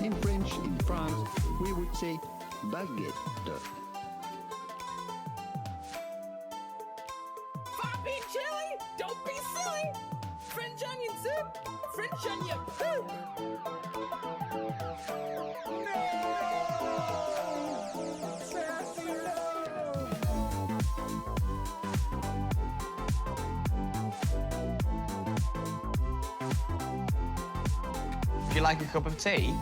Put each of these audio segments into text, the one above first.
In French, in France, we would say baguette. Poppy chili? Don't be silly! French onion soup? French onion poop! Would you like a cup of tea?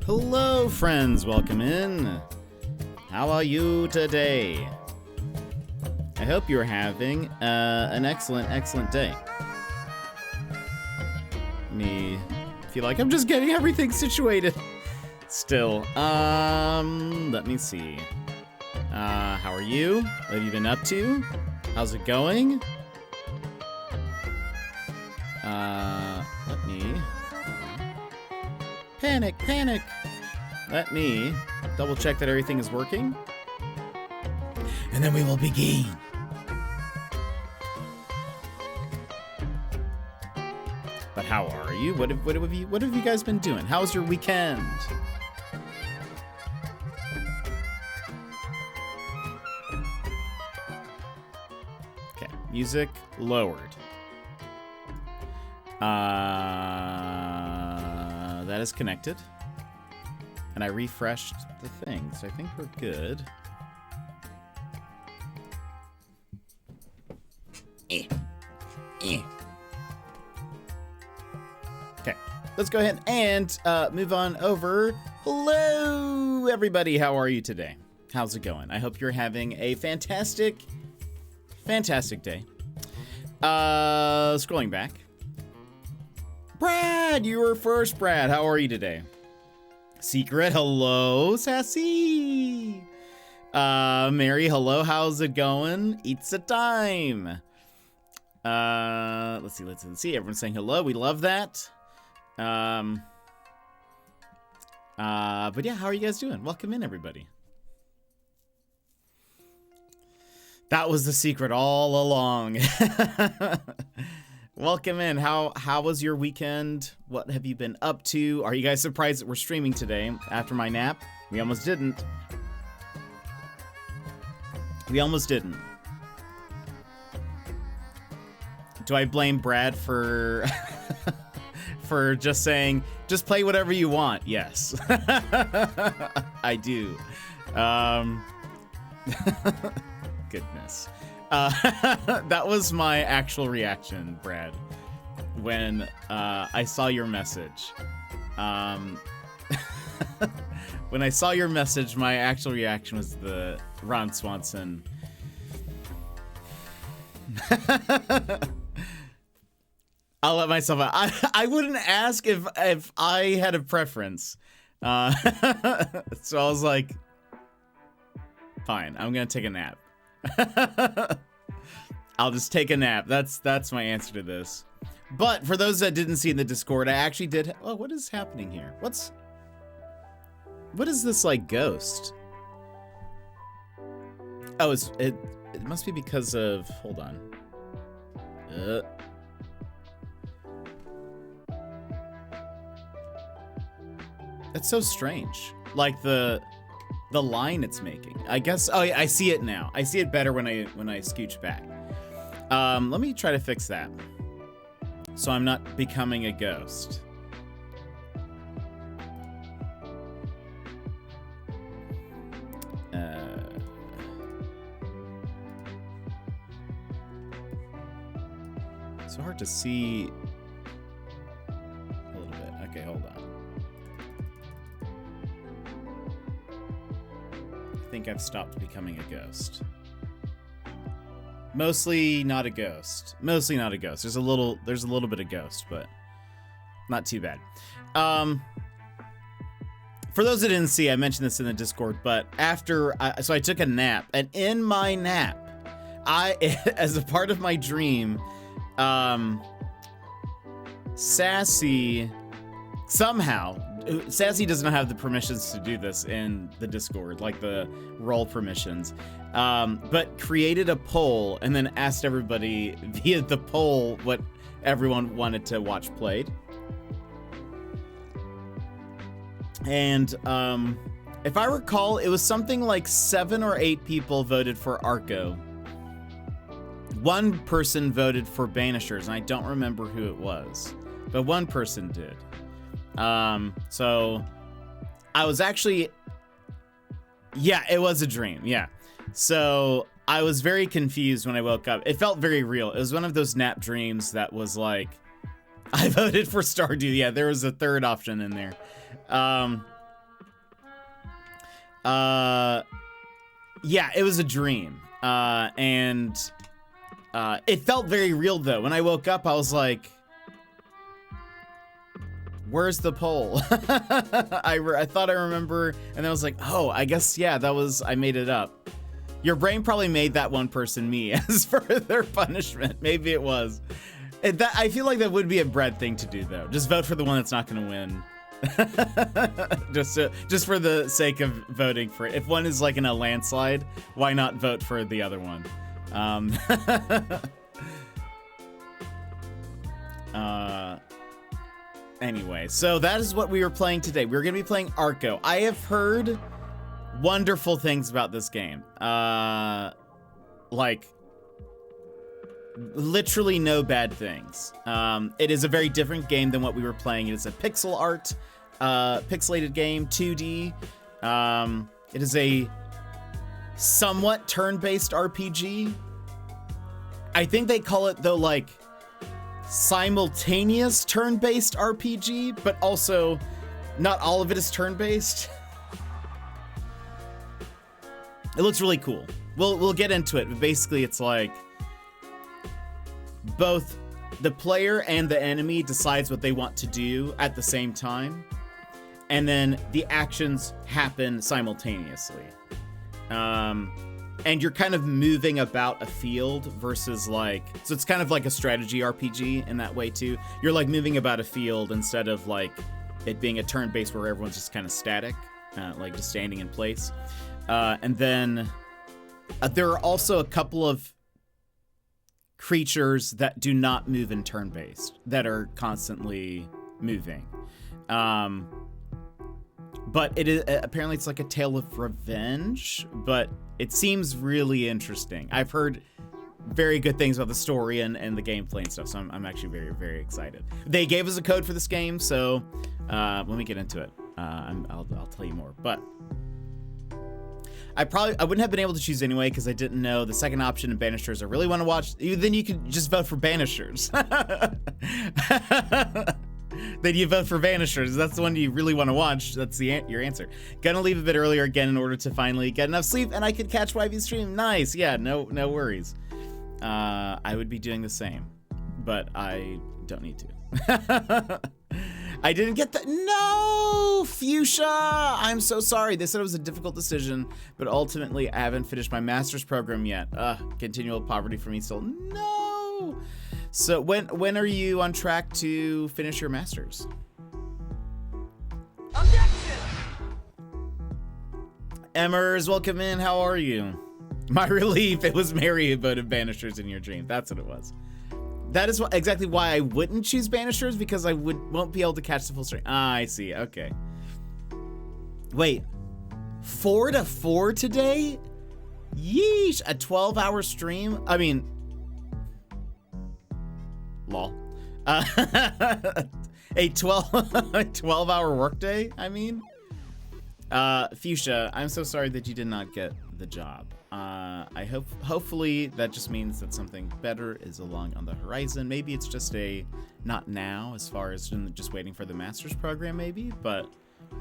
Hello, friends. Welcome in. How are you today? I hope you're having an excellent, excellent day. Me feel like I'm just getting everything situated. Still, let me see. How are you? What have you been up to? How's it going? Let me... Panic, panic! Let me double check that everything is working. And then we will begin. But how are you? What have you guys been doing? How's your weekend? Okay, music lowered. That is connected. And I refreshed the thing, so I think we're good. Okay, let's go ahead and move on over. Hello, everybody. How are you today? How's it going? I hope you're having a fantastic, fantastic day. Scrolling back. Brad, you were first, Brad. How are you today? Secret, hello, Sassy. Mary, hello, how's it going? It's a time. Let's see. Everyone's saying hello. We love that. But yeah, how are you guys doing? Welcome in, everybody. That was the secret all along. Welcome in. How was your weekend? What have you been up to? Are you guys surprised that we're streaming today after my nap? We almost didn't. Do I blame Brad for for just saying, just play whatever you want? Yes. I do. Goodness. That was my actual reaction, Brad, when I saw your message. When I saw your message, my actual reaction was the Ron Swanson. I'll let myself out. I wouldn't ask if I had a preference. So I was like, fine, I'm gonna take a nap. I'll just take a nap. That's my answer to this. But for those that didn't see in the Discord, I actually did. Oh, what is happening here? What is this like ghost? Oh, it must be because of. Hold on. That's so strange. Like the line it's making. I guess. Oh, yeah, I see it now. I see it better when I scooch back. Let me try to fix that, so I'm not becoming a ghost. So hard to see a little bit. Okay, hold on. I think I've stopped becoming a ghost. Mostly not a ghost. There's a little bit of ghost, but not too bad. For those that didn't see, I mentioned this in the Discord, but so I took a nap, and in my nap, as a part of my dream, Sassy doesn't have the permissions to do this in the Discord, like the role permissions, but created a poll and then asked everybody via the poll what everyone wanted to watch played. And if I recall, it was something like 7 or 8 people voted for Arco. One person voted for Banishers, and I don't remember who it was, but one person did. So I was actually, yeah, it was a dream. Yeah. So I was very confused when I woke up. It felt very real. It was one of those nap dreams that was like, I voted for Stardew. Yeah, there was a third option in there. Yeah, it was a dream. And it felt very real though. When I woke up, I was like, where's the pole? I thought I remember, and then I was like, oh, I guess, yeah, I made it up. Your brain probably made that one person me as for their punishment. Maybe it was. I feel like that would be a bread thing to do though. Just vote for the one that's not gonna win. just for the sake of voting for it. If one is like in a landslide, why not vote for the other one? Anyway, so that is what we were playing today. We're gonna be playing Arco. I have heard wonderful things about this game. Like literally no bad things. It is a very different game than what we were playing. It is a pixel art, pixelated game, 2D. It is a somewhat turn-based RPG. I think they call it, though, like, simultaneous turn-based RPG, but also not all of it is turn-based. It looks really cool. We'll get into it, but basically it's like both the player and the enemy decides what they want to do at the same time, and then the actions happen simultaneously. And you're kind of moving about a field versus like, so it's kind of like a strategy RPG in that way too. You're like moving about a field instead of like it being a turn-based where everyone's just kind of static, like just standing in place. And then there are also a couple of creatures that do not move in turn-based that are constantly moving. But it is apparently it's like a tale of revenge, but it seems really interesting. I've heard very good things about the story and the gameplay and stuff, so I'm actually very, very excited. They gave us a code for this game, so let me get into it. I'll tell you more. But I wouldn't have been able to choose anyway because I didn't know the second option in Banishers I really want to watch. Then you could just vote for Banishers. Then you vote for Vanishers. That's the one you really want to watch. That's your answer. Gonna leave a bit earlier again in order to finally get enough sleep, and I could catch YV's stream. Nice. Yeah, no worries. I would be doing the same, but I don't need to. I didn't get that. No, Fuchsia. I'm so sorry. They said it was a difficult decision, but ultimately I haven't finished my master's program yet. Continual poverty for me still. No. So when are you on track to finish your master's? Objection! Emmers, welcome in. How are you? My relief, it was Mary who voted Banishers in your dream. That's what it was. That is exactly why I wouldn't choose Banishers, because I won't be able to catch the full stream. Ah, I see. Okay. Wait, 4 to 4 today? Yeesh, a 12-hour stream? I mean, lol. A 12-hour workday, I mean? Fuchsia, I'm so sorry that you did not get the job. Hopefully that just means that something better is along on the horizon. Maybe it's just not now as far as just waiting for the master's program maybe, but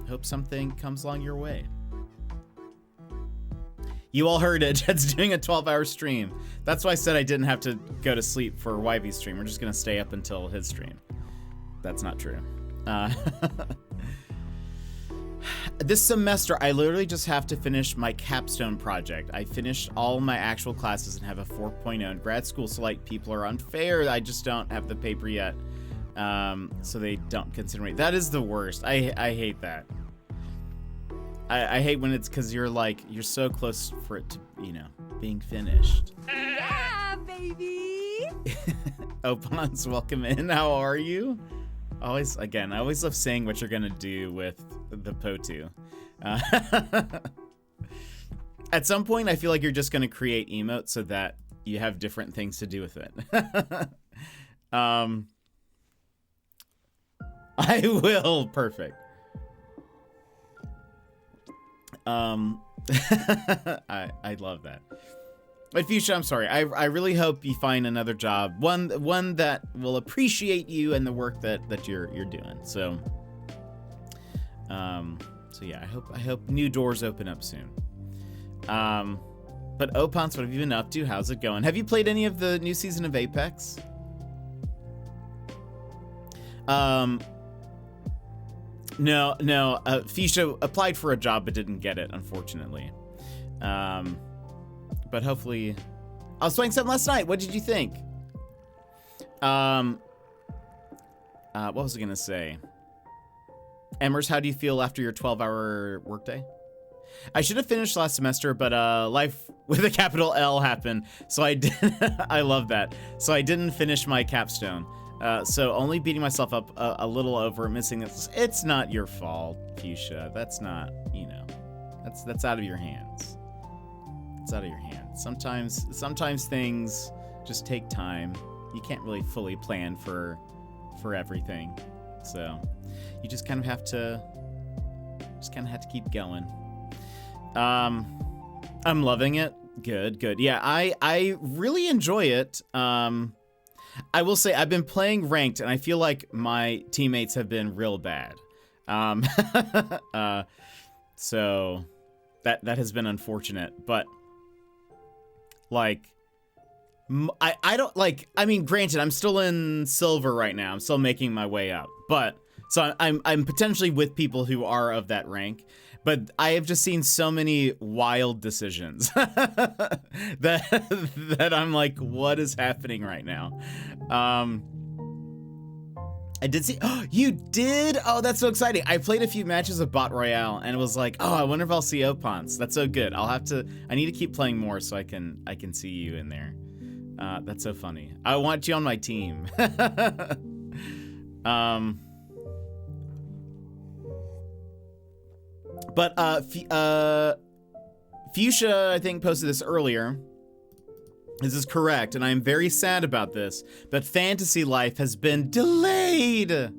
hope something comes along your way. You all heard it. Jed's doing a 12-hour stream. That's why I said I didn't have to go to sleep for YV's stream. We're just gonna stay up until his stream. That's not true. This semester, I literally just have to finish my capstone project. I finished all my actual classes and have a 4.0 in grad school, so like people are unfair. I just don't have the paper yet, so they don't consider me. That is the worst. I hate that. I hate when it's because you're so close for it to, being finished. Yeah, baby! Opons, welcome in. How are you? I always love saying what you're gonna do with the Potu. At some point, I feel like you're just gonna create emotes so that you have different things to do with it. I will. Perfect. I love that. But Fuchsia, I'm sorry. I really hope you find another job, one that will appreciate you and the work that you're doing. So So yeah, I hope new doors open up soon. But Opons, what have you been up to? How's it going? Have you played any of the new season of Apex? No. Fuchsia applied for a job but didn't get it, unfortunately. But hopefully, I was playing something last night. What did you think? What was I gonna say? Emmers, how do you feel after your 12-hour workday? I should have finished last semester, but life with a capital L happened, so I did. I love that. So I didn't finish my capstone. So only beating myself up a little over missing this. It's not your fault, Fuchsia. That's not, you know, that's out of your hands. It's out of your hands. Sometimes things just take time. You can't really fully plan for everything. So you just kind of have to keep going. I'm loving it. Good. Yeah, I really enjoy it. I will say I've been playing ranked, and I feel like my teammates have been real bad. So that has been unfortunate, but like, I don't like. I mean, granted, I'm still in silver right now. I'm still making my way up, but so I'm potentially with people who are of that rank. But I have just seen so many wild decisions that I'm like, what is happening right now? I did see. Oh, you did? Oh, that's so exciting! I played a few matches of Bot Royale and was like, oh, I wonder if I'll see Opons. That's so good. I need to keep playing more so I can see you in there. That's so funny. I want you on my team. But Fuchsia, I think, posted this earlier. This is correct, and I'm very sad about this, but Fantasy Life has been delayed. I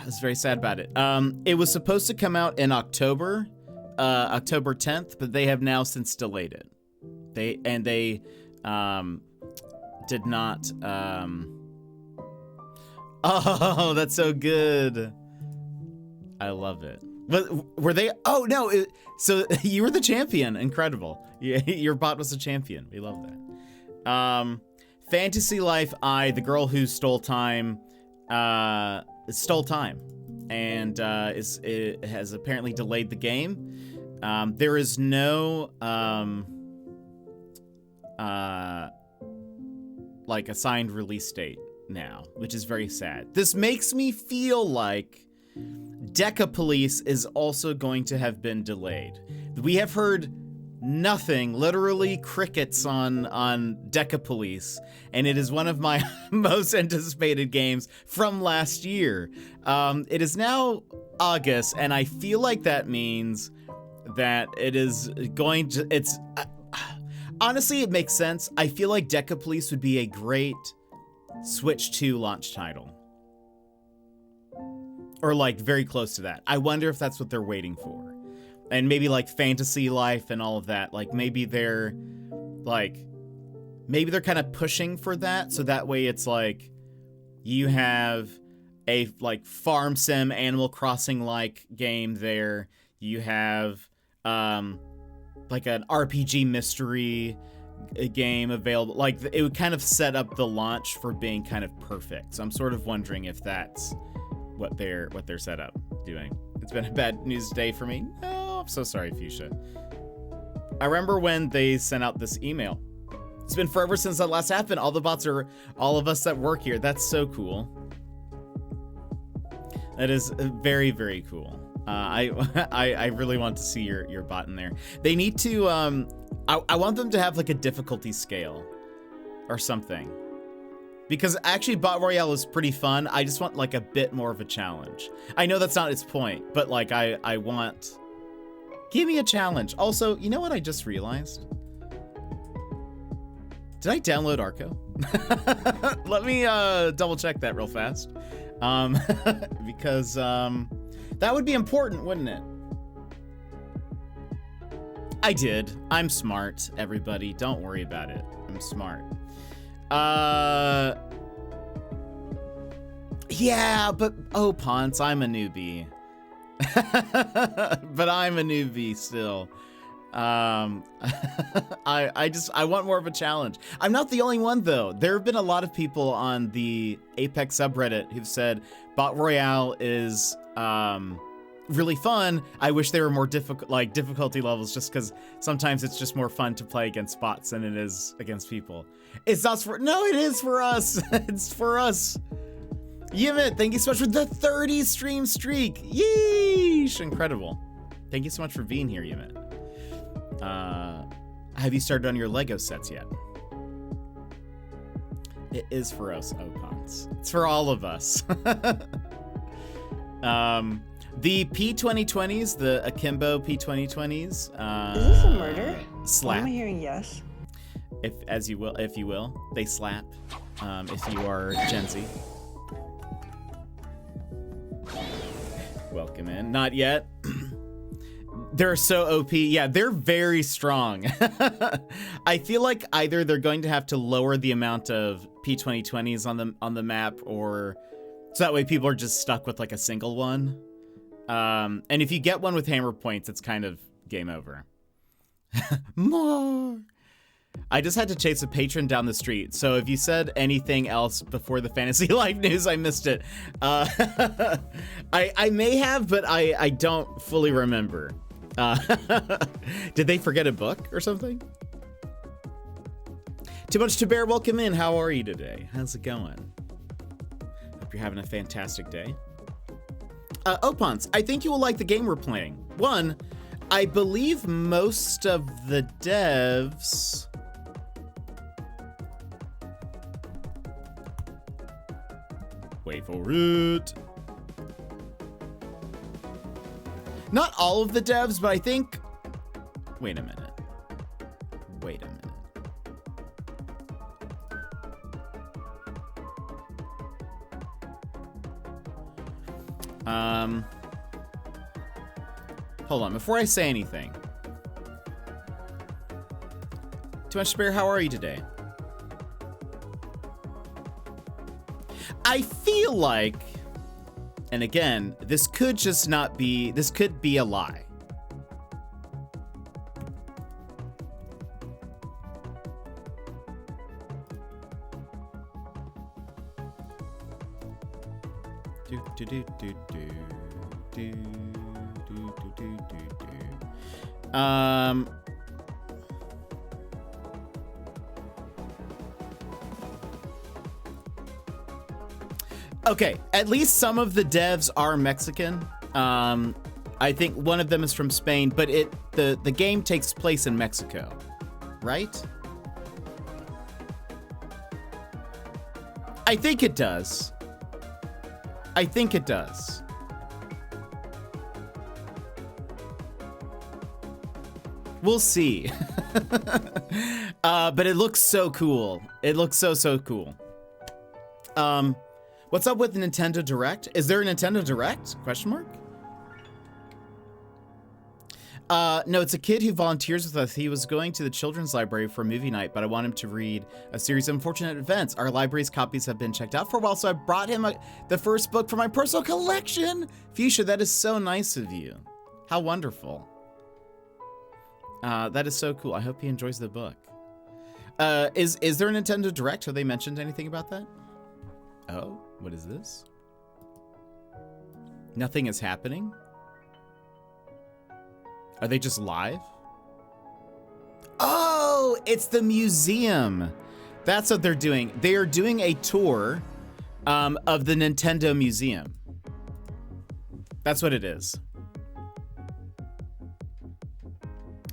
was very sad about it. It was supposed to come out in October 10th, but they have now since delayed it. They did not. Oh, that's so good. I love it. But were they? Oh no! So you were the champion. Incredible. Yeah, your bot was the champion. We love that. Fantasy Life the girl who stole time, and has apparently delayed the game. There is no like assigned release date now, which is very sad. This makes me feel like Deca Police is also going to have been delayed. We have heard nothing, literally crickets on Deca Police, and it is one of my most anticipated games from last year. It is now August, and I feel like that means that it is going to, honestly, it makes sense. I feel like Deca Police would be a great Switch 2 launch title. Or like very close to that. I wonder if that's what they're waiting for. And maybe like Fantasy Life and all of that. Like maybe they're kind of pushing for that. So that way it's like you have a like farm sim Animal Crossing like game there. You have like an RPG mystery game available. Like it would kind of set up the launch for being kind of perfect. So I'm sort of wondering if that's what they're set up doing. It's been a bad news day for me. No, I'm so sorry, Fuchsia. I remember when they sent out this email. It's been forever since that last happened. All the bots are all of us that work here. That's so cool. That is very, very cool. I really want to see your bot in there. They need to I want them to have like a difficulty scale or something. Because actually Bot Royale is pretty fun. I just want like a bit more of a challenge. I know that's not its point, but like I want, give me a challenge. Also, you know what I just realized? Did I download Arco? Let me double check that real fast. Because that would be important, wouldn't it? I did. I'm smart, everybody. Don't worry about it. I'm smart. Yeah, but oh, Ponce, I'm a newbie. But I'm a newbie still. I want more of a challenge. I'm not the only one though. There have been a lot of people on the Apex subreddit who've said Bot Royale is really fun. I wish they were more difficult, like difficulty levels, just because sometimes it's just more fun to play against bots than it is against people. It's not for, no, it is for us. It's for us. Yimit, thank you so much for the 30 stream streak. Yeesh, incredible. Thank you so much for being here, Yimit. Have you started on your Lego sets yet? It is for us, Opons. It's for all of us. The P2020s, the Akimbo P2020s. Is this a murder? Slap. Why am I hearing yes? If you will, they slap. If you are Gen Z. Welcome in. Not yet. They're so OP. Yeah, they're very strong. I feel like either they're going to have to lower the amount of P2020s on the map, or so that way people are just stuck with like a single one. And if you get one with hammer points, it's kind of game over. More. I just had to chase a patron down the street, so if you said anything else before the Fantasy Life news, I missed it. I may have, but I don't fully remember. Did they forget a book or something? Too much to bear. Welcome in. How are you today? How's it going? Hope you're having a fantastic day. Opons, I think you will like the game we're playing. One, I believe most of the devs... Wait for it. Not all of the devs, but I think... Wait a minute. Hold on, before I say anything. Too much spare, how are you today? I feel like, and again, this could just not be, this could be a lie. Okay, at least some of the devs are Mexican. I think one of them is from Spain, but the game takes place in Mexico, right? I think it does. We'll see. But it looks so cool. It looks so cool. What's up with Nintendo Direct? Is there a Nintendo Direct? Question mark? No, it's a kid who volunteers with us. He was going to the children's library for movie night, but I want him to read a series of unfortunate events. Our library's copies have been checked out for a while, so I brought him the first book for my personal collection. Fuchsia, that is so nice of you. How wonderful. That is so cool. I hope he enjoys the book. Is there a Nintendo Direct? Have they mentioned anything about that? Oh, what is this? Nothing is happening? Are they just live? Oh, it's the museum. That's what they're doing. They are doing a tour of the Nintendo Museum. That's what it is.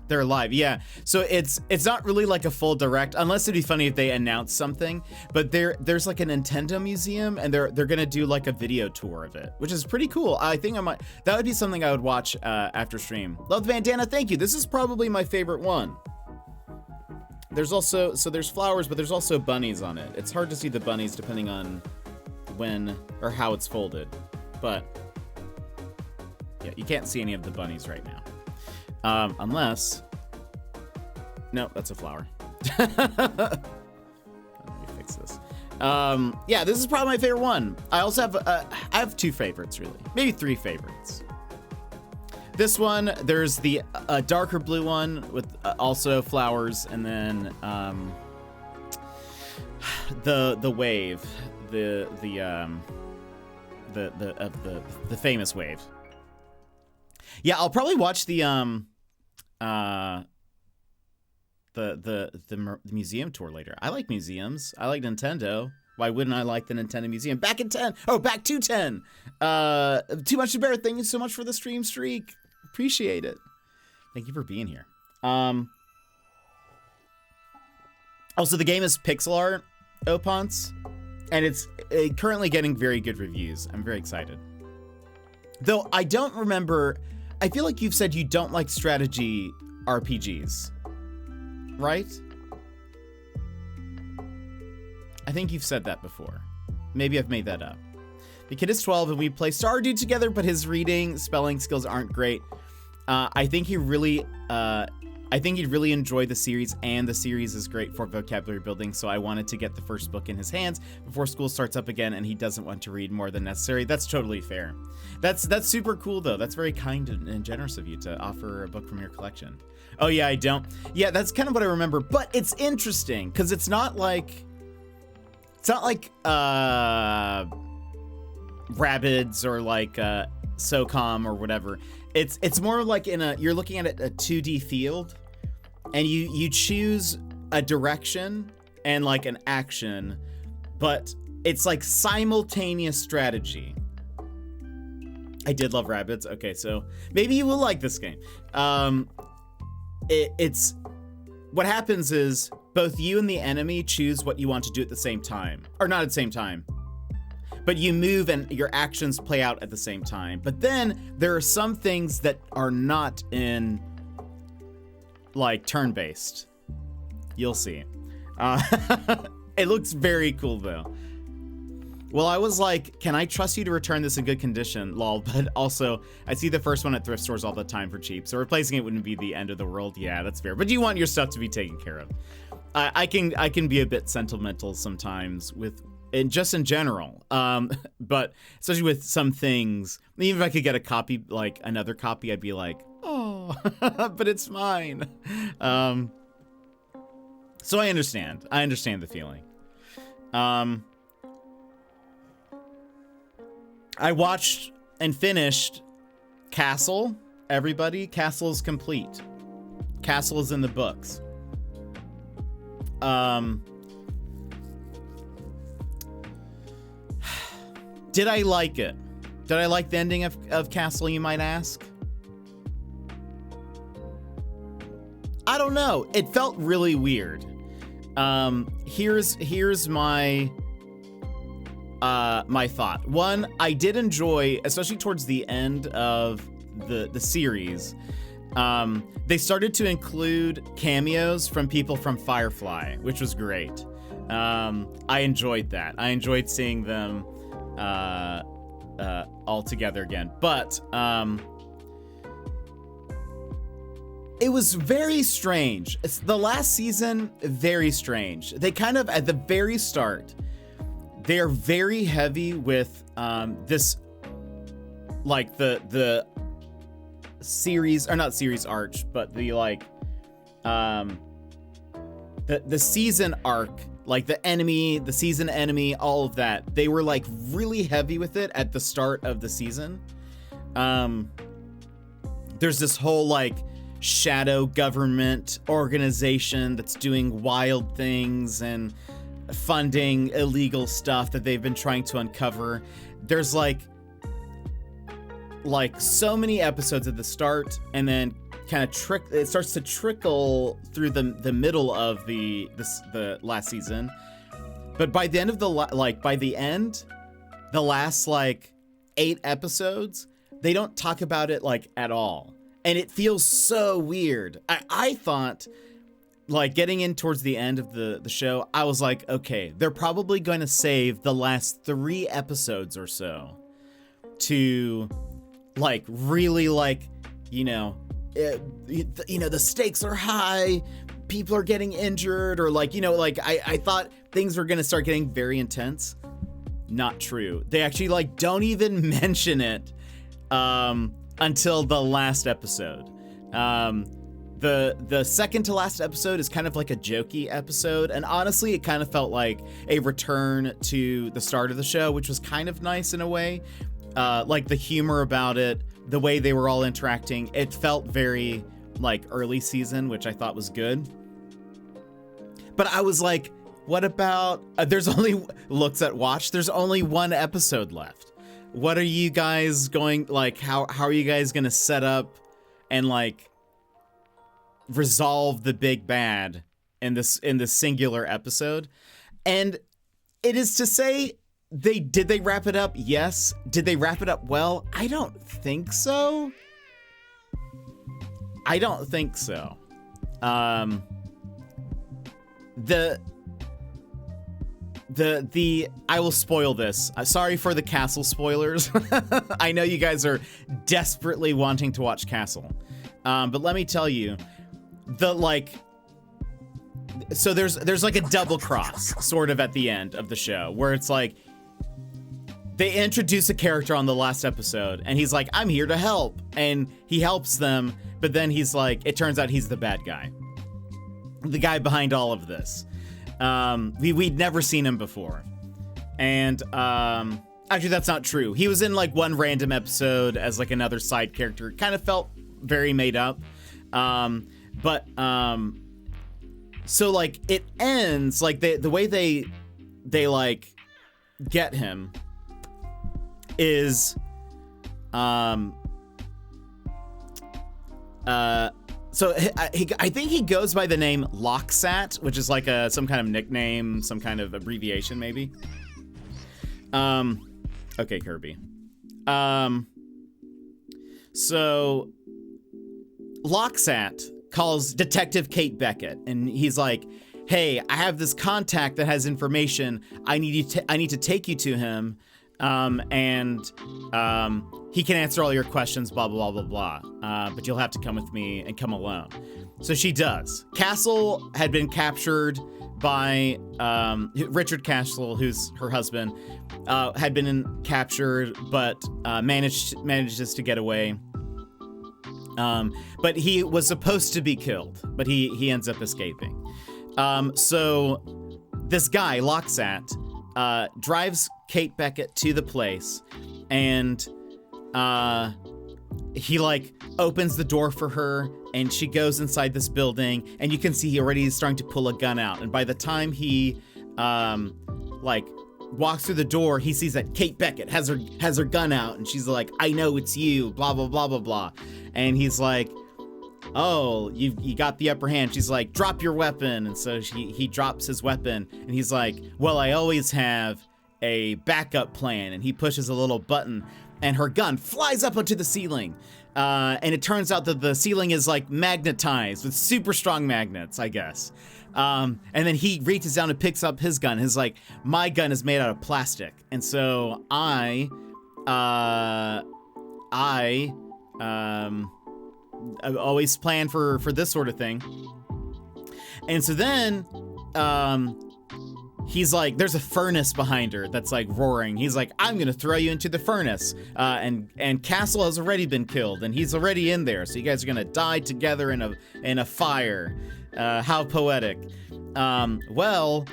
They're live, yeah. So it's not really like a full direct, unless it'd be funny if they announced something. But there's like a Nintendo museum, and they're gonna do like a video tour of it, which is pretty cool. I think that would be something I would watch after stream. Love the bandana, thank you. This is probably my favorite one. There's also, so there's flowers, but there's also bunnies on it. It's hard to see the bunnies depending on when or how it's folded, but yeah, you can't see any of the bunnies right now. Unless... No, that's a flower. Let me fix this. Yeah, this is probably my favorite one. I also have I have two favorites, really, maybe three favorites. This one, there's the darker blue one with also flowers, and then the wave, the famous wave. Yeah, I'll probably watch the museum tour later. I like museums. I like Nintendo. Why wouldn't I like the Nintendo Museum? Back to 10. Too much to bear. Thank you so much for the stream streak. Appreciate it. Thank you for being here. Also, the game is pixel art, Opons, and it's currently getting very good reviews. I'm very excited. Though I don't remember, I feel like you've said you don't like strategy RPGs, right? I think you've said that before. Maybe I've made that up. The kid is 12 and we play Stardew together, but his reading, spelling skills aren't great. I think he'd really enjoy the series, and the series is great for vocabulary building, so I wanted to get the first book in his hands before school starts up again, and he doesn't want to read more than necessary. That's totally fair. That's super cool, though. That's very kind and generous of you to offer a book from your collection. Oh, yeah, I don't. Yeah, that's kind of what I remember, but it's interesting, because it's not like Rabbids or like SOCOM or whatever. It's more like you're looking at a 2D field, and you choose a direction and like an action, but it's like simultaneous strategy. I did love Rabbids. Okay, so maybe you will like this game. It's what happens is both you and the enemy choose what you want to do at the same time, or not at the same time. But you move and your actions play out at the same time. But then there are some things that are not in like turn-based. You'll see. It looks very cool though. Well, I was like, can I trust you to return this in good condition? Lol, but also I see the first one at thrift stores all the time for cheap. So replacing it wouldn't be the end of the world. Yeah, that's fair. But you want your stuff to be taken care of. I can be a bit sentimental sometimes in general, but especially with some things. Even if I could get a copy, like another copy, I'd be like, oh, but it's mine. So I understand the feeling. I watched and finished Castle. Everybody, Castle is complete. Castle is in the books. Did I like it? Did I like the ending of Castle, you might ask? I don't know. It felt really weird. Here's my my thought. One, I did enjoy, especially towards the end of the series, they started to include cameos from people from Firefly, which was great. I enjoyed that. I enjoyed seeing them all together again. But it was very strange. It's the last season, very strange. They kind of, at the very start, they are very heavy with this, like the series, or not series arch, but the like the season arc, like the season enemy, all of that. They were like really heavy with it at the start of the season. There's this whole like shadow government organization that's doing wild things and funding illegal stuff that they've been trying to uncover. There's like so many episodes at the start, and then kind of it starts to trickle through the middle of the last season. But by the end of the last like 8 episodes, they don't talk about it like at all, and it feels so weird. I thought, like, getting in towards the end of the show, I was like, okay, they're probably going to save the last 3 episodes or so to like really like, the stakes are high, people are getting injured, or like, like I thought things were gonna start getting very intense. Not true. They actually like don't even mention it until the last episode. The second to last episode is kind of like a jokey episode, and honestly, it kind of felt like a return to the start of the show, which was kind of nice in a way. Like the humor about it, the way they were all interacting, it felt very like early season, which I thought was good. But I was like, what about, there's only, looks at watch, there's only one episode left. What are you guys going, like, how are you guys gonna set up and like resolve the big bad in this singular episode? And it is to say, did they wrap it up? Yes. Did they wrap it up well? I don't think so. I don't think so. I will spoil this. Sorry for the Castle spoilers. I know you guys are desperately wanting to watch Castle. But let me tell you, so there's like a double cross sort of at the end of the show where it's like they introduce a character on the last episode and he's like, I'm here to help. And he helps them, but then he's like, it turns out he's the bad guy. The guy behind all of this. We'd never seen him before. And actually that's not true. He was in like one random episode as like another side character. It kind of felt very made up. So like it ends like the way they like get him is so I think he goes by the name Locksat, which is like some kind of nickname, some kind of abbreviation maybe. Okay, Kirby. So Locksat calls Detective Kate Beckett, and he's like, hey, I have this contact that has information. I need to take you to him. And he can answer all your questions, blah, blah, blah, blah, blah. But you'll have to come with me and come alone. So she does. Castle had been captured by Richard Castle, who's her husband, had been captured, but manages to get away. But he was supposed to be killed, but he ends up escaping. So this guy, Locksat, drives Kate Beckett to the place, and he like opens the door for her, and she goes inside this building, and you can see he already is starting to pull a gun out. And by the time he like walks through the door, he sees that Kate Beckett has her gun out, and she's like, I know it's you, blah blah blah blah blah. And he's like, oh, you got the upper hand. She's like, drop your weapon. And so he drops his weapon, and he's like, well, I always have a backup plan. And he pushes a little button, and her gun flies up onto the ceiling. And it turns out that the ceiling is like magnetized with super strong magnets, I guess. And then he reaches down and picks up his gun. He's like, my gun is made out of plastic. And so I always plan for this sort of thing. And so then he's like, there's a furnace behind her that's like roaring. He's like, I'm gonna throw you into the furnace. And Castle has already been killed, and he's already in there. So you guys are gonna die together in a fire. How poetic. Well,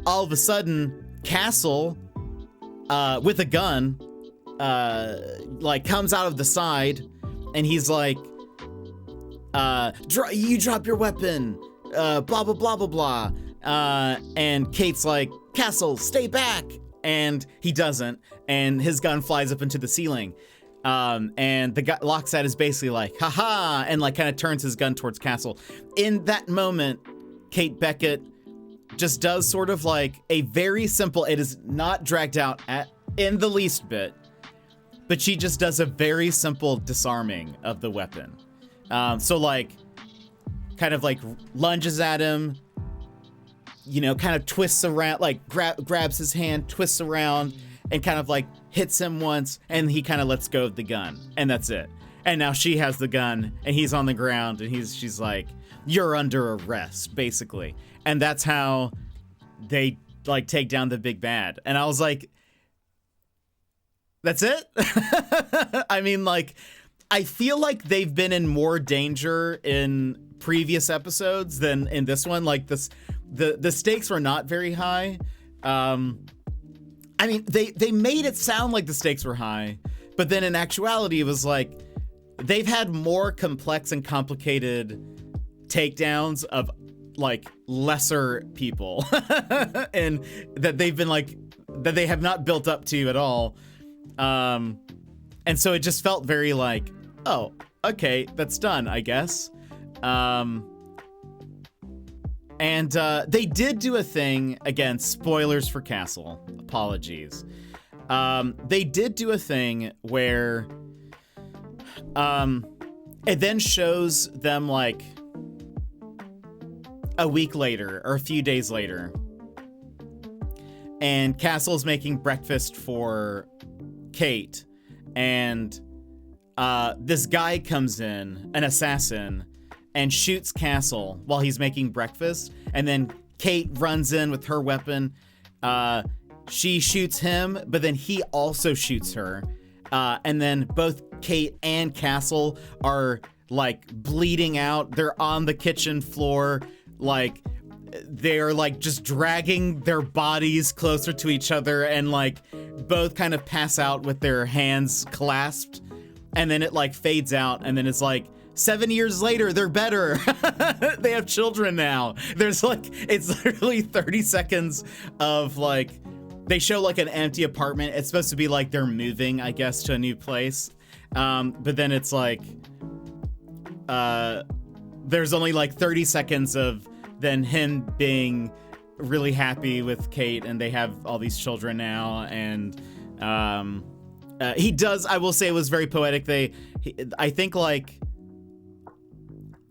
all of a sudden, Castle with a gun like comes out of the side, and he's like, you drop your weapon, blah blah blah blah blah. And Kate's like, Castle, stay back. And he doesn't, and his gun flies up into the ceiling. And the guy, Locksat, is basically like, haha, and like kind of turns his gun towards Castle. In that moment, Kate Beckett just does sort of like a very simple, it is not dragged out in the least bit, but she just does a very simple disarming of the weapon. So like, kind of like lunges at him, you know, kind of twists around, like grabs his hand, twists around, and kind of like hits him once, and he kind of lets go of the gun, and that's it. And now she has the gun, and he's on the ground, and she's like, you're under arrest, basically. And that's how they like take down the big bad. And I was like, that's it? I mean, like, I feel like they've been in more danger in previous episodes than in this one. Like the stakes were not very high. I mean, they made it sound like the stakes were high, but then in actuality, it was like they've had more complex and complicated takedowns of like lesser people and that they've been like, that they have not built up to at all. And so it just felt very like, oh, okay, that's done, I guess. And they did do a thing, again, spoilers for Castle, apologies. They did do a thing where it then shows them like a week later or a few days later, and Castle's making breakfast for Kate, and this guy comes in, an assassin, and shoots Castle while he's making breakfast, and then Kate runs in with her weapon. She shoots him, but then he also shoots her, and then both Kate and Castle are like bleeding out. They're on the kitchen floor, like they're like just dragging their bodies closer to each other, and like both kind of pass out with their hands clasped, and then it like fades out, and then it's like 7 years later, they're better. They have children now. There's like, it's literally 30 seconds of like, they show like an empty apartment. It's supposed to be like they're moving, I guess, to a new place. But then it's like, there's only like 30 seconds of then him being really happy with Kate, and they have all these children now. And he does, I will say it was very poetic. I think like,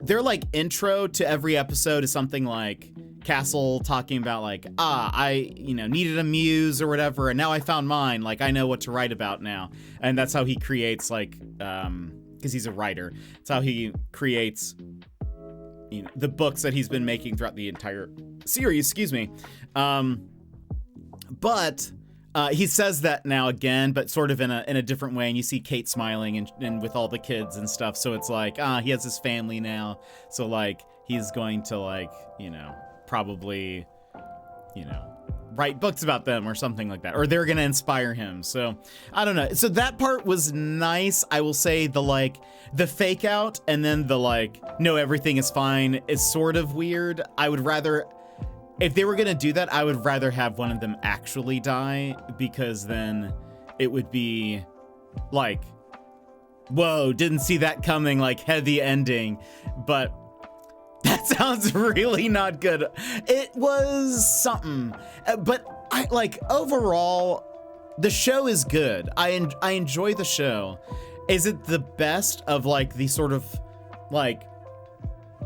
their like intro to every episode is something like Castle talking about like, I, needed a muse or whatever, and now I found mine. Like, I know what to write about now. And that's how he creates like, because he's a writer. It's how he creates, the books that he's been making throughout the entire series, excuse me. But he says that now again, but sort of in a different way, and you see Kate smiling and with all the kids and stuff. So it's like, he has his family now. So like he's going to like, probably, write books about them or something like that, or they're gonna inspire him. So I don't know. So that part was nice. I will say the fake out and then the like, no, everything is fine is sort of weird. I would rather, if they were gonna do that, I would rather have one of them actually die, because then it would be like, whoa, didn't see that coming, like heavy ending. But that sounds really not good. It was something, but I like overall, the show is good. I enjoy the show. Is it the best of like the sort of like,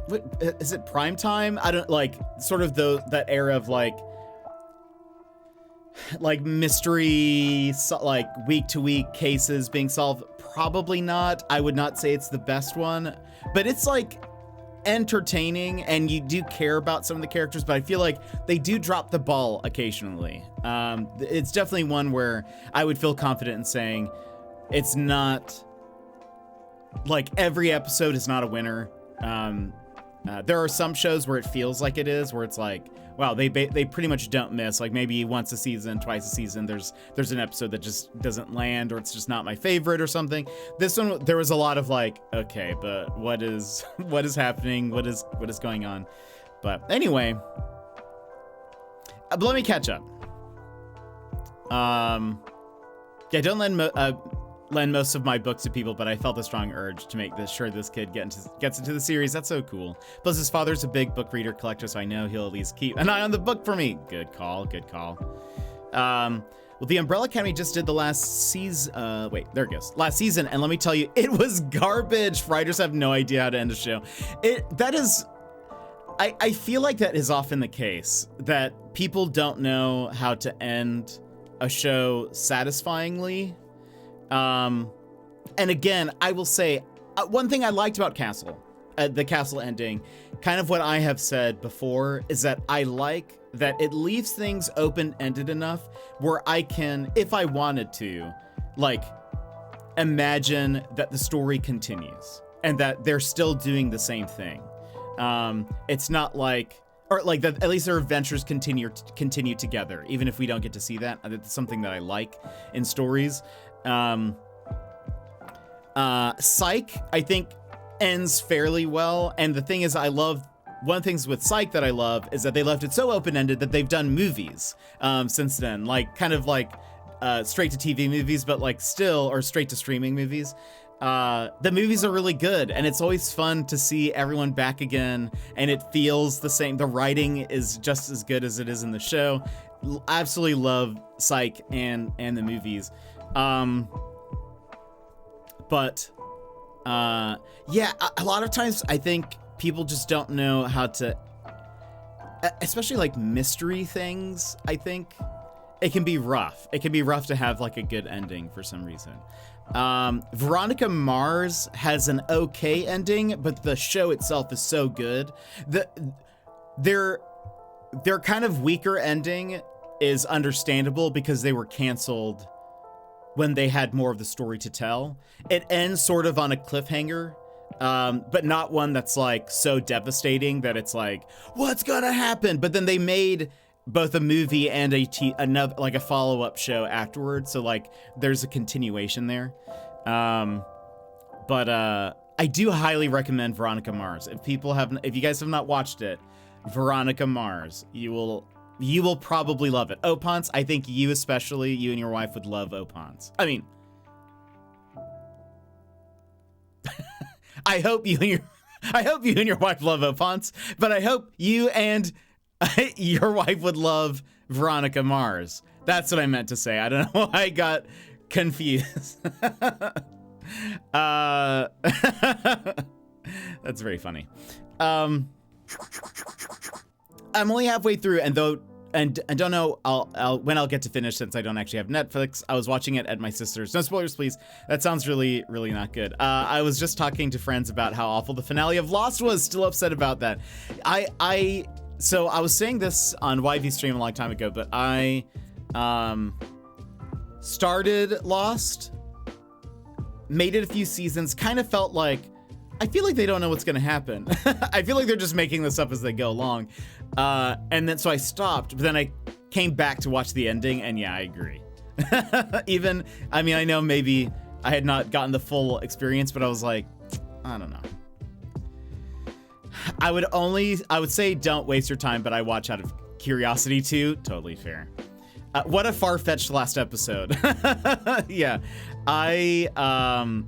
what is it, prime time? I don't like sort of that era of like mystery, like week to week cases being solved. Probably not. I would not say it's the best one, but it's like entertaining, and you do care about some of the characters, but I feel like they do drop the ball occasionally. It's definitely one where I would feel confident in saying it's not like every episode is not a winner. There are some shows where it feels like it is, where it's like, wow, they pretty much don't miss. Like maybe once a season, twice a season, there's an episode that just doesn't land, or it's just not my favorite or something. This one, there was a lot of like, okay, but what is happening? What is going on? But anyway, but let me catch up. Yeah, don't lend most of my books to people, but I felt a strong urge to make sure this kid gets into the series. That's so cool. Plus, his father's a big book reader collector, so I know he'll at least keep an eye on the book for me. Good call. Well, the Umbrella Academy just did the last season. Wait, there it goes. Last season, and let me tell you, it was garbage. Writers have no idea how to end a show. I feel like that is often the case, that people don't know how to end a show satisfyingly. And again, I will say one thing I liked about Castle, the Castle ending, kind of what I have said before is that I like that it leaves things open-ended enough where I can, if I wanted to, like, imagine that the story continues and that they're still doing the same thing. It's not like, or like that at least their adventures continue together, even if we don't get to see that. It's something that I like in stories. Psych, I think, ends fairly well. And the thing is, one of the things with Psych that I love is that they left it so open-ended that they've done movies since then, like kind of like straight to TV movies, but like still, or straight to streaming movies. The movies are really good, and it's always fun to see everyone back again, and it feels the same. The writing is just as good as it is in the show. Absolutely love Psych and the movies. But yeah, a lot of times I think people just don't know how to, especially like mystery things, I think it can be rough. It can be rough to have like a good ending for some reason. Veronica Mars has an okay ending, but the show itself is so good. Their kind of weaker ending is understandable because they were canceled when they had more of the story to tell. It ends sort of on a cliffhanger, but not one that's like so devastating that it's like, what's gonna happen? But then they made both a movie and another, like a follow-up show afterwards, so like there's a continuation there. But I do highly recommend Veronica Mars. If you guys have not watched it, Veronica Mars, you will probably love it. Opance, I think you and your wife would love Opance. I mean, I hope you and your wife love Opance, but I hope you and your wife would love Veronica Mars. That's what I meant to say. I don't know why I got confused. That's very funny. I'm only halfway through, and don't know when I'll get to finish since I don't actually have Netflix. I was watching it at my sister's. No spoilers, please. That sounds really, really not good. I was just talking to friends about how awful the finale of Lost was. Still upset about that. So I was saying this on YV stream a long time ago, but I started Lost, made it a few seasons, kind of felt like, I feel like they don't know what's going to happen. I feel like they're just making this up as they go along. And then so I stopped, but then I came back to watch the ending, and yeah, I agree. I know maybe I had not gotten the full experience, but I was like, I don't know. I would say don't waste your time, but I watch out of curiosity too. Totally fair. What a far-fetched last episode. Yeah. The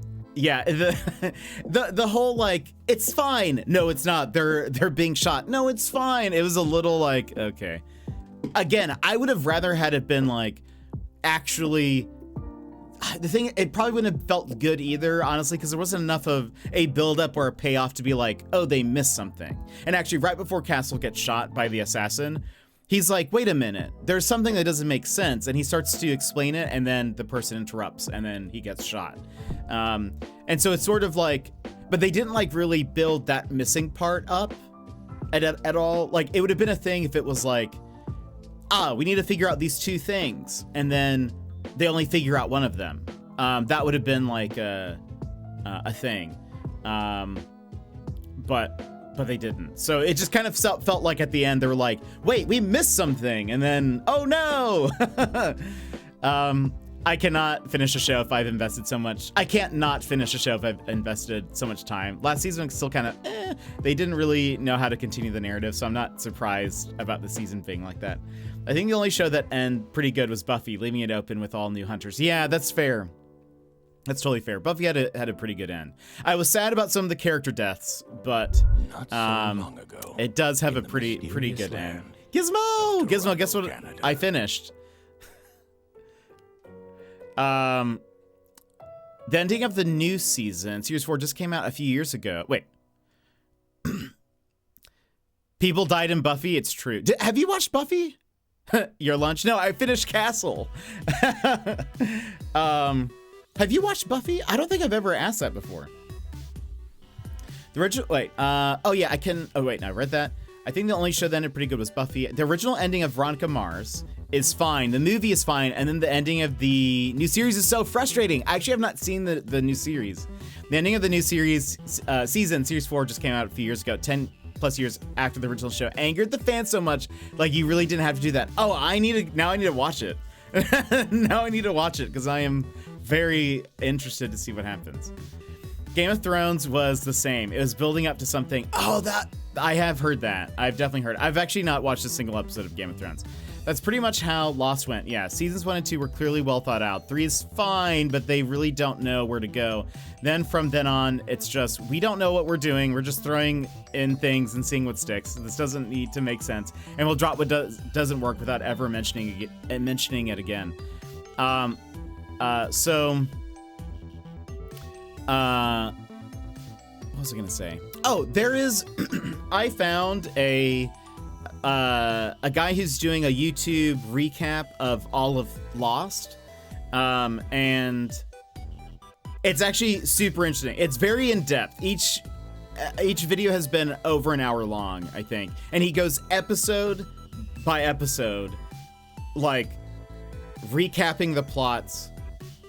whole like, it's fine. No, it's not. They're being shot. No, it's fine. It was a little like, okay. Again, I would have rather had it been like, actually, the thing, it probably wouldn't have felt good either, honestly, because there wasn't enough of a build-up or a payoff to be like, oh, they missed something. And actually, right before Castle gets shot by the assassin, he's like, wait a minute, there's something that doesn't make sense. And he starts to explain it, and then the person interrupts, and then he gets shot. And so it's sort of like, but they didn't like really build that missing part up at all. Like, it would have been a thing if it was like, we need to figure out these two things, and then they only figure out one of them. That would have been like a thing. But they didn't. So it just kind of felt like at the end they were like, wait, we missed something, and then, oh no. I cannot finish a show if I've invested so much. I can't not finish a show if I've invested so much time. Last season was still kind of they didn't really know how to continue the narrative, so I'm not surprised about the season being like that. I think the only show that ended pretty good was Buffy, leaving it open with all new hunters. Yeah, that's fair. That's totally fair. Buffy had a pretty good end. I was sad about some of the character deaths, but Not so long ago, it does have a pretty good end. Gizmo! Guess what? Canada. I finished. The ending of the new season, Series 4, just came out a few years ago. Wait. People died in Buffy? It's true. Have you watched Buffy? Your lunch? No, I finished Castle. Have you watched Buffy? I don't think I've ever asked that before. The original, wait, oh yeah, I can, oh wait, no, I read that. I think the only show that ended pretty good was Buffy. The original ending of Veronica Mars is fine. The movie is fine. And then the ending of the new series is so frustrating. I actually have not seen the new series. The ending of the new series, series 4 just came out a few years ago, 10 plus years after the original show, angered the fans so much, like you really didn't have to do that. Oh, now I need to watch it. Now I need to watch it because I am very interested to see what happens. Game of Thrones was the same. It was building up to something. Oh, that I have heard that. I've definitely heard. I've actually not watched a single episode of Game of Thrones. That's pretty much how Lost went. Yeah, seasons 1 and 2 were clearly well thought out. 3 is fine, but they really don't know where to go. Then from then on, it's just, we don't know what we're doing. We're just throwing in things and seeing what sticks. This doesn't need to make sense. And we'll drop what doesn't work without ever mentioning it again. What was I gonna say? Oh, there is, I found a guy who's doing a YouTube recap of all of Lost. And it's actually super interesting. It's very in-depth. Each video has been over an hour long, I think. And he goes episode by episode, like recapping the plots,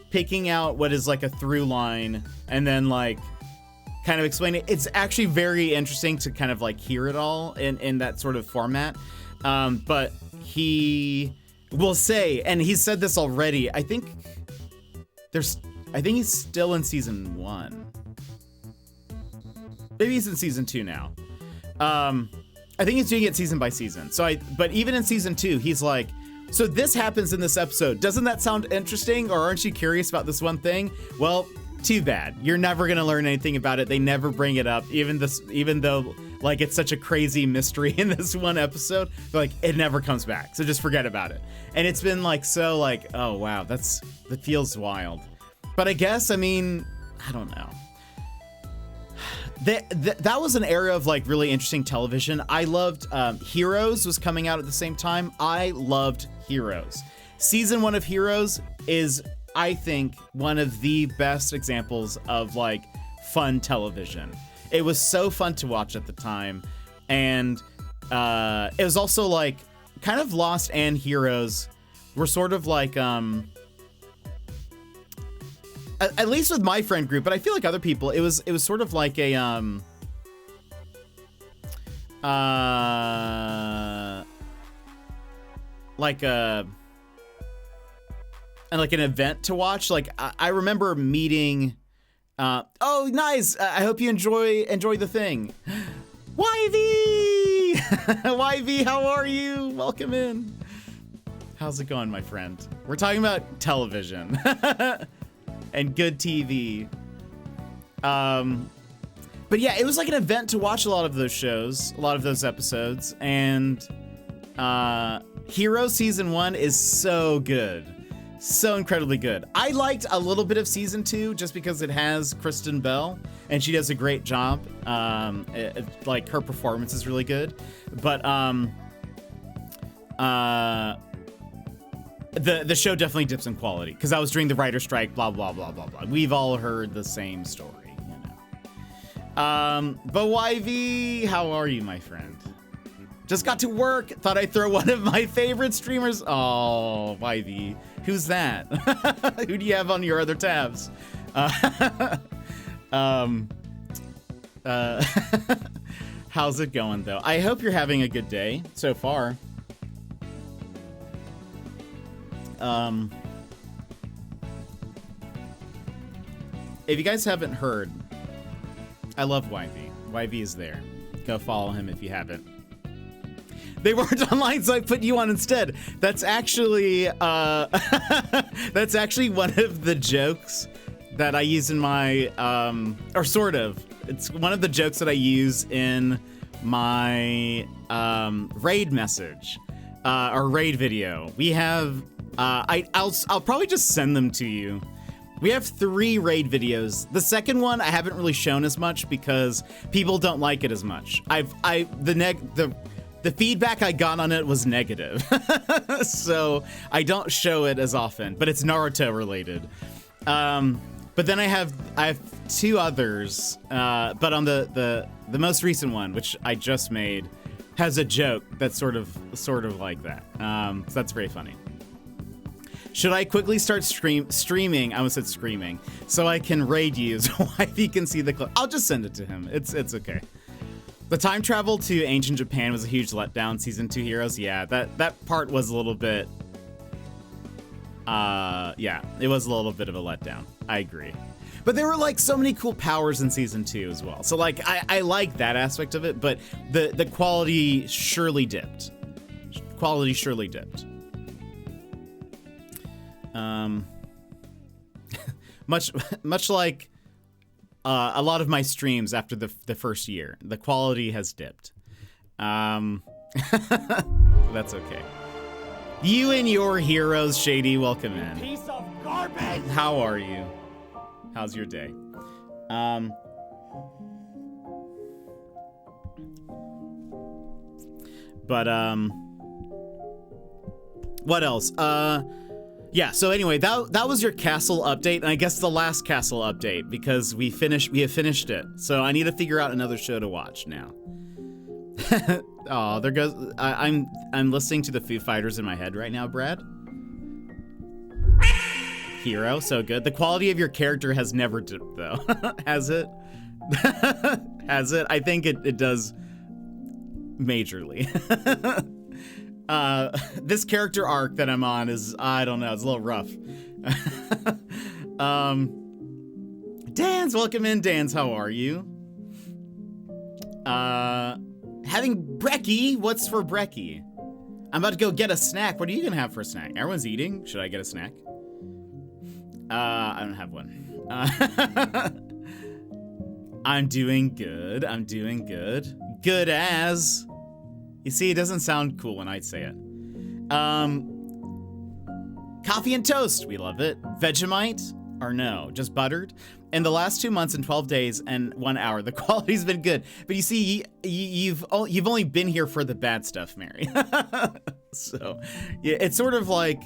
picking out what is like a through line, and then like kind of explain it. It's actually very interesting to kind of like hear it all in that sort of format. But he will say, and he's said this already, I think he's still in season 1. Maybe he's in season 2 now. I think he's doing it season by season. But even in season 2, he's like, so this happens in this episode. Doesn't that sound interesting? Or aren't you curious about this one thing? Well, too bad. You're never gonna learn anything about it. They never bring it up, even though like it's such a crazy mystery in this one episode. Like it never comes back. So just forget about it. And it's been like so like, oh wow, that feels wild. But I guess, I mean, I don't know. That was an era of like really interesting television. I loved Heroes was coming out at the same time. I loved Heroes. Season 1 of Heroes is, I think, one of the best examples of like fun television. It was so fun to watch at the time. And it was also like kind of Lost and Heroes were sort of like, at least with my friend group, but I feel like other people, it was sort of like a, like an event to watch. Like I remember meeting, oh nice, I hope you enjoy the thing. YV! YV, how are you? Welcome in. How's it going, my friend? We're talking about television and good TV. But yeah, it was like an event to watch a lot of those shows, a lot of those episodes, and Hero Season 1 is so good. So incredibly good. I liked a little bit of Season 2 just because it has Kristen Bell, and she does a great job. Like, her performance is really good. But the show definitely dips in quality, because I was during the writer's strike, blah, blah, blah, blah, blah. We've all heard the same story, you know. But YV, how are you, my friend? Just got to work. Thought I'd throw one of my favorite streamers. Oh, YV. Who's that? Who do you have on your other tabs? How's it going, though? I hope you're having a good day so far. If you guys haven't heard, I love YV. YV is there. Go follow him if you haven't. They weren't online, so I put you on instead. That's actually that's actually one of the jokes that I use in my or sort of. It's one of the jokes that I use in my raid message or raid video. We have I'll probably just send them to you. We have 3 raid videos. The second one I haven't really shown as much because people don't like it as much. The feedback I got on it was negative, so I don't show it as often, but it's Naruto related. But then I have 2 others, but on the most recent one, which I just made, has a joke that's sort of like that. So that's very funny. Should I quickly start streaming? I almost said screaming. So I can raid you so Wifey can see the clip. I'll just send it to him. It's okay. The time travel to ancient Japan was a huge letdown. Season 2 Heroes, yeah, that part was a little bit. Yeah, it was a little bit of a letdown. I agree. But there were like so many cool powers in season 2 as well. So like I like that aspect of it, but the quality surely dipped. Quality surely dipped. Much like a lot of my streams after the first year, the quality has dipped. That's okay. You and your heroes, Shady, welcome in. Piece of garbage! How are you? How's your day? What else? Yeah, so anyway, that was your castle update, and I guess the last castle update, because we have finished it. So I need to figure out another show to watch now. Oh, there goes. I'm listening to the Foo Fighters in my head right now, Brad. Hero, so good. The quality of your character has never dipped, though. Has it? Has it? I think it does majorly. This character arc that I'm on is, I don't know, it's a little rough. Dans, welcome in, Dans. How are you? Having brekkie. What's for brekkie? I'm about to go get a snack. What are you gonna have for a snack? Everyone's eating. Should I get a snack? I don't have one. I'm doing good. I'm doing good. Good as. You see, it doesn't sound cool when I say it. Coffee and toast. We love it. Vegemite or no, just buttered. In the last 2 months and 12 days and 1 hour, the quality's been good. But you see, you've only been here for the bad stuff, Mary. So yeah, it's sort of like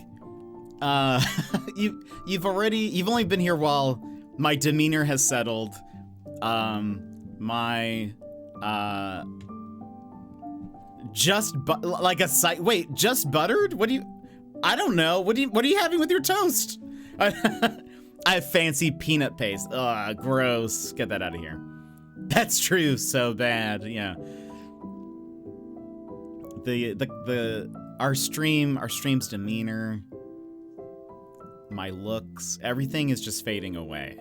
you've only been here while my demeanor has settled. Just buttered? What do you? I don't know. What are you having with your toast? I have fancy peanut paste. Ugh, gross. Get that out of here. That's true. So bad. Yeah. Our stream's demeanor, my looks, everything is just fading away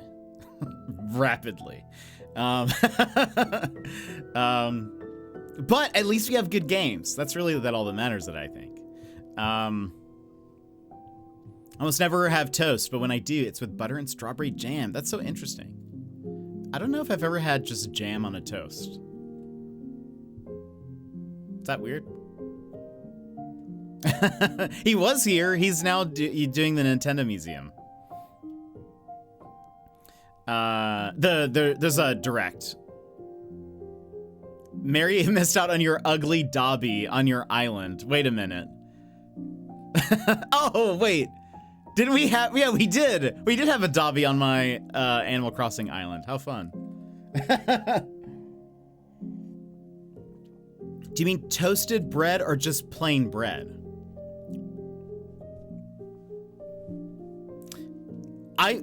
rapidly. But at least we have good games. That's really all that matters, that I think. I almost never have toast, but when I do, it's with butter and strawberry jam. That's so interesting. I don't know if I've ever had just jam on a toast. Is that weird? He was here. He's now doing the Nintendo Museum. There's a direct. Mary missed out on your ugly Dobby on your island. Wait a minute. Oh, wait. Didn't we have? Yeah, we did. We did have a Dobby on my Animal Crossing island. How fun. Do you mean toasted bread or just plain bread?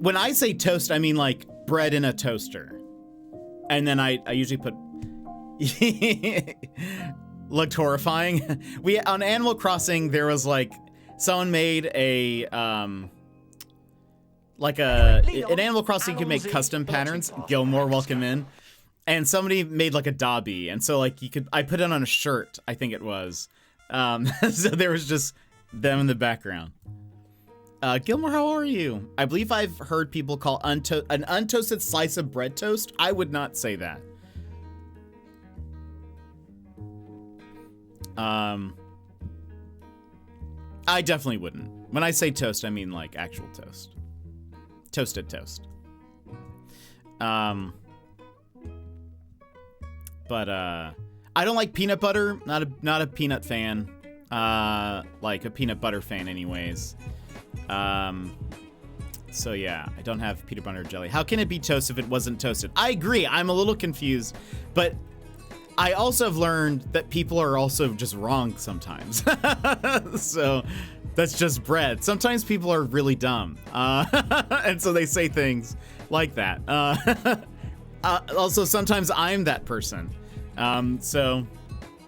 When I say toast, I mean like bread in a toaster. And then I usually put looked horrifying. On Animal Crossing there was like someone made a an Animal Crossing you could make custom patterns. Gilmore, welcome in. And somebody made like a Dobby, and so like I put it on a shirt, I think it was. So there was just them in the background. Gilmore, how are you? I believe I've heard people call an untoasted slice of bread toast. I would not say that. I definitely wouldn't. When I say toast, I mean like actual toast. Toasted toast. But I don't like peanut butter. Not a peanut fan. Like a peanut butter fan anyways. So yeah, I don't have peanut butter jelly. How can it be toast if it wasn't toasted? I agree. I'm a little confused, but I also have learned that people are also just wrong sometimes. So that's just bread. Sometimes people are really dumb. And so they say things like that. Also, sometimes I'm that person. So.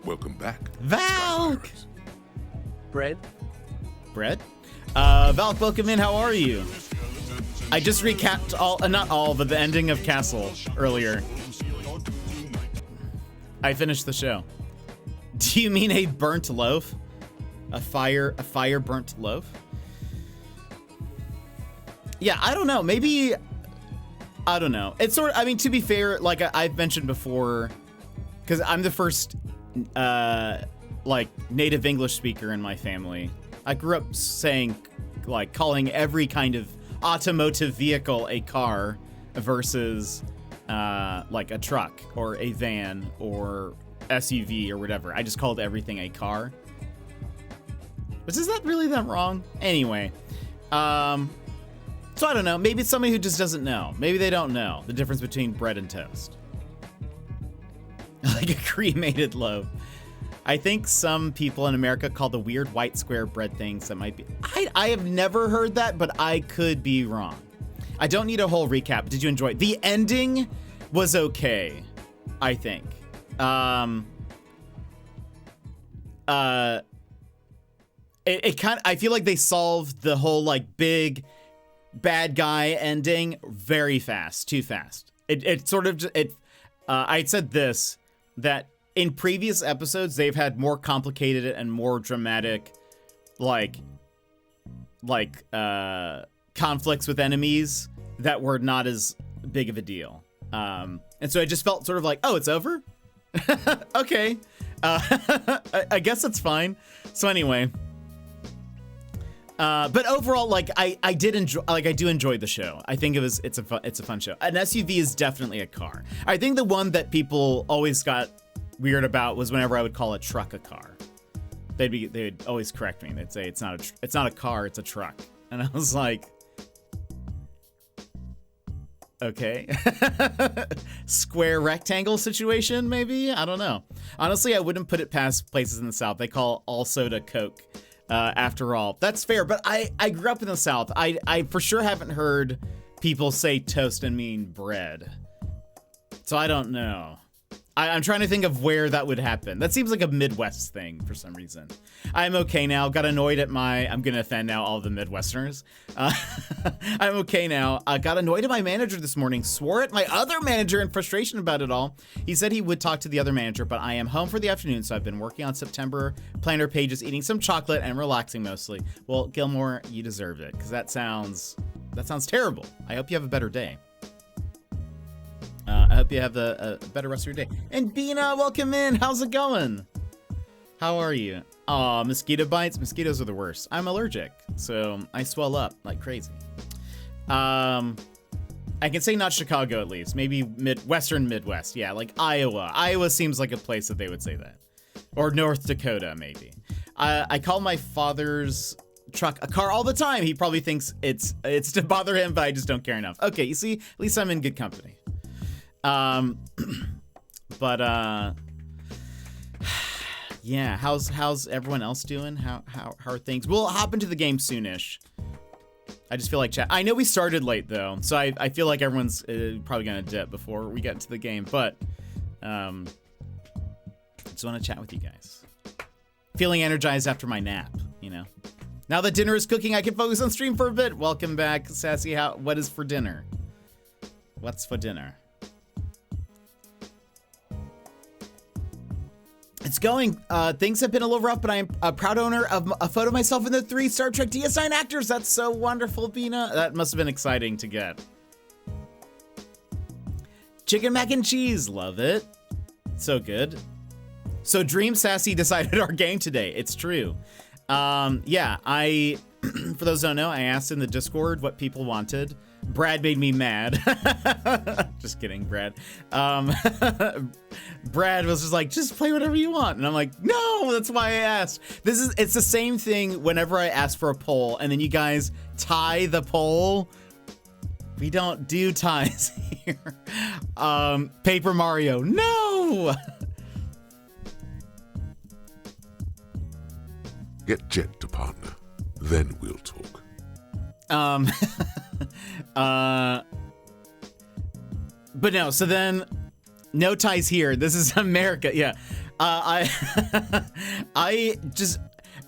Welcome back. Valk! Bread? Bread? Valk, welcome in. How are you? I just recapped not all, but the ending of Castle earlier. I finished the show. Do you mean a burnt loaf? A fire burnt loaf? Yeah, I don't know. Maybe, I don't know. It's sort of, I mean, to be fair, like I've mentioned before, because I'm the first, like, native English speaker in my family. I grew up saying, like, calling every kind of automotive vehicle a car versus, like a truck or a van or SUV or whatever. I just called everything a car. But is that really that wrong? Anyway, so I don't know. Maybe it's somebody who just doesn't know. Maybe they don't know the difference between bread and toast. Like a cremated loaf. I think some people in America call the weird white square bread things that might be. I have never heard that, but I could be wrong. I don't need a whole recap. Did you enjoy it? The ending was okay, I think. It kind of, I feel like they solved the whole like big bad guy ending very fast, too fast. It sort of, I said this, that in previous episodes, they've had more complicated and more dramatic, like conflicts with enemies that were not as big of a deal. And so it just felt sort of like, oh, it's over? Okay. I guess that's fine. So anyway. But overall, like I did enjoy, like I do enjoy the show. I think it's a fun show. An SUV is definitely a car. I think the one that people always got weird about was whenever I would call a truck a car. They'd always correct me. They'd say it's not a car, it's a truck. And I was like, okay. Square rectangle situation, maybe? I don't know. Honestly, I wouldn't put it past places in the South. They call all soda Coke. After all, that's fair, but I grew up in the South. I for sure haven't heard people say toast and mean bread. So I don't know. I'm trying to think of where that would happen. That seems like a Midwest thing for some reason. I'm okay now. Got annoyed at I'm gonna offend now all the Midwesterners. I'm okay now. I got annoyed at my manager this morning, swore at my other manager in frustration about it all. He said he would talk to the other manager, but I am home for the afternoon, so I've been working on September planner pages, eating some chocolate and relaxing mostly. Well, Gilmore, you deserve it, because that sounds terrible. I hope you have a better day. I hope you have a better rest of your day. And Bina, welcome in. How's it going? How are you? Aw, mosquito bites. Mosquitoes are the worst. I'm allergic, so I swell up like crazy. I can say not Chicago at least. Maybe Western Midwest. Yeah, like Iowa. Iowa seems like a place that they would say that. Or North Dakota, maybe. I call my father's truck a car all the time. He probably thinks it's to bother him, but I just don't care enough. Okay, you see, at least I'm in good company. But yeah, how's everyone else doing? How are things? We'll hop into the game soonish. I just feel like chat. I know we started late though, so I feel like everyone's probably gonna dip before we get into the game. But just want to chat with you guys. Feeling energized after my nap, you know. Now that dinner is cooking, I can focus on stream for a bit. Welcome back, Sassy. What is for dinner? What's for dinner? It's going. Things have been a little rough, but I am a proud owner of a photo of myself in the 3 Star Trek DS9 actors. That's so wonderful, Bina. That must have been exciting to get. Chicken mac and cheese. Love it. So good. So Dream Sassy decided our game today. It's true. Yeah, for those who don't know, I asked in the Discord what people wanted. Brad made me mad. Just kidding, Brad. Brad was just like, just play whatever you want. And I'm like, no, that's why I asked. It's the same thing whenever I ask for a poll and then you guys tie the poll We don't do ties here. Paper Mario, no! Get Jet to partner, then we'll talk. But no, so then no ties here. This is America. Yeah. I just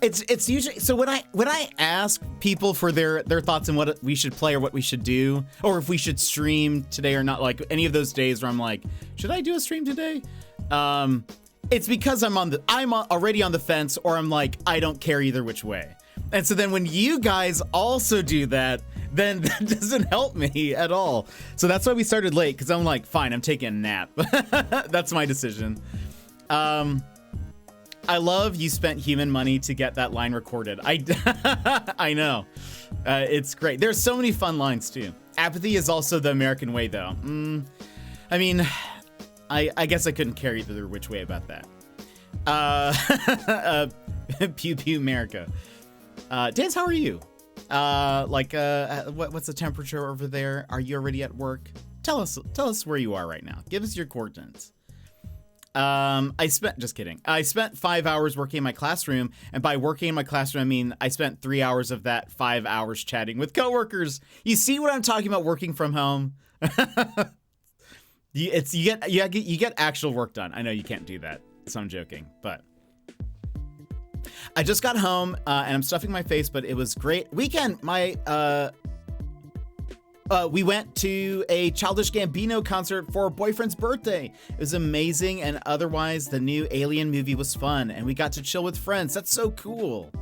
it's usually so when I ask people for their thoughts on what we should play or what we should do or if we should stream today or not, like any of those days where I'm like, should I do a stream today? It's because I'm already on the fence, or I'm like, I don't care either which way. And so then when you guys also do that, then that doesn't help me at all. So that's why we started late, because I'm like, fine, I'm taking a nap. That's my decision. I love you spent human money to get that line recorded. I know. It's great. There's so many fun lines too. Apathy is also the American way though. I mean, I guess I couldn't care either which way about that. Pew Pew America. Dance, how are you? What's the temperature over there? Are you already at work? Tell us where you are right now. Give us your coordinates. Just kidding. I spent 5 hours working in my classroom, and by working in my classroom, I mean I spent 3 hours of that 5 hours chatting with coworkers. You see what I'm talking about working from home? You get actual work done. I know you can't do that, so I'm joking, but I just got home and I'm stuffing my face, but it was great weekend. We went to a Childish Gambino concert for a boyfriend's birthday. It was amazing, and otherwise the new Alien movie was fun, and we got to chill with friends. That's so cool.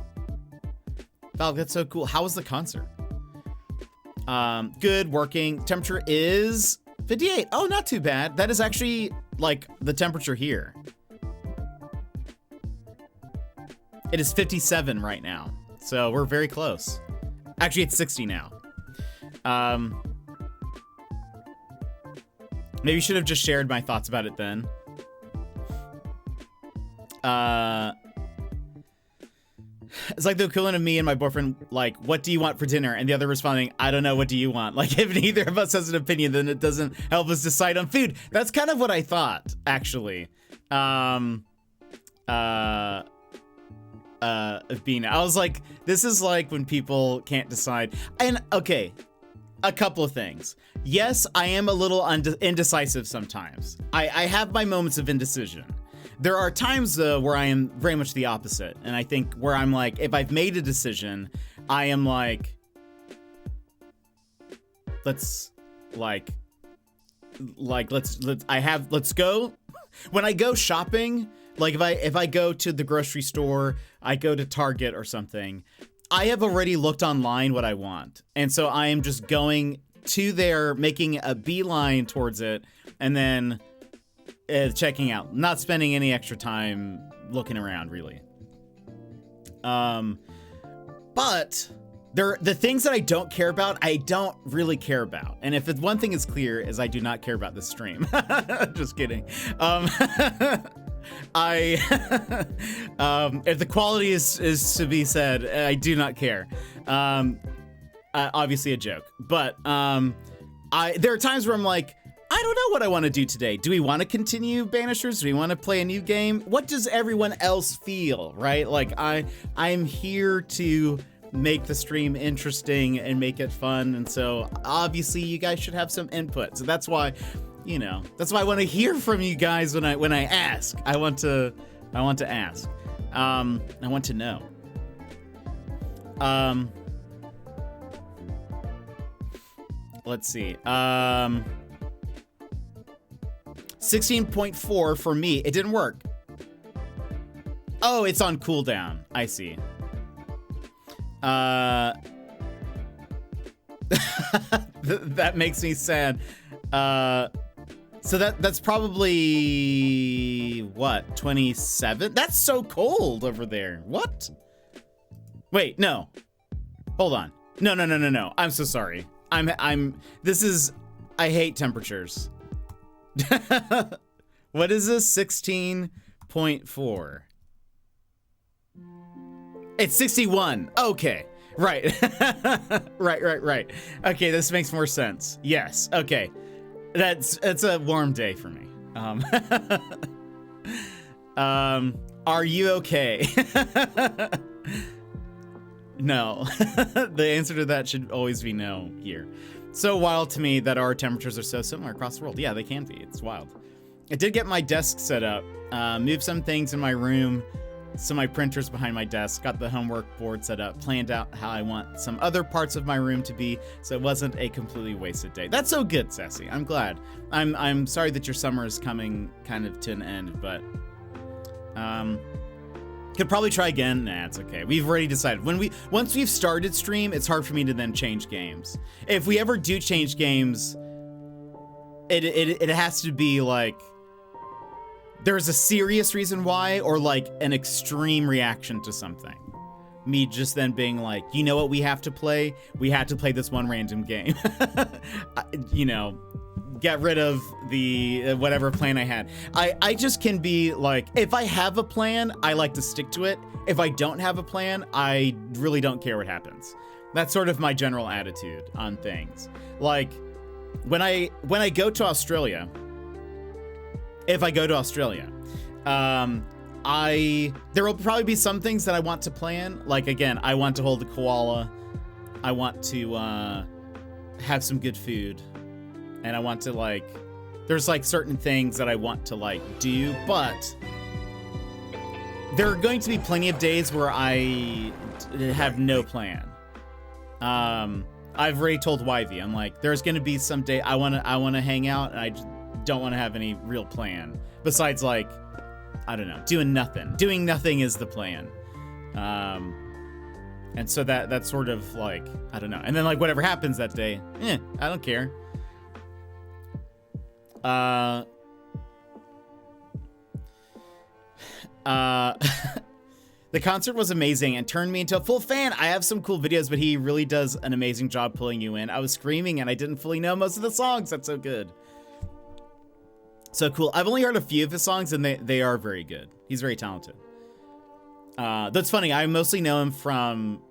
Val, that's so cool. How was the concert? Good, working. Temperature is 58. Oh, not too bad. That is actually like the temperature here. It is 57 right now, so we're very close. Actually, it's 60 now. Maybe you should have just shared my thoughts about it then. It's like the equivalent of me and my boyfriend, like, what do you want for dinner? And the other responding, I don't know, what do you want? Like, if neither of us has an opinion, then it doesn't help us decide on food. That's kind of what I thought, actually. Of being, I was like, this is like when people can't decide. And okay, a couple of things. Yes, I am a little indecisive sometimes. I have my moments of indecision. There are times where I am very much the opposite. And I think where I'm like, if I've made a decision, I am like, let's go. When I go shopping, like if I go to the grocery store, I go to Target or something, I have already looked online what I want. And so I am just going to there, making a beeline towards it, and then checking out, not spending any extra time looking around, really. But the things that I don't care about, I don't really care about. And if one thing is clear, is I do not care about this stream. Just kidding. If the quality is to be said, I do not care. Obviously a joke, but there are times where I'm like, I don't know what I want to do today. Do we want to continue Banishers? Do we want to play a new game? What does everyone else feel, right? Like I'm here to make the stream interesting and make it fun, and so obviously you guys should have some input. So that's why, that's why I want to hear from you guys when I ask. I want to ask. I want to know. Let's see. 16.4 for me. It didn't work. Oh, it's on cooldown. I see. That makes me sad. So that's probably what, 27? That's so cold over there. What? Wait, no. Hold on. No. I'm so sorry. I hate temperatures. What is this? 16.4. It's 61. Okay. Right. Right. Okay, this makes more sense. Yes. Okay. That's a warm day for me. Are you okay? No. The answer to that should always be no here. So wild to me that our temperatures are so similar across the world. Yeah, they can be. It's wild. I did get my desk set up, moved some things in my room, some of my printers behind my desk, got the homework board set up, planned out how I want some other parts of my room to be, so it wasn't a completely wasted day. That's so good, Sassy. I'm glad. I'm sorry that your summer is coming kind of to an end, but could probably try again. Nah, it's okay. We've already decided. Once we've started stream, it's hard for me to then change games. If we ever do change games, it has to be like there's a serious reason why, or like an extreme reaction to something. Me just then being like, you know what we have to play? We had to play this one random game. You know, get rid of the whatever plan I had. I just can be like, if I have a plan, I like to stick to it. If I don't have a plan, I really don't care what happens. That's sort of my general attitude on things. Like when I go to Australia, if I go to Australia, there will probably be some things that I want to plan. Like, again, I want to hold the koala. I want to have some good food. And I want to, like, there's, like, certain things that I want to, like, do. But there are going to be plenty of days where I have no plan. I've already told Wivey, I'm like, there's going to be some day I want to hang out, and I just don't want to have any real plan. Besides, like, I don't know, doing nothing. Doing nothing is the plan. And so that's sort of like, I don't know. And then like whatever happens that day, I don't care. The concert was amazing and turned me into a full fan. I have some cool videos, but he really does an amazing job pulling you in. I was screaming and I didn't fully know most of the songs. That's so good. So cool. I've only heard a few of his songs and they are very good. He's very talented. That's funny. I mostly know him from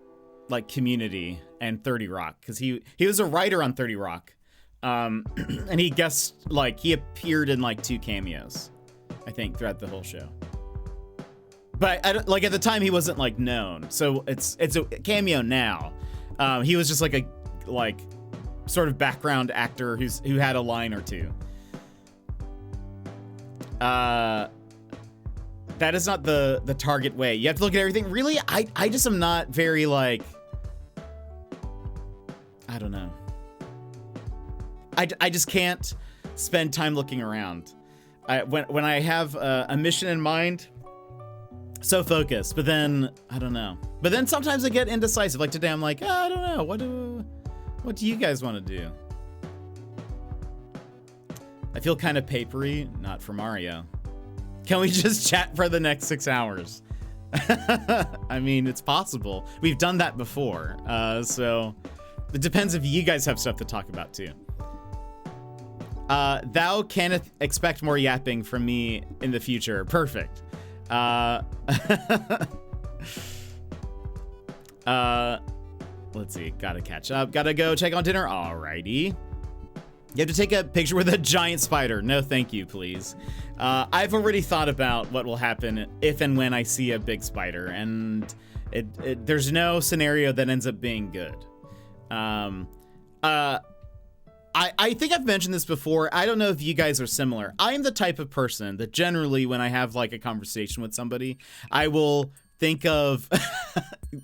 like Community and 30 Rock because he was a writer on 30 Rock. And he appeared in like 2 cameos, I think, throughout the whole show. But at the time he wasn't like known. So it's a cameo now. He was just like a sort of background actor who had a line or two. That is not the target way. You have to look at everything. Really, I just am not very like, I don't know. I just can't spend time looking around. When I have a mission in mind, so focused, but then I don't know. But then sometimes I get indecisive. Like today, I'm like, I don't know. What do you guys want to do? I feel kind of papery, not for Mario. Can we just chat for the next 6 hours? I mean, it's possible. We've done that before. So it depends if you guys have stuff to talk about too. Thou canst expect more yapping from me in the future. Perfect. Let's see. Gotta catch up. Gotta go check on dinner. Alrighty. You have to take a picture with a giant spider. No, thank you, please. I've already thought about what will happen if and when I see a big spider, and there's no scenario that ends up being good. I think I've mentioned this before. I don't know if you guys are similar. I am the type of person that generally, when I have like a conversation with somebody, I will think of,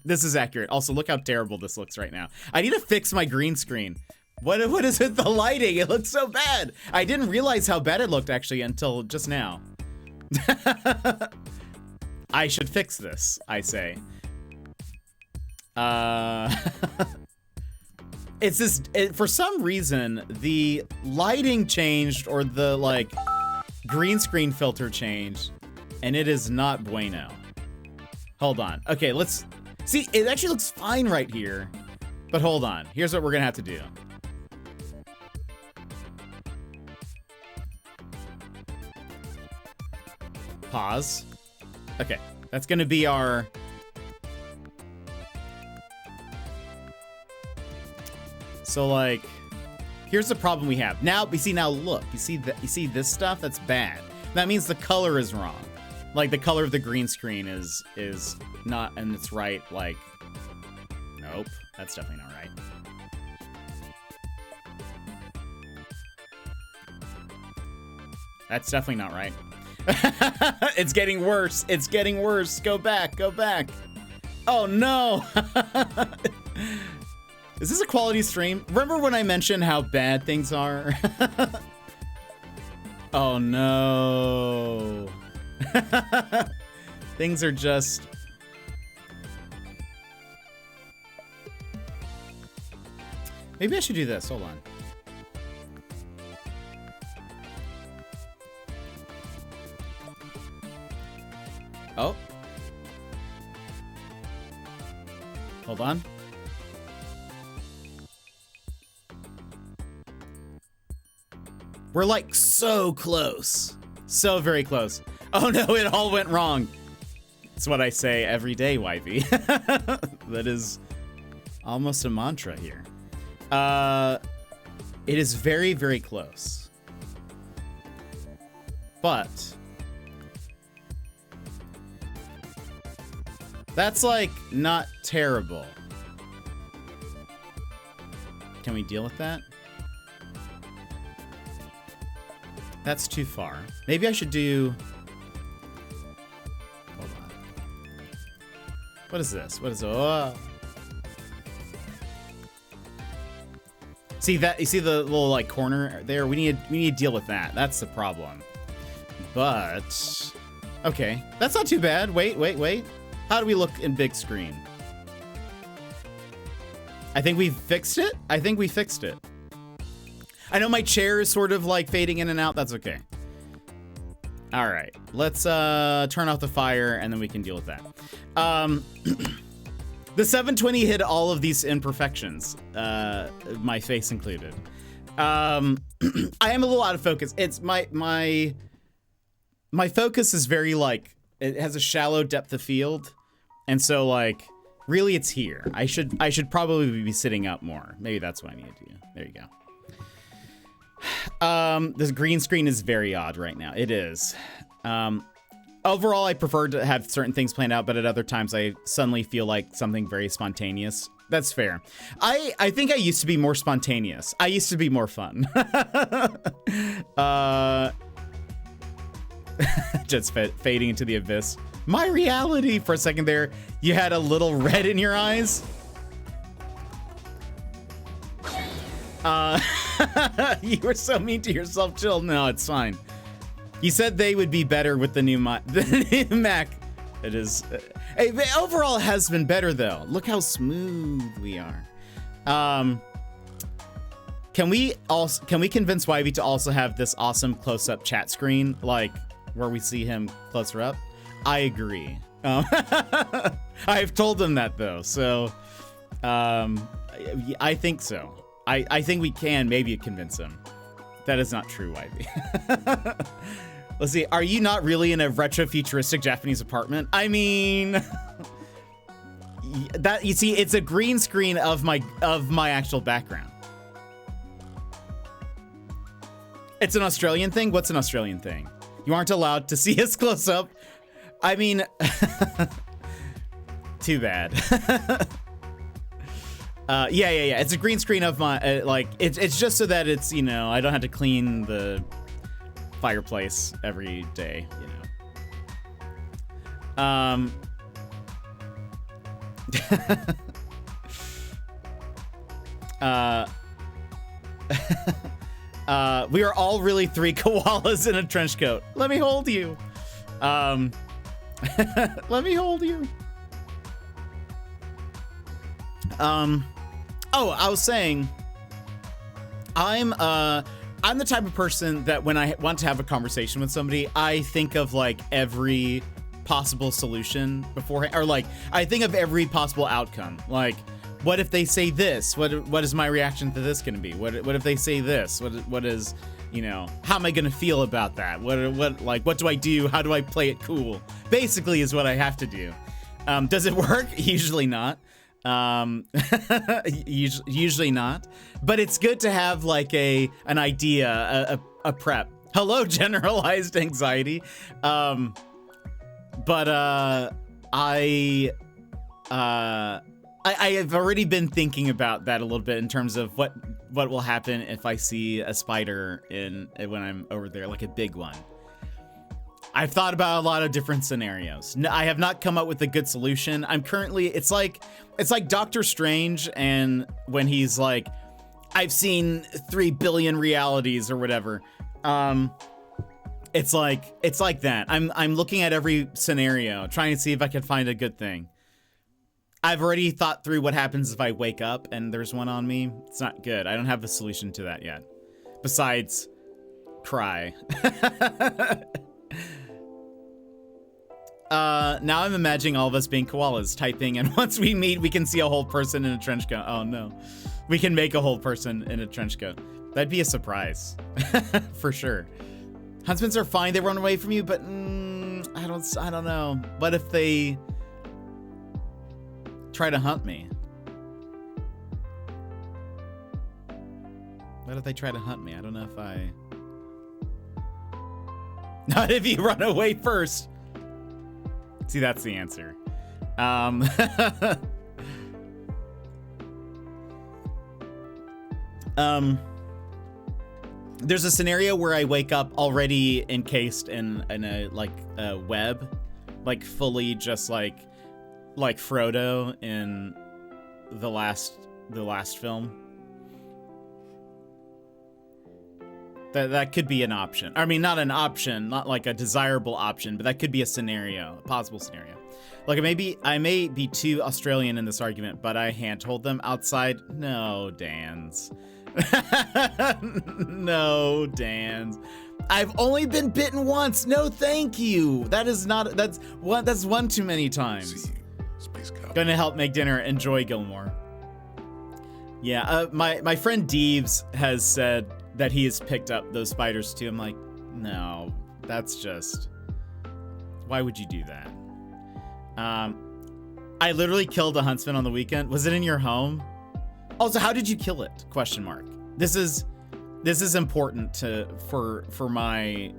this is accurate. Also, look how terrible this looks right now. I need to fix my green screen. What is with the lighting? It looks so bad. I didn't realize how bad it looked actually until just now. I should fix this, I say. It's this, for some reason, the lighting changed or the like green screen filter changed and it is not bueno. Hold on. Okay, let's see. It actually looks fine right here, but hold on. Here's what we're gonna have to do. Pause. Okay, that's gonna be our So like, here's the problem we have. Now, look, you see this stuff? That's bad. That means the color is wrong. Like the color of the green screen is not, and it's right, like, nope, that's definitely not right. That's definitely not right. It's getting worse. It's getting worse. Go back. Go back. Oh, no. Is this a quality stream? Remember when I mentioned how bad things are? Oh, no. Things are just... Maybe I should do this. Hold on. Oh. Hold on. We're like so close. So very close. Oh no, it all went wrong. That's what I say every day, YV. That is almost a mantra here. It is very, very close. But that's like not terrible. Can we deal with that? That's too far. Maybe I should do... Hold on. What is this? What is... Oh. See that? You see the little like corner there? We need to deal with that. That's the problem. But... Okay. That's not too bad. Wait. How do we look in big screen? I think we fixed it? I think we fixed it. I know my chair is sort of like fading in and out. That's okay. All right. Let's turn off the fire and then we can deal with that. The 720 hid all of these imperfections, my face included. I am a little out of focus. It's my focus is very like, it has a shallow depth of field. And so like, really it's here. I should probably be sitting up more. Maybe that's what I need to do. There you go. This green screen is very odd right now. It is. Overall, I prefer to have certain things planned out, but at other times I suddenly feel like something very spontaneous. That's fair. I think I used to be more spontaneous. I used to be more fun. Just fading into the abyss. My reality for a second there. You had a little red in your eyes. You were so mean to yourself, Chill. No, it's fine. You said they would be better with the new Mac. It is. Hey, overall, it has been better though. Look how smooth we are. Can we convince Wivey to also have this awesome close-up chat screen, like where we see him closer up? I agree. I've told him that though, so I think so. I think we can maybe convince him. That is not true, Wivey. Let's see. Are you not really in a retro-futuristic Japanese apartment? I mean, that you see, it's a green screen of my actual background. It's an Australian thing? What's an Australian thing? You aren't allowed to see us close up? I mean, too bad. Yeah. It's a green screen of my, like, it's just so that it's, you know, I don't have to clean the fireplace every day, you know. We are all really 3 koalas in a trench coat. Let me hold you. Let me hold you. Oh, I was saying, I'm the type of person that when I want to have a conversation with somebody, I think of like every possible solution beforehand, or like I think of every possible outcome. Like, what if they say this? What is my reaction to this going to be? What if they say this? What is, you know, how am I going to feel about that? What do I do? How do I play it cool? Basically is what I have to do. Does it work? Usually not. Usually not, but it's good to have like an idea, a prep. Hello, generalized anxiety. But I have already been thinking about that a little bit in terms of what will happen if I see a spider when I'm over there, like a big one. I've thought about a lot of different scenarios. I have not come up with a good solution. I'm currently, it's like Doctor Strange, and when he's like, I've seen 3 billion realities or whatever. It's like that. I'm looking at every scenario, trying to see if I can find a good thing. I've already thought through what happens if I wake up and there's one on me. It's not good. I don't have a solution to that yet. Besides, cry. Now I'm imagining all of us being koalas typing, and once we meet, we can see a whole person in a trench coat. Oh no. We can make a whole person in a trench coat. That'd be a surprise. For sure. Huntsmans are fine, they run away from you, but I don't know. What if they try to hunt me? What if they try to hunt me? I don't know if I... Not if you run away first. See, that's the answer. There's a scenario where I wake up already encased in a web, like fully just like Frodo in the last film. That could be an option. I mean, not an option, not like a desirable option, but that could be a scenario, a possible scenario. Like I may be too Australian in this argument, but I handhold them outside. No, Dan's. No, Dan's. I've only been bitten once. No, thank you. That's one too many times. See you, Space Cowboy. Gonna help make dinner. Enjoy, Gilmore. Yeah, my friend Deeves has said that he has picked up those spiders too. I'm like, no, that's just... Why would you do that? I literally killed a huntsman on the weekend. Was it in your home? Also, how did you kill it? Question mark. This is important for my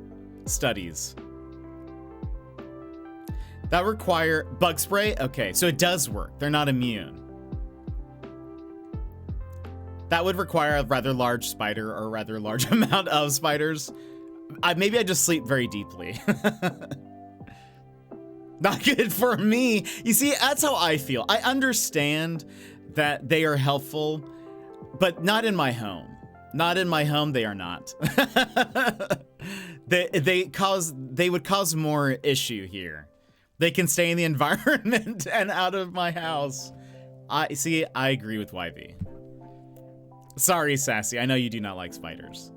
studies. That require bug spray? Okay, so it does work. They're not immune. That would require a rather large spider or a rather large amount of spiders. Maybe I just sleep very deeply. Not good for me. You see, that's how I feel. I understand that they are helpful, but not in my home. Not in my home, they are not. They would cause more issue here. They can stay in the environment and out of my house. I agree with YV. Sorry, Sassy. I know you do not like spiders.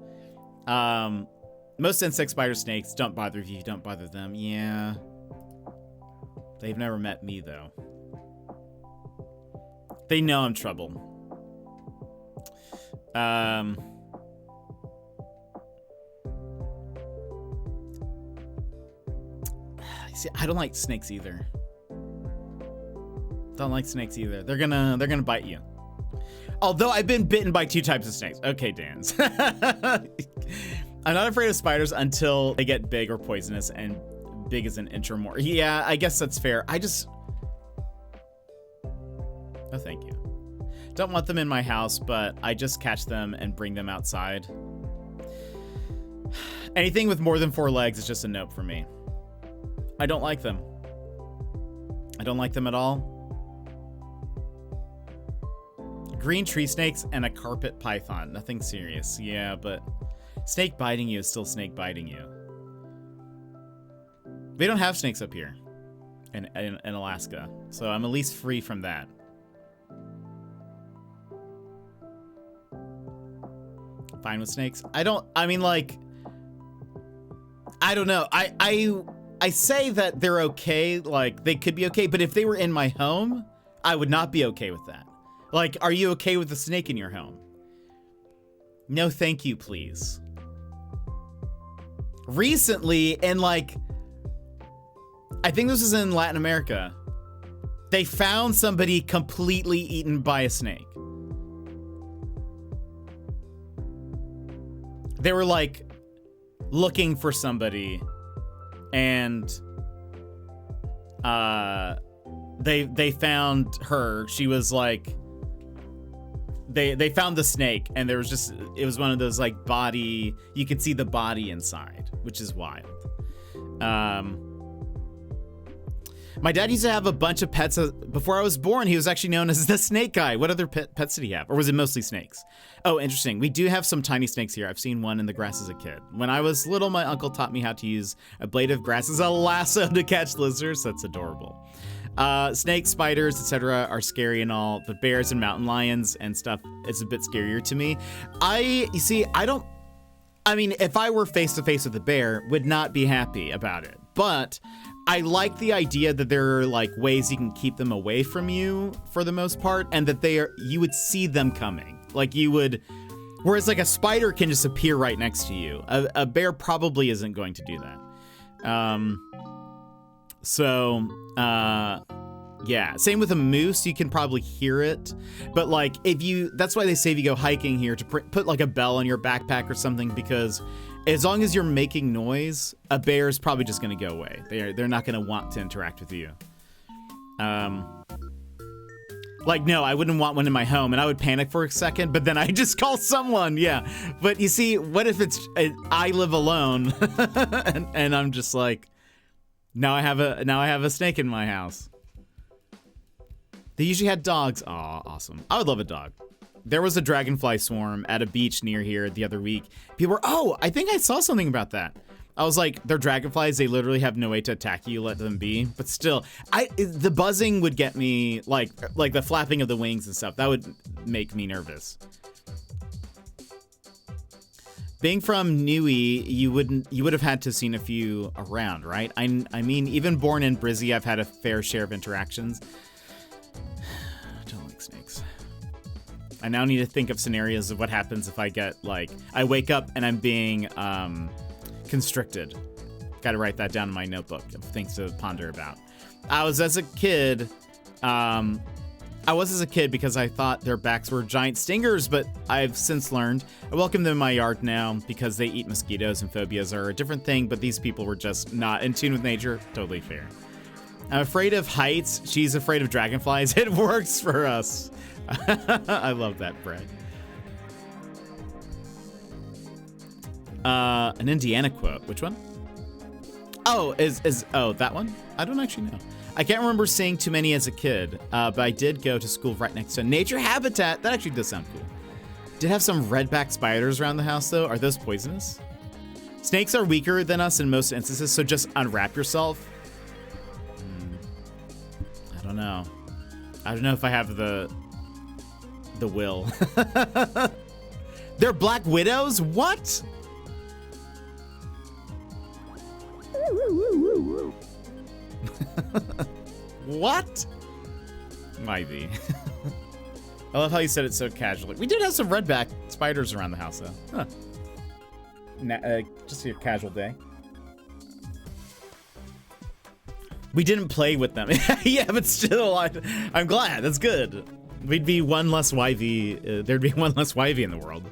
Most insect spider snakes don't bother you. Don't bother them. Yeah. They've never met me, though. They know I'm trouble. See, I don't like snakes either. Don't like snakes either. They're gonna bite you. Although I've been bitten by 2 types of snakes. Okay, Dan's. I'm not afraid of spiders until they get big or poisonous, and big as an inch or more. Yeah, I guess that's fair. No, thank you. Don't want them in my house, but I just catch them and bring them outside. Anything with more than 4 legs is just a nope for me. I don't like them. I don't like them at all. Green tree snakes and a carpet python. Nothing serious. Yeah, but snake biting you is still snake biting you. They don't have snakes up here in Alaska, so I'm at least free from that. Fine with snakes? I don't know. I say that they're okay, like they could be okay, but if they were in my home, I would not be okay with that. Like, are you okay with a snake in your home? No, thank you, please. Recently, and like, I think this is in Latin America. They found somebody completely eaten by a snake. They were like looking for somebody, and they found her. She was like, they found the snake, and there was just, it was one of those like body, you could see the body inside, which is wild. My dad used to have a bunch of pets. Before I was born, he was actually known as the snake guy. What other pets did he have? Or was it mostly snakes? Oh, interesting. We do have some tiny snakes here. I've seen one in the grass as a kid. When I was little, my uncle taught me how to use a blade of grass as a lasso to catch lizards. That's adorable. Snakes, spiders, etc. are scary and all, but bears and mountain lions and stuff is a bit scarier to me. I mean, if I were face to face with a bear, would not be happy about it. But I like the idea that there are like ways you can keep them away from you for the most part, and that you would see them coming. Like you would, whereas like a spider can just appear right next to you. A bear probably isn't going to do that. Yeah, same with a moose, you can probably hear it, but like that's why they say if you go hiking here to put like a bell on your backpack or something, because as long as you're making noise, a bear is probably just going to go away. They're not going to want to interact with you. Like, no, I wouldn't want one in my home, and I would panic for a second, but then I just call someone, yeah. But you see, what if I live alone, and I'm just like, now I have a snake in my house. They usually had dogs. Aw, awesome. I would love a dog. There was a dragonfly swarm at a beach near here the other week. People were, I think I saw something about that. I was like, they're dragonflies. They literally have no way to attack you. Let them be. But still, the buzzing would get me, like the flapping of the wings and stuff. That would make me nervous. Being from Newey, you would have had to seen a few around, right? I mean, even born in Brizzy, I've had a fair share of interactions. I don't like snakes. I now need to think of scenarios of what happens if I wake up and I'm being constricted. Got to write that down in my notebook of things to ponder about. I was as a kid because I thought their backs were giant stingers, but I've since learned I welcome them in my yard now because they eat mosquitoes, and phobias are a different thing, but these people were just not in tune with nature. Totally fair. I'm afraid of heights. She's afraid of dragonflies. It works for us. I love that, Brad. An Indiana quote. Which one? Oh, that one? I don't actually know. I can't remember seeing too many as a kid, but I did go to school right next to a nature habitat. That actually does sound cool. Did have some redback spiders around the house, though. Are those poisonous? Snakes are weaker than us in most instances, so just unwrap yourself. I don't know. I don't know if I have the will. They're black widows? What? What? Might be. I love how you said it so casually. We did have some redback spiders around the house, though. Huh. Just a casual day. We didn't play with them. Yeah, but still, I'm glad. That's good. We'd be one less YV. There'd be one less YV in the world.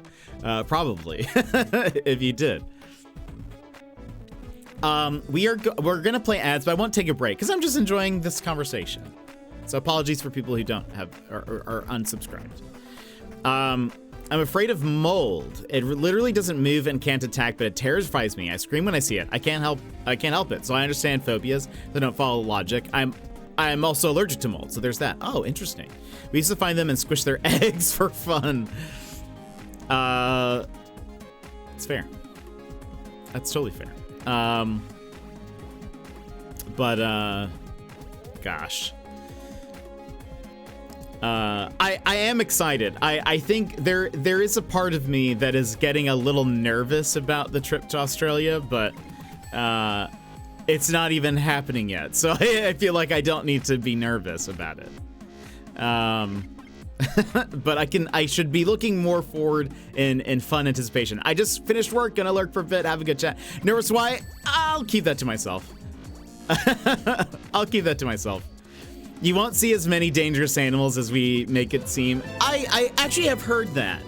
Probably. If you did. We're gonna play ads, but I won't take a break because I'm just enjoying this conversation. So apologies for people who don't have are unsubscribed. I'm afraid of mold. It literally doesn't move and can't attack, but it terrifies me. I scream when I see it. I can't help it. So I understand phobias that don't follow logic. I'm also allergic to mold, so there's that. Oh, interesting. We used to find them and squish their eggs for fun. It's fair. That's totally fair. Gosh. I am excited. I think there is a part of me that is getting a little nervous about the trip to Australia, but it's not even happening yet. So I feel like I don't need to be nervous about it. But I should be looking more forward in fun anticipation. I just finished work, gonna lurk for a bit, have a good chat. Nervous why? I'll keep that to myself. I'll keep that to myself. You won't see as many dangerous animals as we make it seem. I actually have heard that.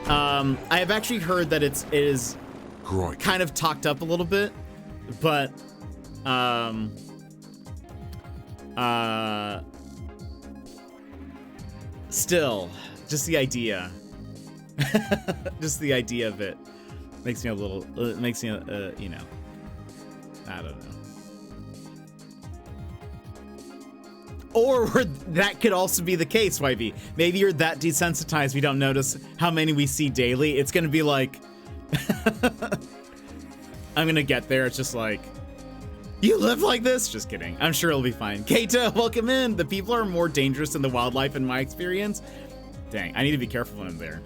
I have actually heard that it is kind of talked up a little bit, but still, just the idea, just the idea of it makes me a little, makes me, you know, I don't know. Or that could also be the case, YB. Maybe you're that desensitized we don't notice how many we see daily. It's gonna be like, I'm gonna get there. It's just like, you live like this? Just kidding. I'm sure it'll be fine. Keita, welcome in. The people are more dangerous than the wildlife in my experience. Dang, I need to be careful when I'm there.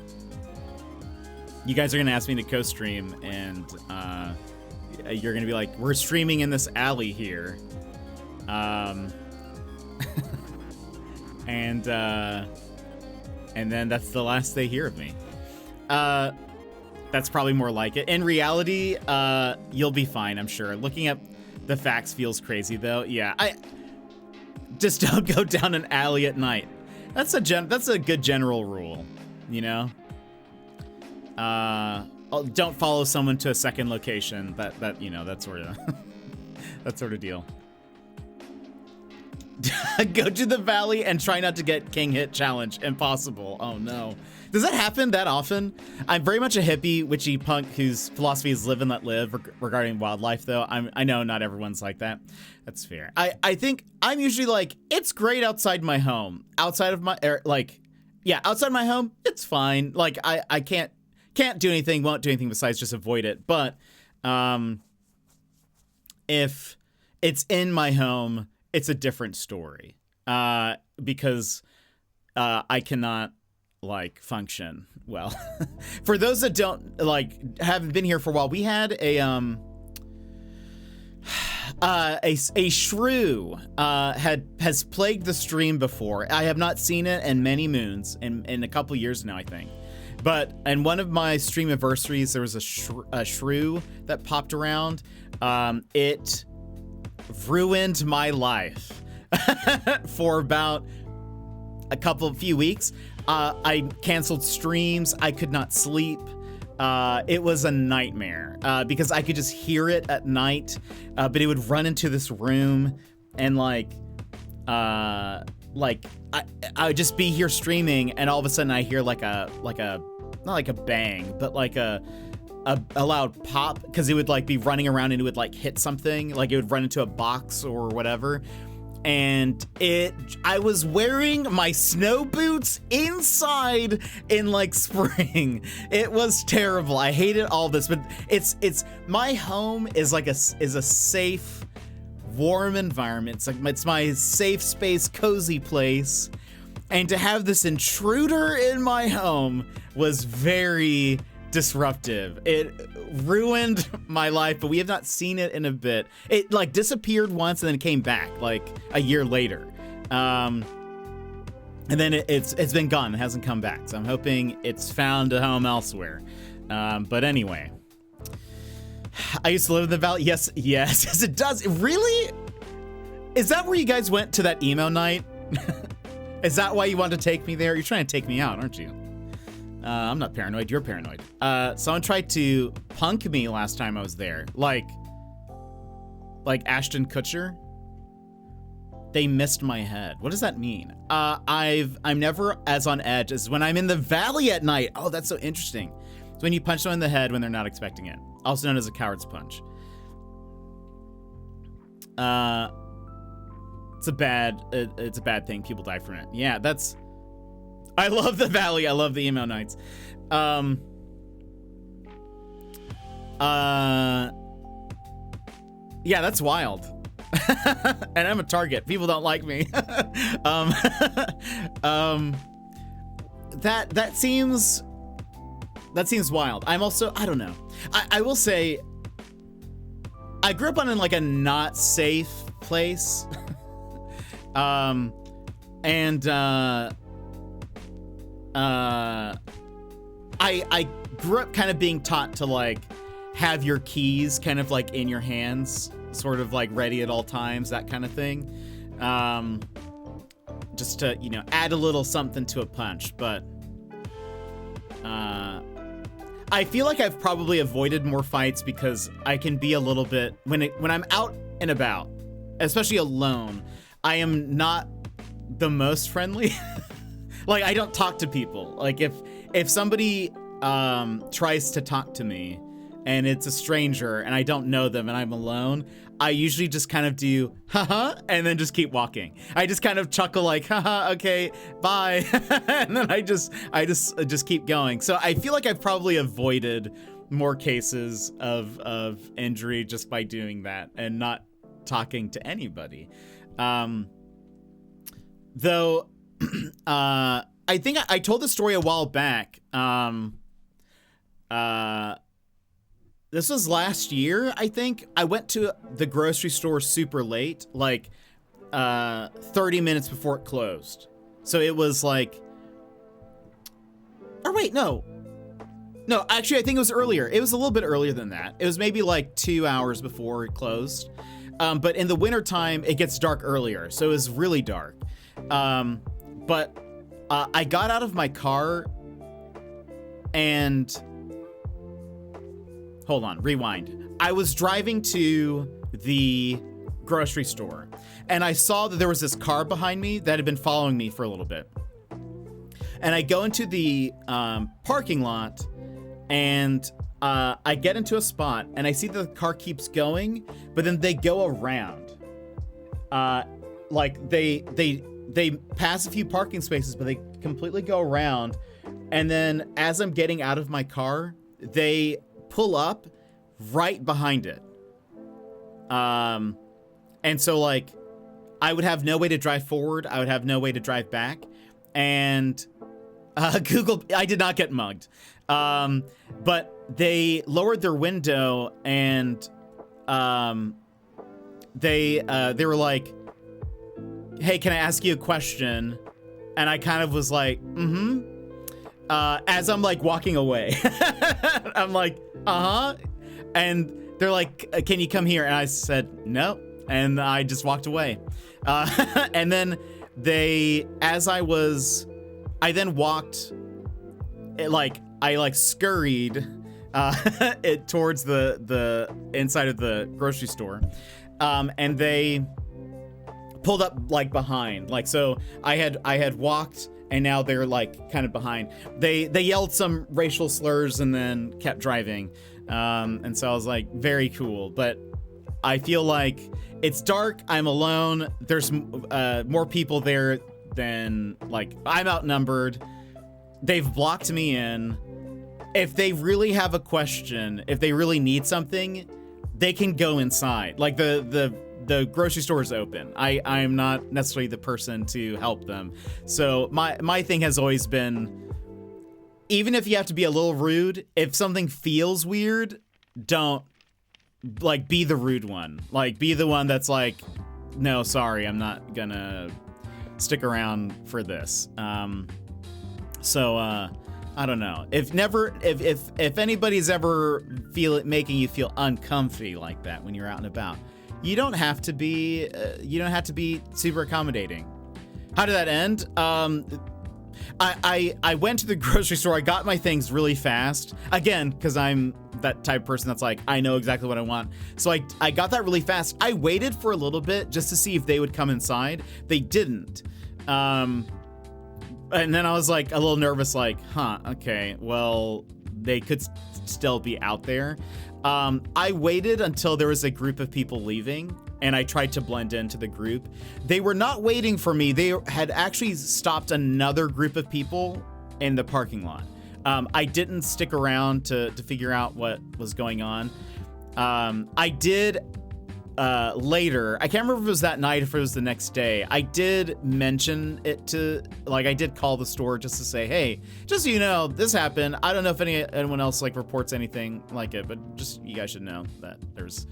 You guys are gonna ask me to co-stream and you're gonna be like, we're streaming in this alley here. And then that's the last they hear of me. That's probably more like it. In reality, you'll be fine, I'm sure. Looking up the facts feels crazy though. Yeah, I just don't go down an alley at night. That's a good general rule, you know? Don't follow someone to a second location. That you know, that sort of that sort of deal. Go to the valley and try not to get king hit challenge. Impossible. Oh no. Does that happen that often? I'm very much a hippie, witchy punk whose philosophy is live and let live regarding wildlife though. I know not everyone's like that. That's fair. I think I'm usually like, it's great outside my home. Outside of my, outside my home, it's fine. Like I can't do anything, won't do anything besides just avoid it. But if it's in my home, it's a different story because I cannot like function well. For those that don't haven't been here for a while, we had a shrew has plagued the stream before. I have not seen it in many moons, in a couple years now, I think. But in one of my stream anniversaries, there was a shrew that popped around. It ruined my life for about a few weeks. I canceled streams. I could not sleep. It was a nightmare because I could just hear it at night, but it would run into this room and I would just be here streaming and all of a sudden I hear not like a bang, but like a loud pop, because it would like be running around and it would like hit something, like it would run into a box or whatever. And I was wearing my snow boots inside in like spring. It was terrible. I hated all this, but it's my home is like a safe, warm environment. It's my safe space, cozy place. And to have this intruder in my home was very disruptive. It ruined my life, but we have not seen it in a bit. It like disappeared once and then came back like a year later. And then it's been gone. It hasn't come back. So I'm hoping it's found a home elsewhere. But anyway, I used to live in the valley. Yes, it does. Really? Is that where you guys went to that emo night? Is that why you wanted to take me there? You're trying to take me out, aren't you? I'm not paranoid, you're paranoid. Someone tried to punk me last time I was there. Like Ashton Kutcher. They missed my head. What does that mean? I'm never as on edge as when I'm in the valley at night. Oh, that's so interesting. It's when you punch someone in the head when they're not expecting it. Also known as a coward's punch. It's a bad thing. People die from it. Yeah, I love the valley. I love the emo nights. Yeah, that's wild. And I'm a target. People don't like me. That seems wild. I'm also, I don't know. I will say I grew up on in like a not safe place. I grew up kind of being taught to like have your keys kind of like in your hands, sort of like ready at all times, that kind of thing. just to, you know, add a little something to a punch. But I feel like I've probably avoided more fights because I can be a little bit, when I'm out and about, especially alone, I am not the most friendly. Like, I don't talk to people. Like, if somebody tries to talk to me and it's a stranger and I don't know them and I'm alone, I usually just kind of do haha and then just keep walking. I just kind of chuckle like haha, okay, bye. And then I just keep going. So I feel like I've probably avoided more cases of injury just by doing that and not talking to anybody. Though I think I told the story a while back. This was last year, I think. I went to the grocery store super late, like 30 minutes before it closed. So it was like, or wait, no, actually I think it was earlier. It was a little bit earlier than that. It was maybe like 2 hours before it closed. But in the wintertime, it gets dark earlier. So it was really dark. But I got out of my car and... Hold on, rewind. I was driving to the grocery store and I saw that there was this car behind me that had been following me for a little bit. And I go into the parking lot and I get into a spot and I see that the car keeps going, but then they go around. Like they pass a few parking spaces, but they completely go around. And then as I'm getting out of my car, they pull up right behind it. And so like I would have no way to drive forward. I would have no way to drive back. And Google, I did not get mugged. But they lowered their window and they were like, hey, can I ask you a question? And I kind of was like, as I'm like walking away. I'm like, and they're like, can you come here? And I said, no. And I just walked away. And then I then walked, I scurried it towards the inside of the grocery store. And they pulled up like behind. Like, so I had walked and now they're like kind of behind. They yelled some racial slurs and then kept driving. And so I was like, very cool. But I feel like it's dark. I'm alone. There's more people there than like I'm outnumbered. They've blocked me in. If they really have a question, if they really need something, they can go inside. Like the grocery store is open. I'm not necessarily the person to help them. So my thing has always been, even if you have to be a little rude, if something feels weird, don't like be the rude one. Like be the one that's like, no, sorry, I'm not gonna stick around for this. So I don't know. If anybody's ever making you feel uncomfy like that when you're out and about, you don't have to be super accommodating. How did that end? I went to the grocery store. I got my things really fast. Again, because I'm that type of person that's like, I know exactly what I want. So I got that really fast. I waited for a little bit just to see if they would come inside. They didn't. And then I was like a little nervous, like, okay, well, they could still be out there. I waited until there was a group of people leaving and I tried to blend into the group. They were not waiting for me. They had actually stopped another group of people in the parking lot. I didn't stick around to figure out what was going on. I did later, I can't remember if it was that night or if it was the next day, I did mention it to, like, I did call the store just to say, hey, just so you know, this happened. I don't know if anyone else like reports anything like it, but just you guys should know that there's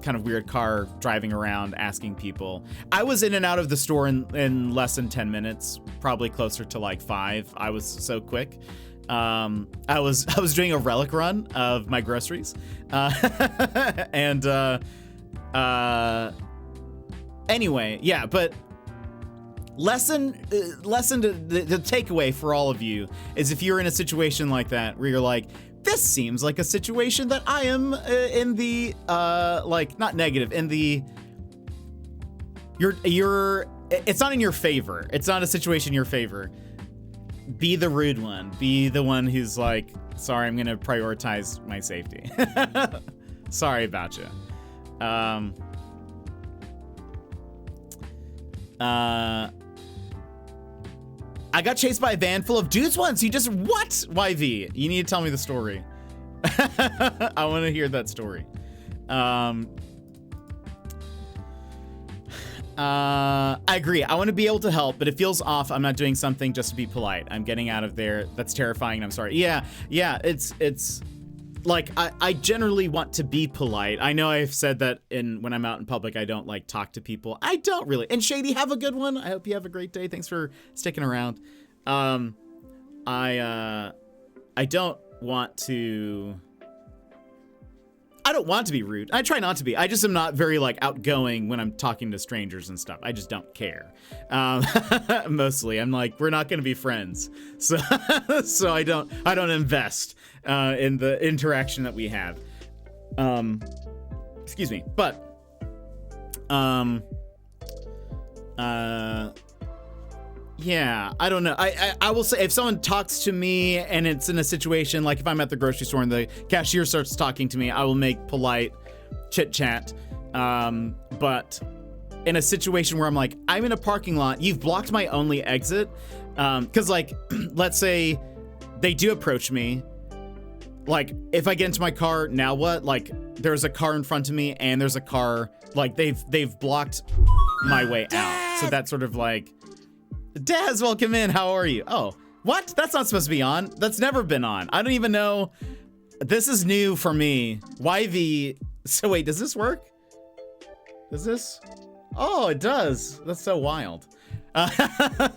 kind of weird car driving around asking people. I was in and out of the store in less than 10 minutes, probably closer to like 5. I was so quick. I was doing a relic run of my groceries. Anyway, yeah, but the takeaway for all of you is if you're in a situation like that where you're like, this seems like a situation that I am in the like not negative, in the you're it's not in your favor. It's not a situation in your favor. Be the rude one. Be the one who's like, sorry, I'm gonna prioritize my safety. Sorry about you. I got chased by a van full of dudes once. You just, what? YV, you need to tell me the story. I want to hear that story. I agree. I want to be able to help, but it feels off. I'm not doing something just to be polite. I'm getting out of there. That's terrifying. And I'm sorry. Yeah. It's like, I generally want to be polite. I know I've said that when I'm out in public, I don't like talk to people. I don't really. And Shady, have a good one. I hope you have a great day. Thanks for sticking around. I don't want to be rude. I try not to be. I just am not very like outgoing when I'm talking to strangers and stuff. I just don't care. Mostly, I'm like, we're not going to be friends. So, so I don't invest in the interaction that we have. Excuse me, but yeah, I don't know. I will say if someone talks to me and it's in a situation like if I'm at the grocery store and the cashier starts talking to me, I will make polite chit chat. But in a situation where I'm like, I'm in a parking lot, you've blocked my only exit. Cause like, let's say they do approach me. Like if I get into my car, now what? Like there's a car in front of me and there's a car, like they've blocked my way out. So that's sort of like, Daz, welcome in. How are you? Oh, what? That's not supposed to be on. That's never been on. I don't even know. This is new for me. YV. So wait, does this work? Does this? Oh, it does. That's so wild. YV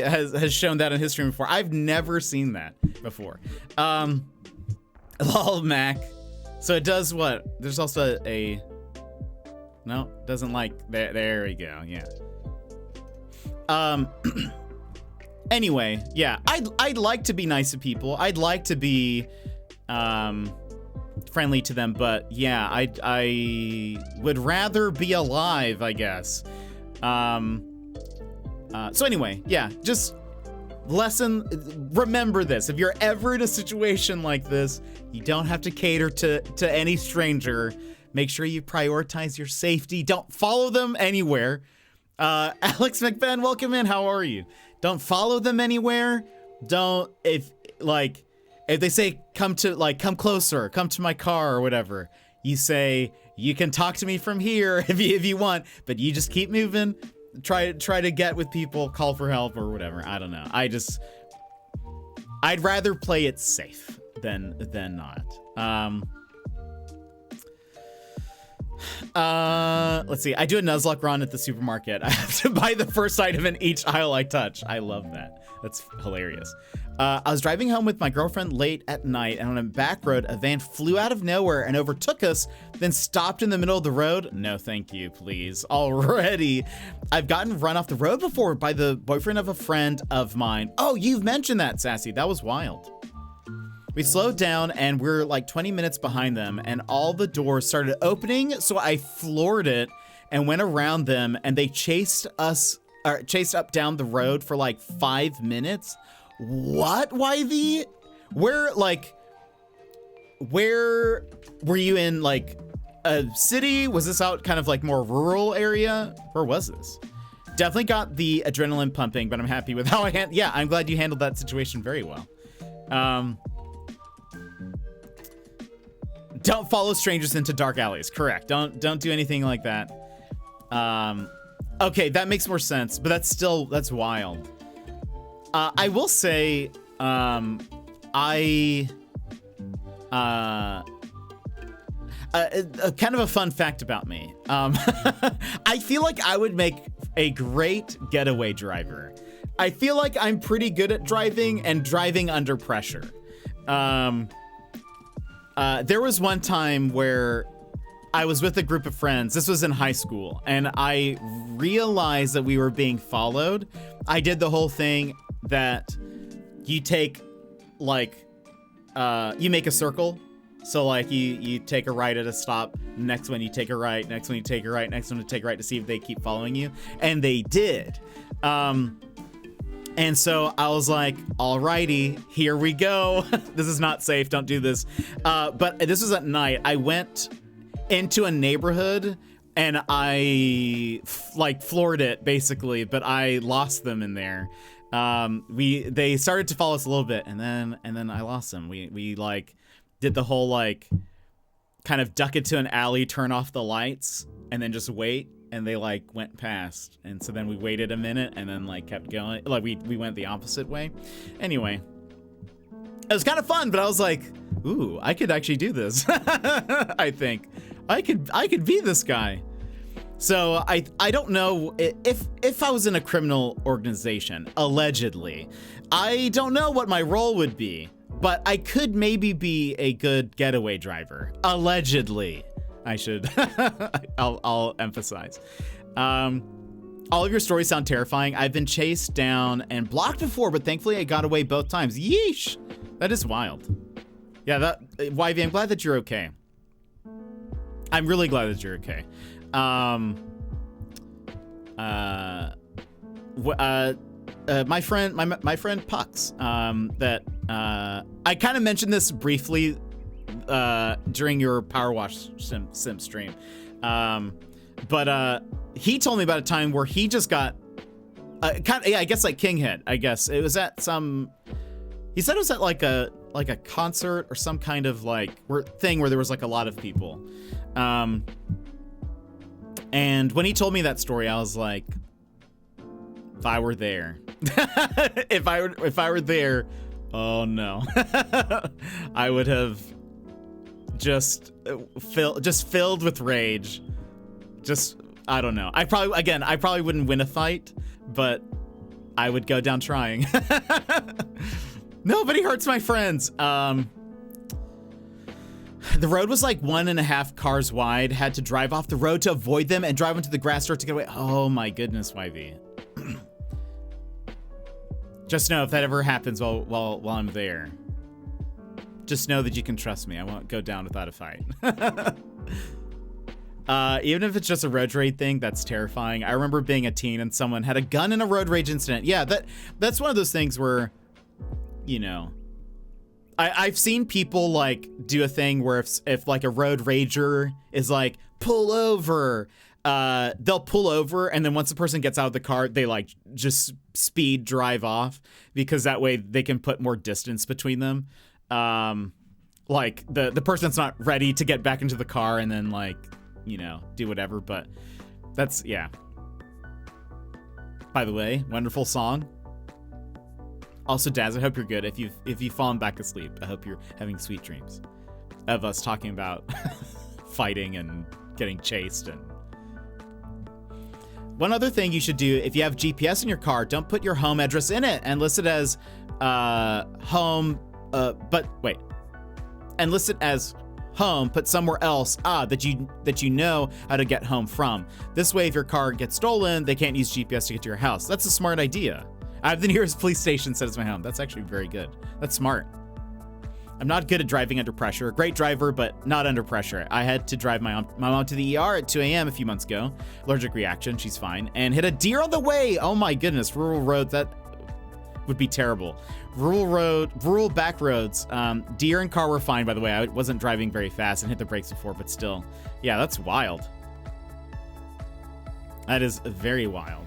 has shown that in his stream before. I've never seen that before. Lol, Mac. So it does what? There's also a... No, doesn't like, there we go, yeah. Anyway, yeah, I'd like to be nice to people. I'd like to be friendly to them, but yeah, I would rather be alive, I guess. So anyway, yeah, just remember this. If you're ever in a situation like this, you don't have to cater to any stranger. Make sure you prioritize your safety. Don't follow them anywhere. Alex McBen, welcome in. How are you? Don't follow them anywhere. Don't, if they say come closer, come to my car or whatever, you say you can talk to me from here if you want, but you just keep moving. Try to get with people, call for help or whatever. I don't know. I'd rather play it safe than not. Let's see. I do a Nuzlocke run at the supermarket. I have to buy the first item in each aisle I touch. I love that. That's hilarious. I was driving home with my girlfriend late at night, and on a back road, a van flew out of nowhere and overtook us, then stopped in the middle of the road. No, thank you, please. Already. I've gotten run off the road before by the boyfriend of a friend of mine. Oh, you've mentioned that, Sassy. That was wild. We slowed down and we're like 20 minutes behind them and all the doors started opening. So I floored it and went around them and they chased up down the road for like 5 minutes. What, YV? Where were you in, like a city? Was this out kind of like more rural area? Where was this? Definitely got the adrenaline pumping, but I'm happy with how yeah, I'm glad you handled that situation very well. Don't follow strangers into dark alleys. Correct. Don't do anything like that. Okay, that makes more sense, but that's wild. I will say, kind of a fun fact about me. I feel like I would make a great getaway driver. I feel like I'm pretty good at driving and driving under pressure. There was one time where I was with a group of friends. This was in high school, and I realized that we were being followed. I did the whole thing that you take, like, you make a circle. So, like, you take a right at a stop, next one you take a right, next one you take a right, next one you take a right to see if they keep following you. And they did. And so I was like, alrighty, here we go. This is not safe, don't do this. But this was at night. I went into a neighborhood and I floored it basically, but I lost them in there. They started to follow us a little bit, and then I lost them. We like did the whole like kind of duck into an alley, turn off the lights, and then just wait, and they like went past. And so then we waited a minute and then like kept going. Like we went the opposite way. Anyway, it was kind of fun, but I was like, ooh, I could actually do this. I think I could be this guy. So I don't know if I was in a criminal organization, allegedly. I don't know what my role would be, but I could maybe be a good getaway driver, allegedly. I should. I'll emphasize. All of your stories sound terrifying. I've been chased down and blocked before, but thankfully I got away both times. Yeesh. That is wild. Yeah, YV, I'm glad that you're okay. I'm really glad that you're okay. My friend Pucks, that I kind of mentioned this briefly during your Power Wash sim stream, but he told me about a time where he just got I guess like Kinghead. I guess it was at some. He said it was at like a concert or some kind of like thing where there was like a lot of people. And when he told me that story, I was like, if I were there, if I were there, oh no, I would have just filled with rage. I don't know. I probably wouldn't win a fight, but I would go down trying. Nobody hurts my friends. The road was like 1.5 cars wide. Had to drive off the road to avoid them and drive into the grass dirt to get away. Oh my goodness, YV. Just know if that ever happens while I'm there, just know that you can trust me. I won't go down without a fight. Even if it's just a road rage thing, that's terrifying. I remember being a teen and someone had a gun in a road rage incident. Yeah, that's one of those things where, you know, I've seen people like do a thing where if like a road rager is like, pull over, they'll pull over, and then once the person gets out of the car, they like just speed drive off because that way they can put more distance between them. Like the person's not ready to get back into the car and then like, you know, do whatever, but that's, yeah. By the way, wonderful song. Also, Daz, I hope you're good. If you've fallen back asleep, I hope you're having sweet dreams of us talking about fighting and getting chased. And one other thing you should do, if you have GPS in your car, don't put your home address in it and list it as home. And list it as home, put somewhere else that you know how to get home from. This way, if your car gets stolen, they can't use GPS to get to your house. That's a smart idea. I have the nearest police station set as my home. That's actually very good. That's smart. I'm not good at driving under pressure. Great driver, but not under pressure. I had to drive my mom to the ER at 2 a.m. a few months ago. Allergic reaction, she's fine. And hit a deer on the way. Oh my goodness, rural roads, that would be terrible. Rural back roads. Deer and car were fine, by the way. I wasn't driving very fast and hit the brakes before, but still. Yeah, that's wild. That is very wild.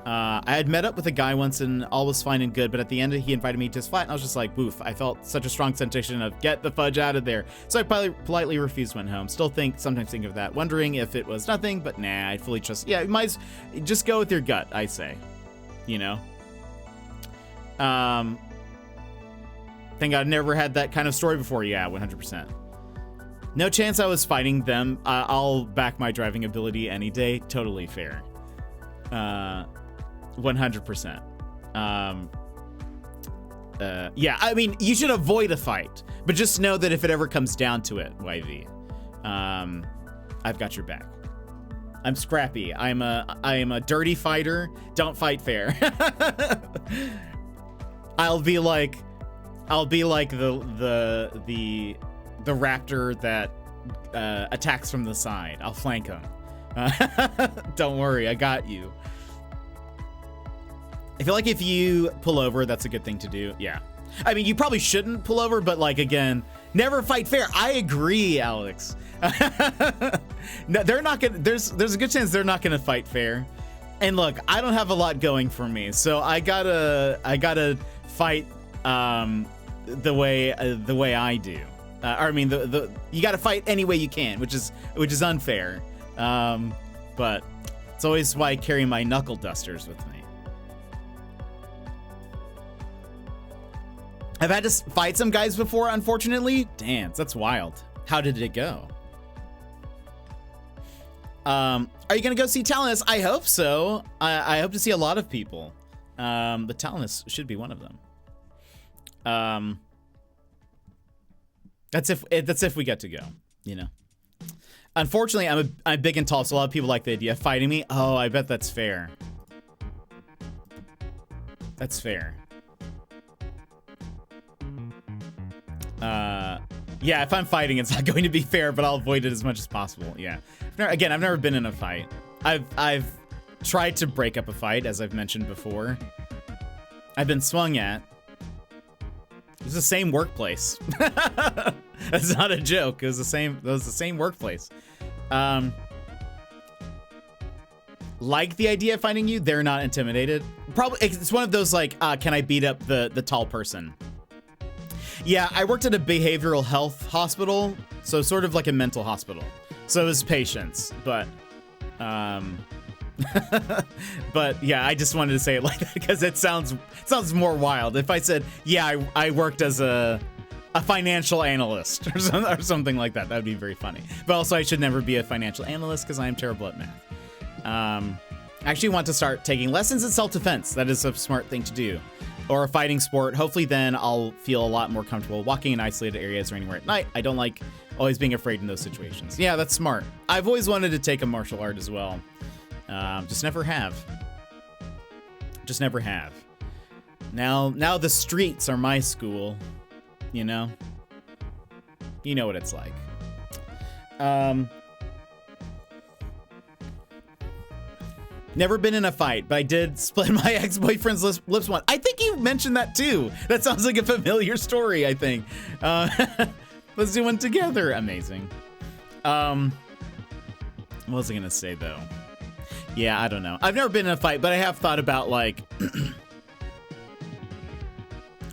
I had met up with a guy once and all was fine and good, but at the end he invited me to his flat and I was just like, woof. I felt such a strong sensation of get the fudge out of there. So I politely refused, went home. Sometimes think of that, wondering if it was nothing, but nah, I fully trust. Yeah, you might just go with your gut, I say. You know? Think I've never had that kind of story before. Yeah, 100%. No chance I was fighting them. I'll back my driving ability any day. Totally fair. 100%. Yeah, I mean, you should avoid a fight, but just know that if it ever comes down to it, YV, I've got your back. I'm scrappy. I am a dirty fighter. Don't fight fair. I'll be like the raptor that attacks from the side. I'll flank him. Don't worry, I got you. I feel like if you pull over, that's a good thing to do. Yeah. I mean, you probably shouldn't pull over, but like, again, never fight fair. I agree, Alex. No, they're not gonna, there's a good chance they're not gonna fight fair. And look, I don't have a lot going for me, so I gotta fight the way I do. I mean, you gotta fight any way you can, which is unfair. But it's always why I carry my knuckle dusters with me. I've had to fight some guys before, unfortunately. Damn, that's wild. How did it go? Are you gonna go see Talonus? I hope so. I hope to see a lot of people. The Talonus should be one of them. That's if we get to go, you know. Unfortunately, I'm big and tall, so a lot of people like the idea of fighting me. Oh, I bet that's fair. That's fair. Yeah, if I'm fighting, it's not going to be fair, but I'll avoid it as much as possible. Yeah. Again, I've never been in a fight. I've tried to break up a fight, as I've mentioned before. I've been swung at. It was the same workplace. That's not a joke. It was the same workplace. Like the idea of finding you, they're not intimidated. Probably it's one of those like, can I beat up the tall person? Yeah, I worked at a behavioral health hospital, so sort of like a mental hospital. So it was patients, but but yeah, I just wanted to say it like that because it sounds more wild. If I said, yeah, I worked as a financial analyst or something like that, that would be very funny. But also, I should never be a financial analyst because I am terrible at math. I actually want to start taking lessons in self-defense. That is a smart thing to do. Or a fighting sport. Hopefully then I'll feel a lot more comfortable walking in isolated areas or anywhere at night. I don't like always being afraid in those situations. Yeah, that's smart. I've always wanted to take a martial art as well. Just never have. Just never have. Now the streets are my school, you know? You know what it's like. Never been in a fight, but I did split my ex-boyfriend's lips once. I think you mentioned that too. That sounds like a familiar story, I think. Let's do one together. Amazing. What was I gonna say though? Yeah, I don't know. I've never been in a fight, but I have thought about like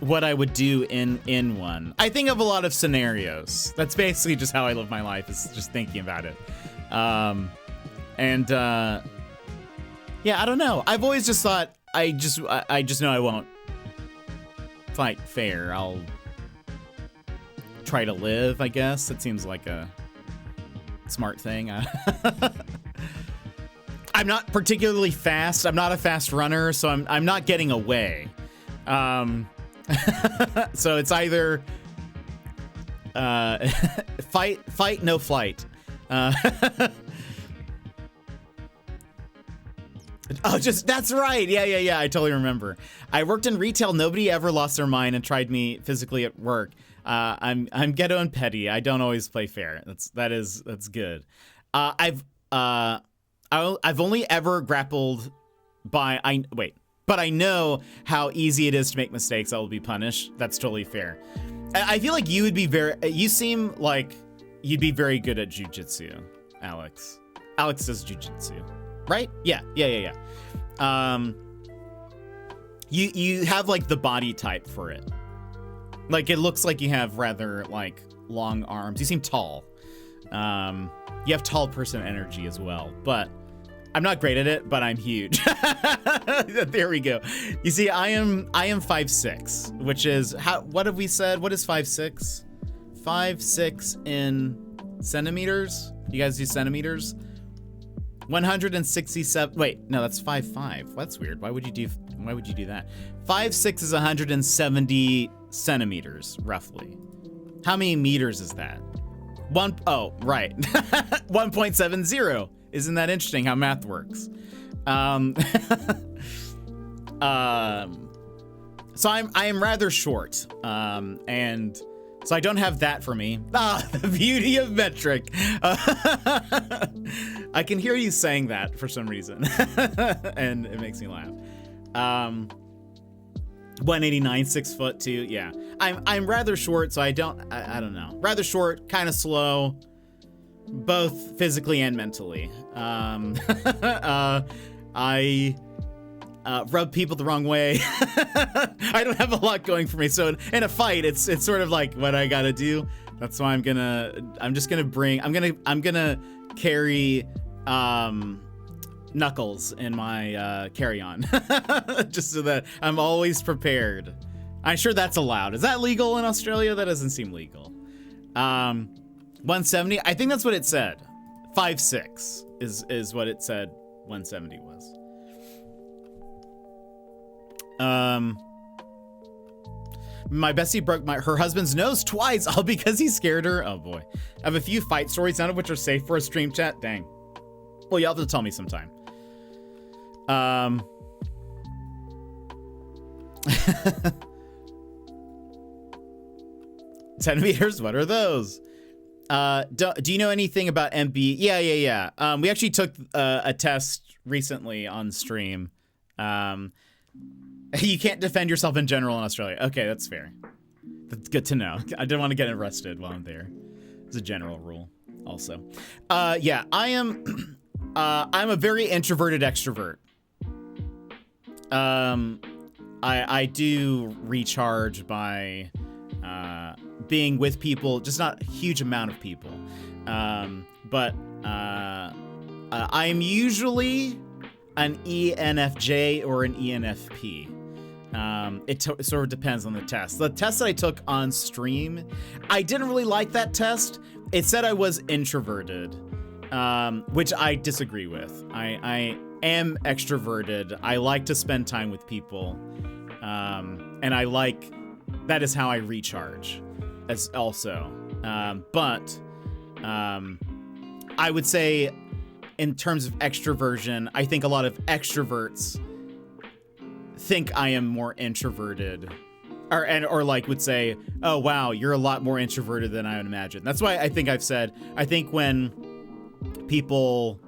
what I would do in one. I think of a lot of scenarios. That's basically just how I live my life, is just thinking about it. Yeah, I don't know. I've always just thought I just know I won't fight fair. I'll try to live, I guess. It seems like a smart thing. I'm not particularly fast. I'm not a fast runner, so I'm not getting away. So it's either fight, no flight. Oh, that's right. Yeah. I totally remember. I worked in retail. Nobody ever lost their mind and tried me physically at work. I'm ghetto and petty. I don't always play fair. That's good. I've only ever grappled by but I know how easy it is to make mistakes that will be punished. That's totally fair. I feel like you seem like you'd be very good at jujitsu, Alex. Alex does jujitsu. Right? Yeah. You have like the body type for it. Like it looks like you have rather like long arms. You seem tall. You have tall person energy as well, but I'm not great at it, but I'm huge. There we go. You see, I am 5'6", which is what have we said? What is 5'6"? 5'6" in centimeters? You guys do centimeters? 167. Wait, no, that's 5'5". That's weird. Why would you do that? 5'6" is 170 centimeters, roughly. How many meters is that? Oh, right. 1.70. Isn't that interesting how math works? So I am rather short, and so I don't have that for me. Ah, the beauty of metric. I can hear you saying that for some reason, and it makes me laugh. 189, 6'2". Yeah, I'm rather short, so I don't know. Rather short, kind of slow, both physically and mentally. I rub people the wrong way. I don't have a lot going for me, so in a fight, it's sort of like what I gotta do. That's why I'm gonna carry Knuckles in my carry-on, just so that I'm always prepared. I'm sure that's allowed. Is that legal in Australia? That doesn't seem legal. 170. I think that's what it said. 5'6" is what it said. 170 was. My bestie broke her husband's nose twice, all because he scared her. Oh boy. I have a few fight stories, none of which are safe for a stream chat. Dang. Well, you'll have to tell me sometime. 10 meters, what are those? Do you know anything about MB? Yeah. We actually took a test recently on stream. You can't defend yourself in general in Australia. Okay, that's fair. That's good to know. I didn't want to get arrested while I'm there. It's a general rule also. Yeah, I am I'm a very introverted extrovert. I do recharge by being with people, just not a huge amount of people. But I'm usually an ENFJ or an ENFP. It sort of depends on the test. The test that I took on stream, I didn't really like that test. It said I was introverted, which I disagree with. I am extroverted. I like to spend time with people, and that is how I recharge as also. But I would say in terms of extroversion, I think a lot of extroverts think I am more introverted, or like would say, oh wow, you're a lot more introverted than I would imagine. That's why I think I've said, I think when people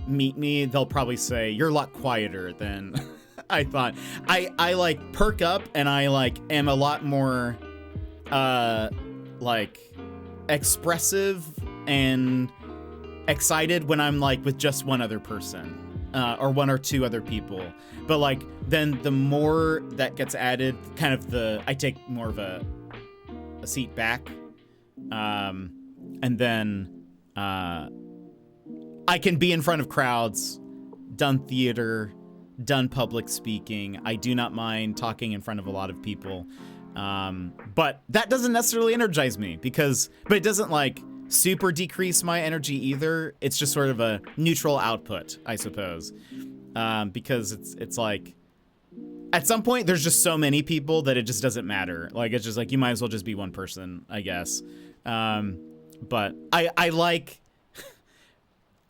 meet me, they'll probably say you're a lot quieter than I thought. I like perk up, and I like am a lot more like expressive and excited when I'm like with just one other person, or one or two other people. But like then the more that gets added, kind of I take more of a seat back, and then I can be in front of crowds, done theater, done public speaking. I do not mind talking in front of a lot of people. But that doesn't necessarily energize me but it doesn't like super decrease my energy either. It's just sort of a neutral output, I suppose. Because it's like, at some point there's just so many people that it just doesn't matter. Like, it's just like, you might as well just be one person, I guess. But I like,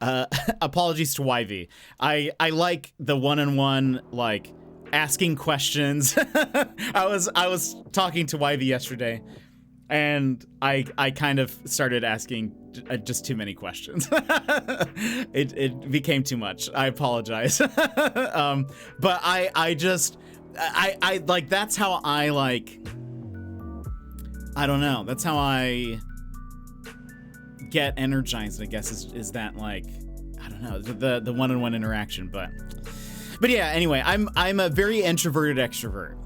apologies to YV. I like the one-on-one, like, asking questions. I was talking to YV yesterday, and I kind of started asking just too many questions. It became too much. I apologize. But I like, that's how I like, I don't know. That's how I get energized, I guess, is that, like, I don't know, the one-on-one interaction. But yeah, anyway, I'm a very introverted extrovert.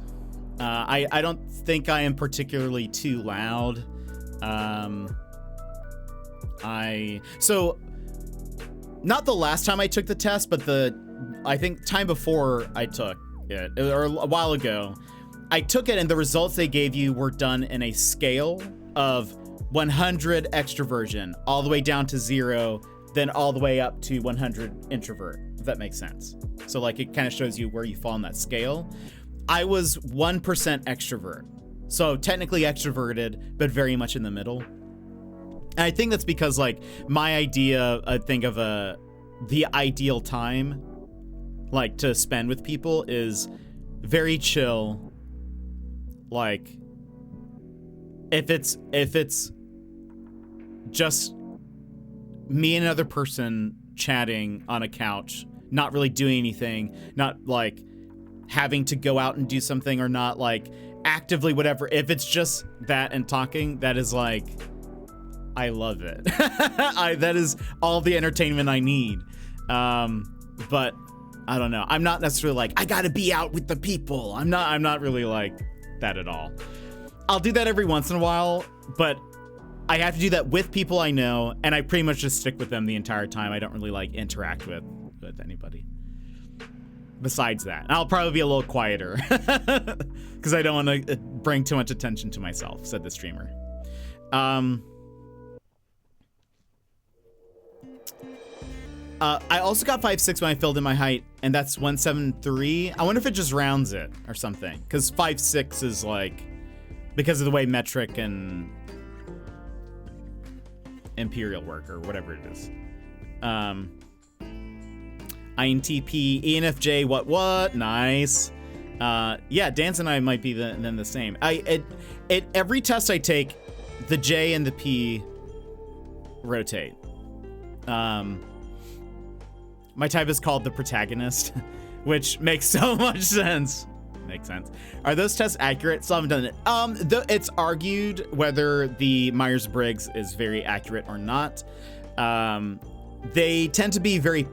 I don't think I am particularly too loud. So not the last time I took the test, but I think time before I took it, or a while ago, I took it, and the results they gave you were done in a scale of 100 extroversion, all the way down to 0, then all the way up to 100 introvert, if that makes sense. So like, it kind of shows you where you fall on that scale. I was 1% extrovert. So technically extroverted, but very much in the middle. And I think that's because like my idea, I think of the ideal time like to spend with people is very chill. Like if it's just me and another person chatting on a couch, not really doing anything, not like having to go out and do something or not like actively whatever. If it's just that and talking, that is like, I love it. That is all the entertainment I need. But I don't know. I'm not necessarily like, I gotta be out with the people. I'm not really like that at all. I'll do that every once in a while, but I have to do that with people I know, and I pretty much just stick with them the entire time. I don't really like interact with anybody. Besides that, I'll probably be a little quieter because I don't want to bring too much attention to myself, said the streamer. I also got 5'6" when I filled in my height, and that's 173. I wonder if it just rounds it or something, because 5'6" is like, because of the way metric and imperial work or whatever it is. INTP, ENFJ, what? Nice. Yeah, Dance and I might be then the same. Every test I take, the J and the P rotate. My type is called the protagonist, which makes so much sense. Makes sense. Are those tests accurate? Still haven't done it. It's argued whether the Myers-Briggs is very accurate or not. They tend to be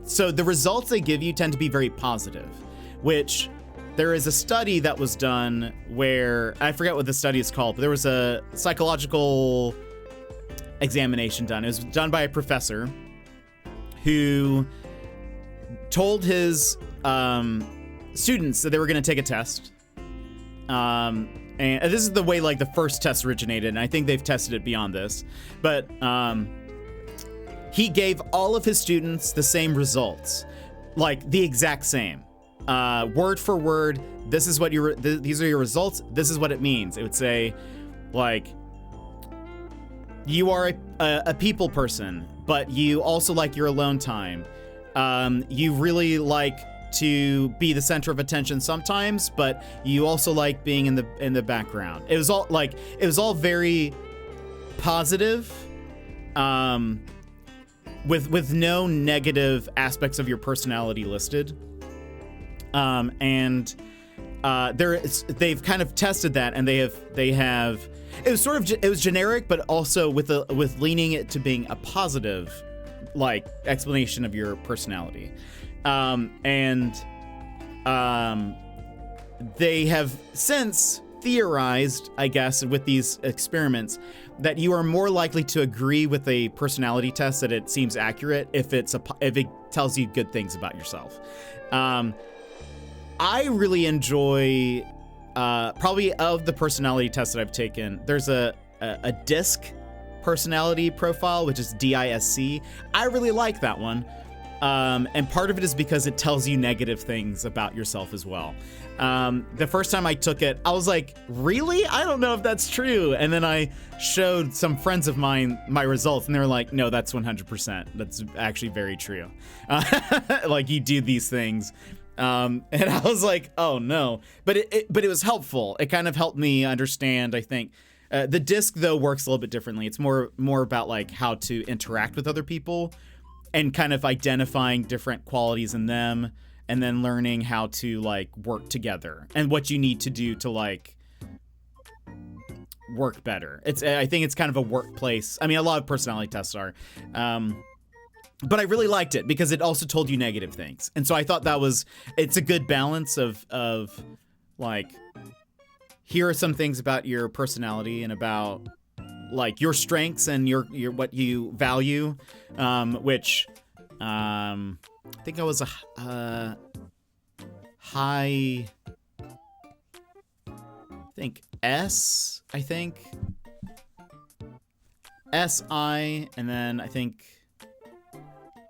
so the results they give you tend to be very positive, which there is a study that was done where, I forget what the study is called, but there was a psychological examination done. It was done by a professor who told his students that they were going to take a test. And this is the way like the first test originated, and I think they've tested it beyond this. But he gave all of his students the same results, like the exact same, word for word. This is what these are your results. This is what it means. It would say, like, you are a people person, but you also like your alone time. You really like to be the center of attention sometimes, but you also like being in the background. It was all very positive, with no negative aspects of your personality listed. And they've kind of tested that, and they have it was generic, but also with leaning it to being a positive like explanation of your personality. They have since theorized, I guess, with these experiments, that you are more likely to agree with a personality test that it seems accurate if it tells you good things about yourself. I really enjoy, probably of the personality tests that I've taken, there's a DISC personality profile, which is DISC. I really like that one. And part of it is because it tells you negative things about yourself as well. The first time I took it, I was like, really? I don't know if that's true. And then I showed some friends of mine my results, and they were like, no, that's 100%. That's actually very true. Like, you do these things. And I was like, oh no. But it was helpful. It kind of helped me understand, I think. The DISC, though, works a little bit differently. It's more about like how to interact with other people and kind of identifying different qualities in them, and then learning how to like work together and what you need to do to like work better. I think it's kind of a workplace. I mean, a lot of personality tests are, but I really liked it because it also told you negative things. And so I thought it's a good balance of like, here are some things about your personality and about like your strengths and your what you value, which I think I was a high, I think S, SI, and then I think,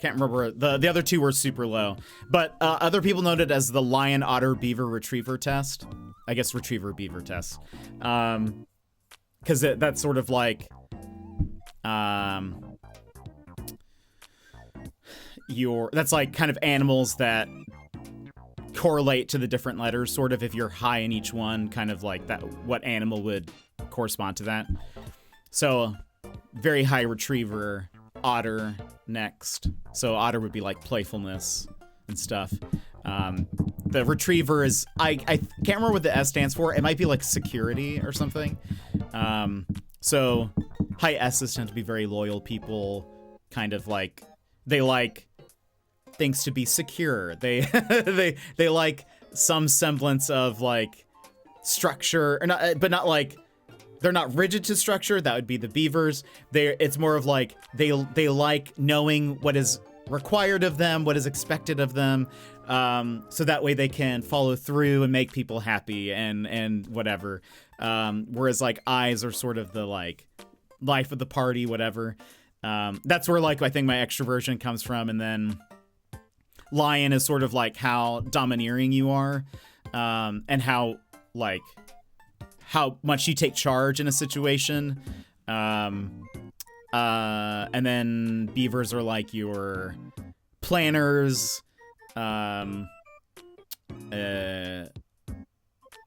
can't remember, the other two were super low, but other people noted as the lion, otter, beaver, retriever test. I guess retriever beaver test, because that's sort of like That's like kind of animals that correlate to the different letters, sort of. If you're high in each one, kind of like that, what animal would correspond to that. So very high retriever, otter next. So otter would be like playfulness and stuff. The retriever is, I can't remember what the S stands for. It might be like security or something. So high S's tend to be very loyal people, kind of like, they like things to be secure. They they like some semblance of like structure, or not, but not like, they're not rigid to structure. That would be the beavers. It's more of like they like knowing what is required of them, what is expected of them, so that way they can follow through and make people happy and whatever. Whereas like eyes are sort of the like life of the party, whatever. That's where like I think my extroversion comes from, and then lion is sort of like how domineering you are, and how much you take charge in a situation. And then beavers are like your planners,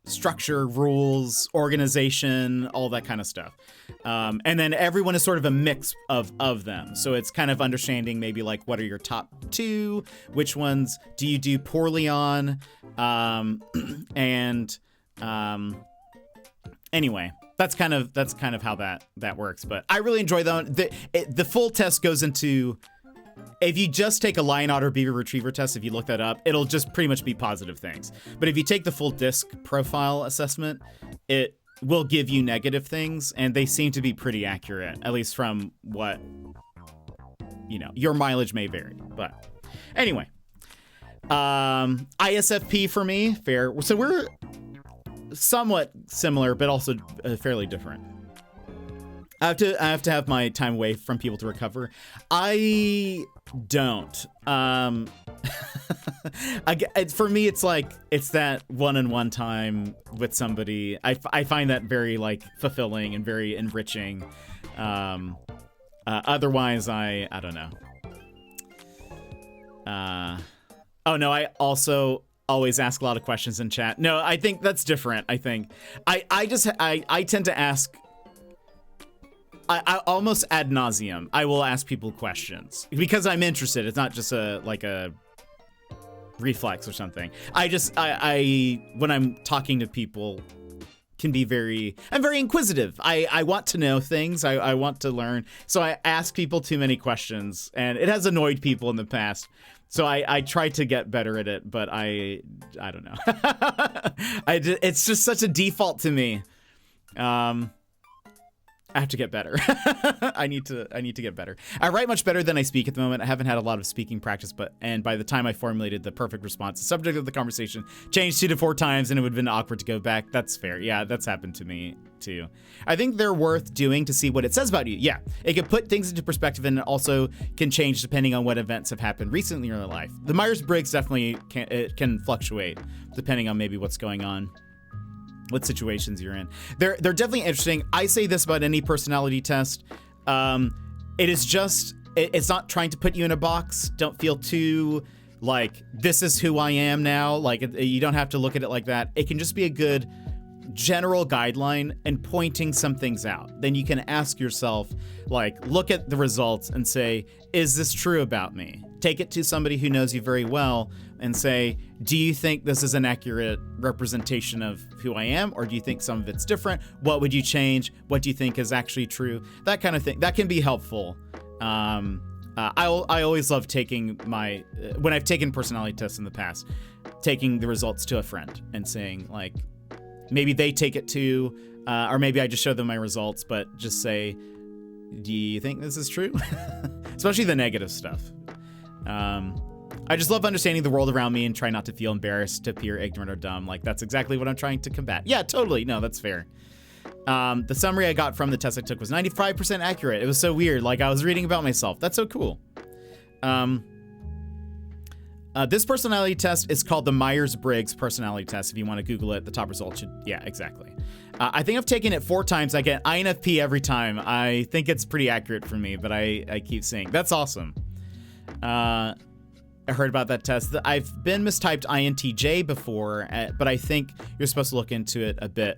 structure, rules, organization, all that kind of stuff. And then everyone is sort of a mix of them. So it's kind of understanding maybe like what are your top two, which ones do you do poorly on, anyway, that's kind of how that works. But I really enjoy the full test goes into, if you just take a lion, otter, beaver, retriever test, if you look that up, it'll just pretty much be positive things. But if you take the full disc profile assessment, it will give you negative things, and they seem to be pretty accurate, at least from what, your mileage may vary. But anyway, ISFP for me, fair. So we're somewhat similar, but also fairly different. I have to have my time away from people to recover. I don't. For me, it's like, it's that one-on-one time with somebody. I find that very like fulfilling and very enriching. Otherwise, I don't know. Oh no, I also always ask a lot of questions in chat. No, I think that's different. I think I tend to ask. I almost ad nauseum. I will ask people questions because I'm interested. It's not just a reflex or something. I when I'm talking to people, I'm very inquisitive. I want to know things. I want to learn. So I ask people too many questions, and it has annoyed people in the past. So I try to get better at it, but I don't know. It's just such a default to me. I have to get better. I need to get better. I write much better than I speak at the moment. I haven't had a lot of speaking practice, and by the time I formulated the perfect response, the subject of the conversation changed 2 to 4 times, and it would have been awkward to go back. That's fair. Yeah, that's happened to me too. I think they're worth doing to see what it says about you. Yeah, it can put things into perspective, and it also can change depending on what events have happened recently in your life. The Myers-Briggs definitely can fluctuate depending on maybe what's going on, what situations you're in. They're definitely interesting. I say this about any personality test. It is just, it's not trying to put you in a box. Don't feel too like, this is who I am now. Like, you don't have to look at it like that. It can just be a good general guideline and pointing some things out. Then you can ask yourself, like, look at the results and say, is this true about me? Take it to somebody who knows you very well and say, do you think this is an accurate representation of who I am? Or do you think some of it's different? What would you change? What do you think is actually true? That kind of thing. That can be helpful. I always love taking when I've taken personality tests in the past, taking the results to a friend and saying, like, maybe they take it too, or maybe I just show them my results, but just say, do you think this is true? Especially the negative stuff. I just love understanding the world around me and try not to feel embarrassed to appear ignorant or dumb. Like, that's exactly what I'm trying to combat. Yeah, totally. No, that's fair. The summary I got from the test I took was 95% accurate. It was so weird. Like, I was reading about myself. That's so cool. This personality test is called the Myers-Briggs personality test. If you want to Google it, the top result should, yeah, exactly. I think I've taken it 4 times. I get INFP every time. I think it's pretty accurate for me, but I keep seeing. That's awesome. I heard about that test. I've been mistyped INTJ before, but I think you're supposed to look into it a bit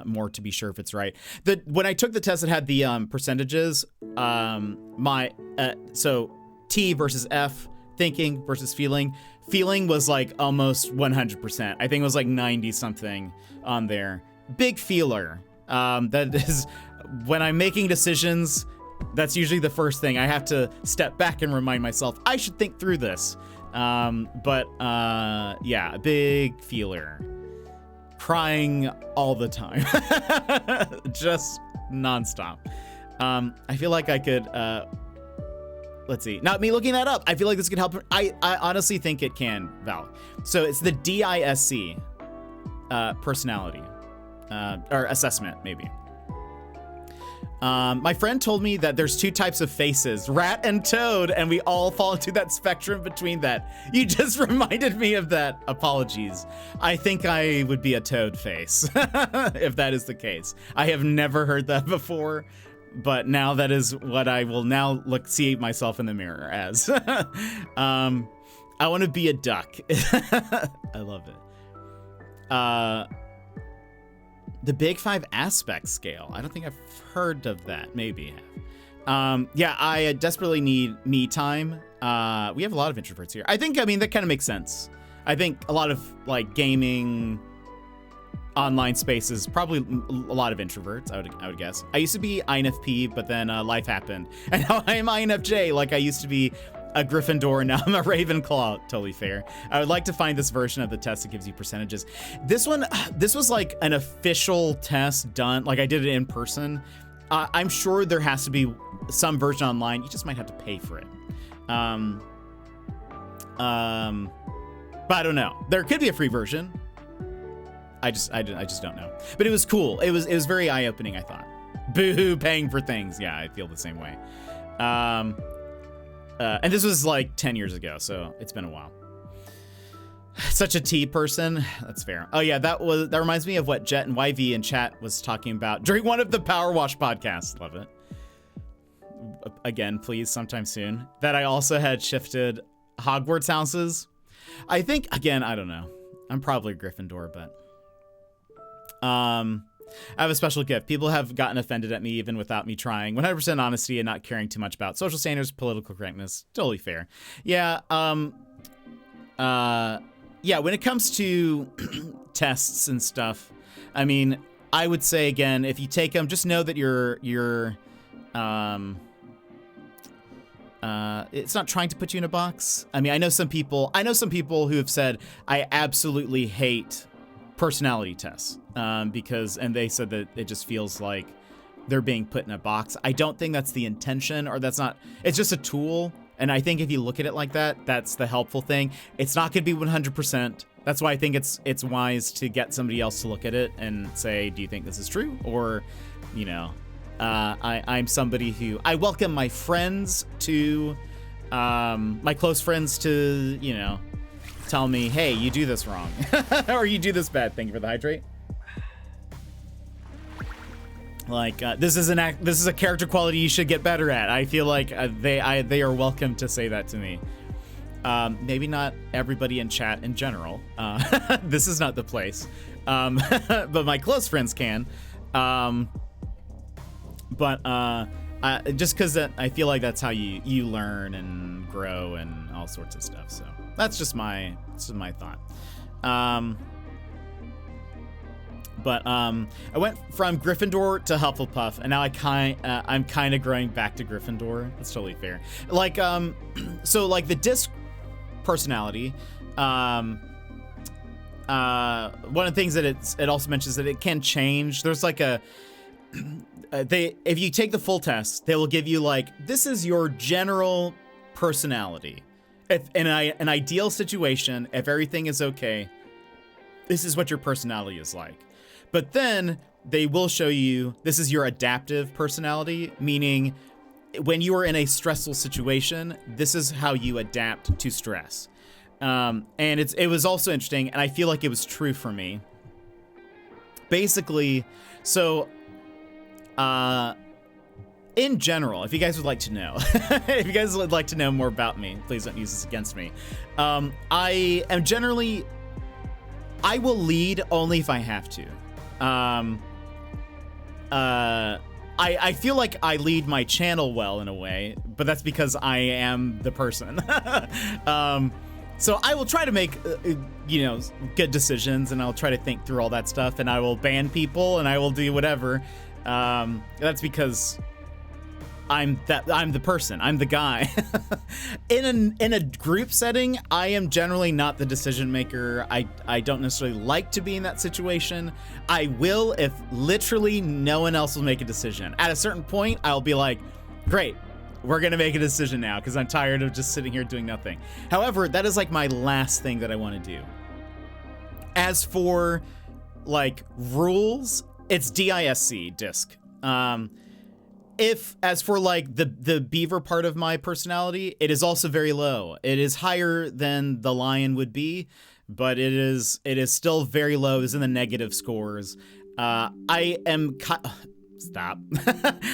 more to be sure if it's right. When I took the test, it had the percentages. So T versus F, thinking versus feeling. Feeling was like almost 100%. I think it was like 90 something on there. Big feeler. That is, when I'm making decisions, that's usually the first thing. I have to step back and remind myself, I should think through this. Yeah, big feeler. Crying all the time. Just nonstop. I feel like I could, let's see. Not me looking that up. I feel like this could help. I honestly think it can, Val. So it's the DISC personality. Or assessment, maybe. My friend told me that there's 2 types of faces, rat and toad, and we all fall into that spectrum between that. You just reminded me of that. Apologies. I think I would be a toad face, if that is the case. I have never heard that before, but now that is what I will now see myself in the mirror as. I want to be a duck. I love it. The Big 5 aspect scale. I don't think I've heard of that. Maybe I have. Yeah, I desperately need me time. We have a lot of introverts here. I mean, that kind of makes sense. I think a lot of like gaming online spaces, probably a lot of introverts, I would guess. I used to be INFP, but then life happened. And now I am INFJ, like I used to be a Gryffindor, and now I'm a Ravenclaw. Totally fair. I would like to find this version of the test that gives you percentages. This was like an official test done, like I did it in person. I'm sure there has to be some version online. You just might have to pay for it. But I don't know. There could be a free version. I just don't know. But it was cool. It was very eye-opening, I thought. Boo-hoo, paying for things. Yeah, I feel the same way. And this was like 10 years ago, so it's been a while. Such a T person. That's fair. Oh yeah, that reminds me of what Jet and YV in chat was talking about during one of the Power Wash podcasts. Love it. Again, please, sometime soon. That I also had shifted Hogwarts houses. I think, again, I don't know. I'm probably a Gryffindor, but I have a special gift. People have gotten offended at me even without me trying. 100% honesty and not caring too much about social standards, political correctness. Totally fair. Yeah. Yeah. When it comes to tests and stuff, I mean, I would say again, if you take them, just know that it's not trying to put you in a box. I mean, I know some people who have said, I absolutely hate personality tests because they said that it just feels like they're being put in a box. I don't think that's the intention, or it's just a tool. And I think if you look at it like that, that's the helpful thing. It's not going to be 100%. That's why I think it's wise to get somebody else to look at it and say, do you think this is true? Or, you know, I'm somebody who, I welcome my friends to, my close friends to, you know, tell me, hey, you do this wrong, or you do this bad. Thank you for the hydrate. Like, this is a character quality you should get better at. I feel like they are welcome to say that to me. Maybe not everybody in chat in general. This is not the place. But my close friends can. Just because I feel like that's how you learn and grow and all sorts of stuff. So that's just my thought. I went from Gryffindor to Hufflepuff, and now I'm kind of growing back to Gryffindor. That's totally fair. Like so like the disc personality. One of the things that it also mentions that it can change. There's like if you take the full test, they will give you like, this is your general personality. If in an ideal situation, if everything is okay, this is what your personality is like. But then they will show you, this is your adaptive personality, meaning when you are in a stressful situation, this is how you adapt to stress. And it was also interesting, and I feel like it was true for me. basically, so in general, if you guys would like to know, if you guys would like to know more about me, please don't use this against me. I am generally, I will lead only if I have to. I feel like I lead my channel well in a way, but that's because I am the person. So I will try to make, good decisions, and I'll try to think through all that stuff, and I will ban people, and I will do whatever. That's because I'm the person. I'm the guy. In a group setting, I am generally not the decision maker. I don't necessarily like to be in that situation. I will if literally no one else will make a decision. At a certain point, I'll be like, great, we're gonna make a decision now because I'm tired of just sitting here doing nothing. However, that is like my last thing that I want to do. As for like rules, it's DISC, disc. As for like the beaver part of my personality, it is also very low. It is higher than the lion would be, but it is still very low. It's in the negative scores. I am stop.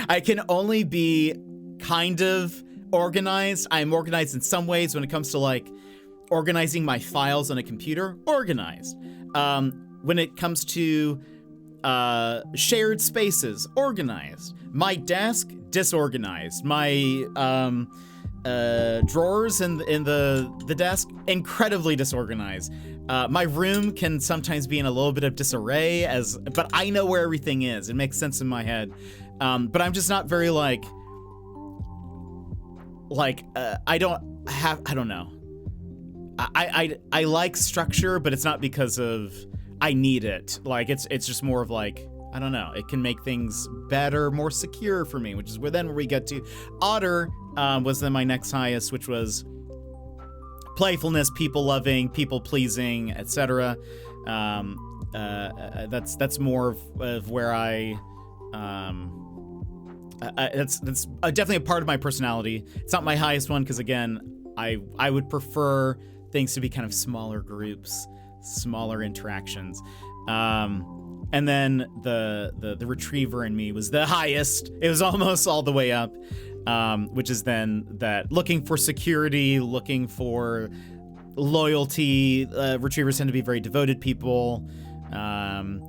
I can only be kind of organized. I am organized in some ways when it comes to like organizing my files on a computer. Organized. When it comes to shared spaces, organized. My desk, disorganized. My drawers in the desk, incredibly disorganized. My room can sometimes be in a little bit of disarray, but I know where everything is. It makes sense in my head. But I'm just not very I don't know. I like structure, but it's not because of I need it. Like it's just more of like, I don't know. It can make things better, more secure for me, which is where we get to. Otter was then my next highest, which was playfulness, people loving, people pleasing, etc. That's more of where that's definitely a part of my personality. It's not my highest one because again, I would prefer things to be kind of smaller groups, smaller interactions. And then the retriever in me was the highest. It was almost all the way up, which is then that looking for security, looking for loyalty. Retrievers tend to be very devoted people, kind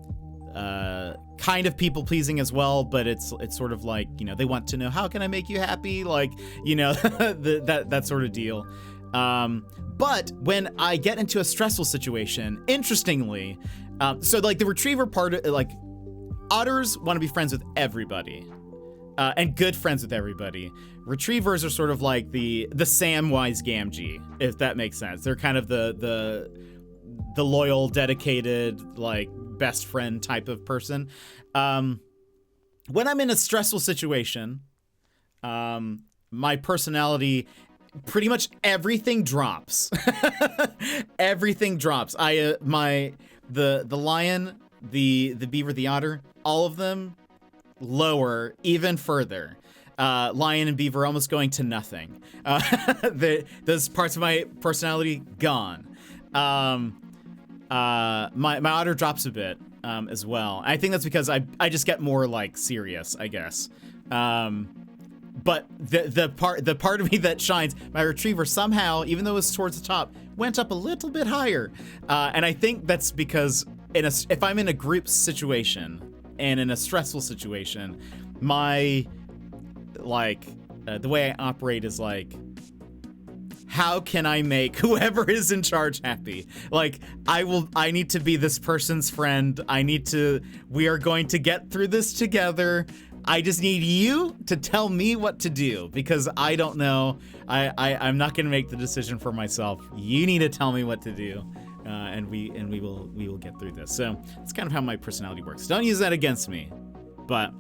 of people pleasing as well, but it's sort of like, they want to know, how can I make you happy? Like, that sort of deal. But when I get into a stressful situation, interestingly, so like the retriever part, like otters want to be friends with everybody, and good friends with everybody. Retrievers are sort of like the Samwise Gamgee, if that makes sense. They're kind of the loyal, dedicated, like best friend type of person. When I'm in a stressful situation, my personality, pretty much everything drops. Everything drops. The lion, the beaver, the otter, all of them lower even further. Lion and beaver almost going to nothing. Those parts of my personality gone. My otter drops a bit as well. I think that's because I just get more like serious, I guess. But the part of me that shines, my retriever somehow, even though it's towards the top, went up a little bit higher. And I think that's because if I'm in a group situation and in a stressful situation, my the way I operate is like, how can I make whoever is in charge happy? Like, I need to be this person's friend. We are going to get through this together. I just need you to tell me what to do because I don't know. I'm not going to make the decision for myself. You need to tell me what to do, and we will get through this. So it's kind of how my personality works. Don't use that against me, but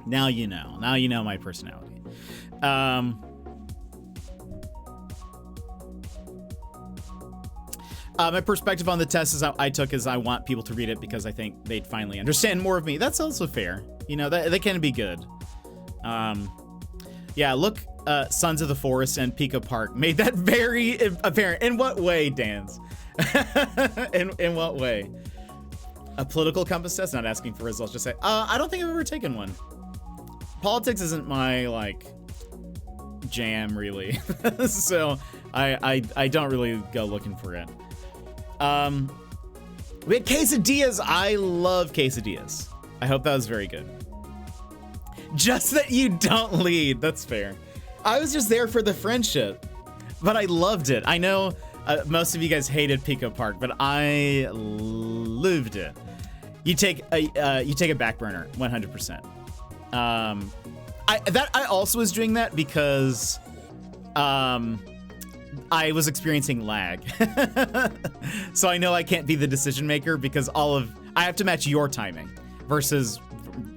now you know. Now you know my personality. My perspective on the test I took is I want people to read it because I think they'd finally understand more of me. That's also fair. They can be good. Yeah, look, Sons of the Forest and Pico Park made that very apparent. In what way, Dan's? In what way? A political compass test? Not asking for results, just say, I don't think I've ever taken one. Politics isn't my, like, jam, really. So I don't really go looking for it. We had quesadillas. I love quesadillas. I hope that was very good. Just that you don't lead. That's fair. I was just there for the friendship, but I loved it. I know most of you guys hated Pico Park, but I loved it. You take a back burner, 100%. I also was doing that because I was experiencing lag. So I know I can't be the decision maker because I have to match your timing versus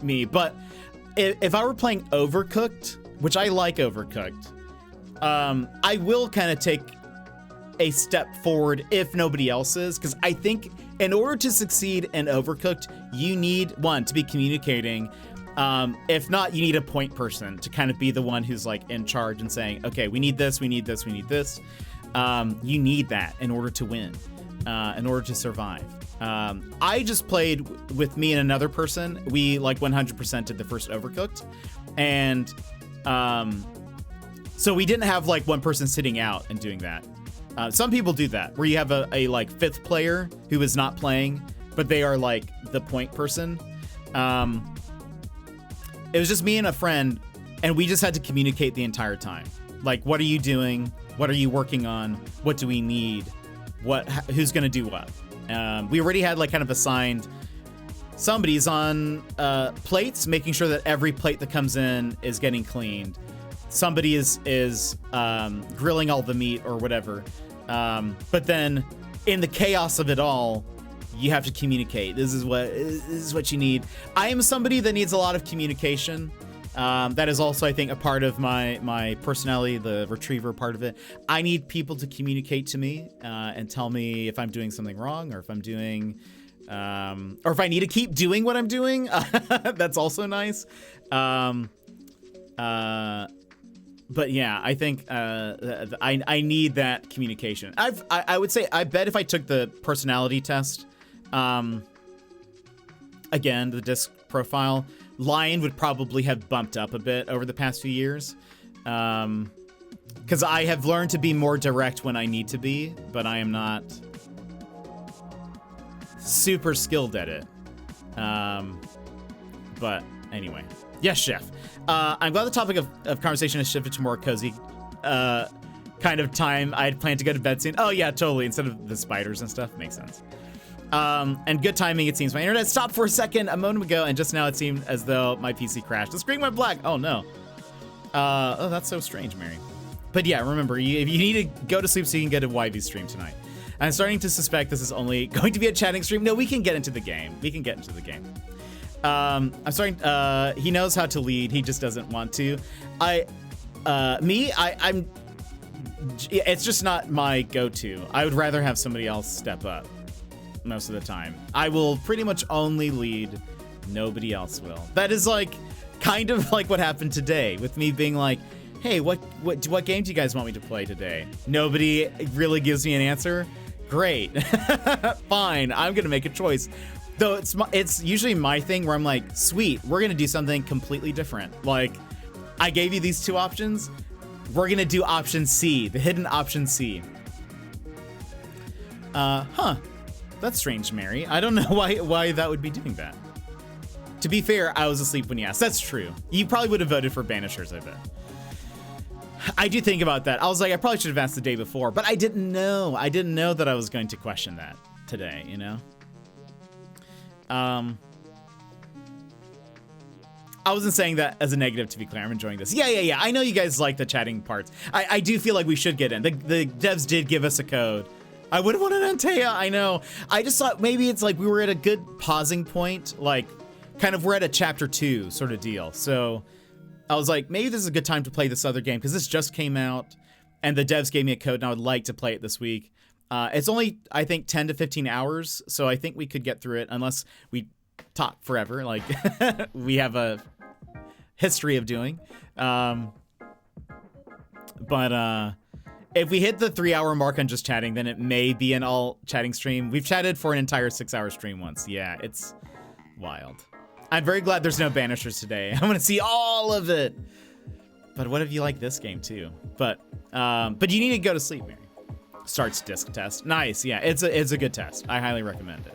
me. But if I were playing Overcooked, which I like Overcooked, I will kind of take a step forward if nobody else is, because I think in order to succeed in Overcooked, you need, one, to be communicating. If not, you need a point person to kind of be the one who's like in charge and saying, okay, we need this, we need this, we need this. You need that in order to win, in order to survive. I just played with me and another person. We like 100% did the first Overcooked. And so we didn't have like one person sitting out and doing that. Some people do that, where you have a like fifth player who is not playing, but they are like the point person. It was just me and a friend, and we just had to communicate the entire time. Like, what are you doing? What are you working on? What do we need? Who's gonna do what? We already had like kind of assigned somebody's on plates, making sure that every plate that comes in is getting cleaned. Somebody is grilling all the meat or whatever. But then in the chaos of it all, you have to communicate. This is what you need. I am somebody that needs a lot of communication. That is also, I think, a part of my personality, the retriever part of it. I need people to communicate to me and tell me if I'm doing something wrong, or if I'm doing, or if I need to keep doing what I'm doing. That's also nice. But yeah, I think I need that communication. I would say, I bet if I took the personality test, again, the disc profile, Lion would probably have bumped up a bit over the past few years. Because I have learned to be more direct when I need to be, but I am not super skilled at it. But anyway. Yes, Chef. I'm glad the topic of conversation has shifted to more cozy kind of time. I had planned to go to bed soon. Oh, yeah, totally. Instead of the spiders and stuff. Makes sense. And good timing, it seems. My internet stopped for a second a moment ago, and just now it seemed as though my PC crashed. The screen went black. Oh, no. Oh, that's so strange, Mary. But yeah, remember, if you need to go to sleep so you can get a YV stream tonight. I'm starting to suspect this is only going to be a chatting stream. No, we can get into the game. We can get into the game. I'm starting, he knows how to lead. He just doesn't want to. I'm, it's just not my go-to. I would rather have somebody else step up most of the time. I will pretty much only lead. Nobody else will. That is like, kind of like what happened today with me being like, hey, what game do you guys want me to play today? Nobody really gives me an answer. Great. Fine. I'm going to make a choice. Though it's usually my thing where I'm like, sweet, we're going to do something completely different. Like, I gave you these two options. We're going to do option C, the hidden option C. That's strange, Mary. I don't know why that would be doing that. To be fair, I was asleep when you asked. That's true. You probably would have voted for Banishers, I bet. I do think about that. I was like, I probably should have asked the day before, but I didn't know. I didn't know that I was going to question that today, you know? I wasn't saying that as a negative, to be clear. I'm enjoying this. Yeah. I know you guys like the chatting parts. I do feel like we should get in. The devs did give us a code. I would have wanted Antea, I know. I just thought maybe it's like we were at a good pausing point, like kind of we're at a chapter 2 sort of deal. So I was like, maybe this is a good time to play this other game because this just came out and the devs gave me a code and I would like to play it this week. It's only, I think, 10 to 15 hours, so I think we could get through it unless we talk forever, like we have a history of doing. But if we hit the 3-hour mark on just chatting, then it may be an all chatting stream. We've chatted for an entire 6-hour stream once. Yeah, it's wild. I'm very glad there's no banishers today. I want to see all of it. But what if you like this game too? But you need to go to sleep, Mary. Starts disc test. Nice. Yeah, it's a good test. I highly recommend it.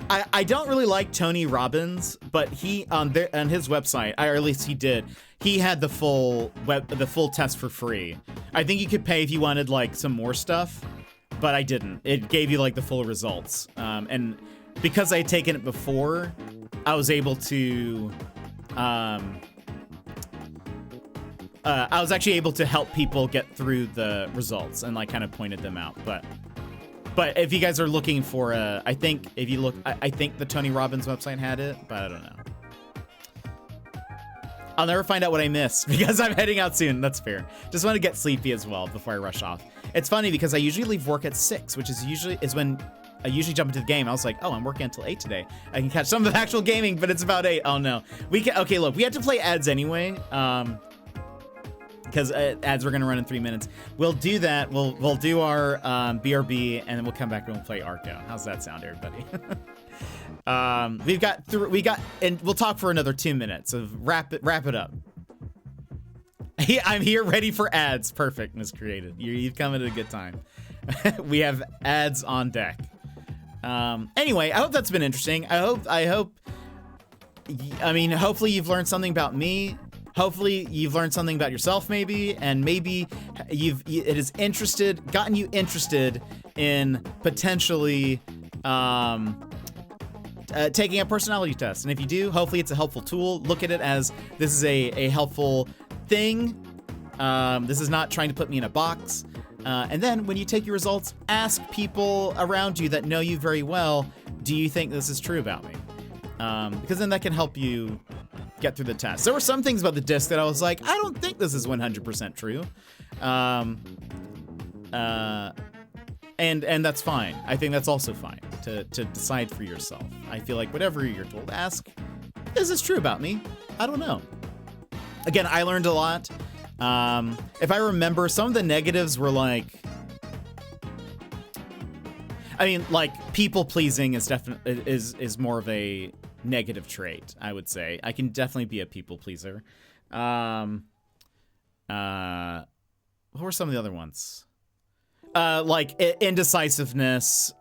I don't really like Tony Robbins, but he on his website, or at least he did. He had the full test for free. I think you could pay if you wanted like some more stuff, but I didn't. It gave you like the full results. And because I had taken it before, I was able to. I was actually able to help people get through the results and like kind of pointed them out, but if you guys are looking for I think if you look, I think the Tony Robbins website had it, but I don't know. I'll never find out what I missed because I'm heading out soon. That's fair. Just want to get sleepy as well before I rush off. It's funny because I usually leave work at 6, which is when I usually jump into the game. I was like, oh, I'm working until 8 today. I can catch some of the actual gaming, but it's about 8. Oh no. Okay, look, we have to play ads anyway. Because ads were gonna run in 3 minutes. We'll do that. We'll do our BRB and then we'll come back and we'll play Arco. How's that sound, everybody? And we'll talk for another 2 minutes. So wrap it up. I'm here, ready for ads. Perfect, Miss Created. You've come at a good time. We have ads on deck. Anyway, I hope that's been interesting. Hopefully you've learned something about me. Hopefully you've learned something about yourself maybe, and maybe it has gotten you interested in potentially taking a personality test. And if you do, hopefully it's a helpful tool. Look at it as this is a helpful thing. This is not trying to put me in a box. And then when you take your results, ask people around you that know you very well, do you think this is true about me? Because then that can help you get through the test. There were some things about the disc that I was like, I don't think this is 100% true. And that's fine. I think that's also fine to decide for yourself. I feel like whatever you're told, ask, is this true about me? I don't know. Again, I learned a lot. If I remember, some of the negatives were like, people pleasing is definitely is more of a negative trait, I would say. I can definitely be a people pleaser. What were some of the other ones? Like indecisiveness.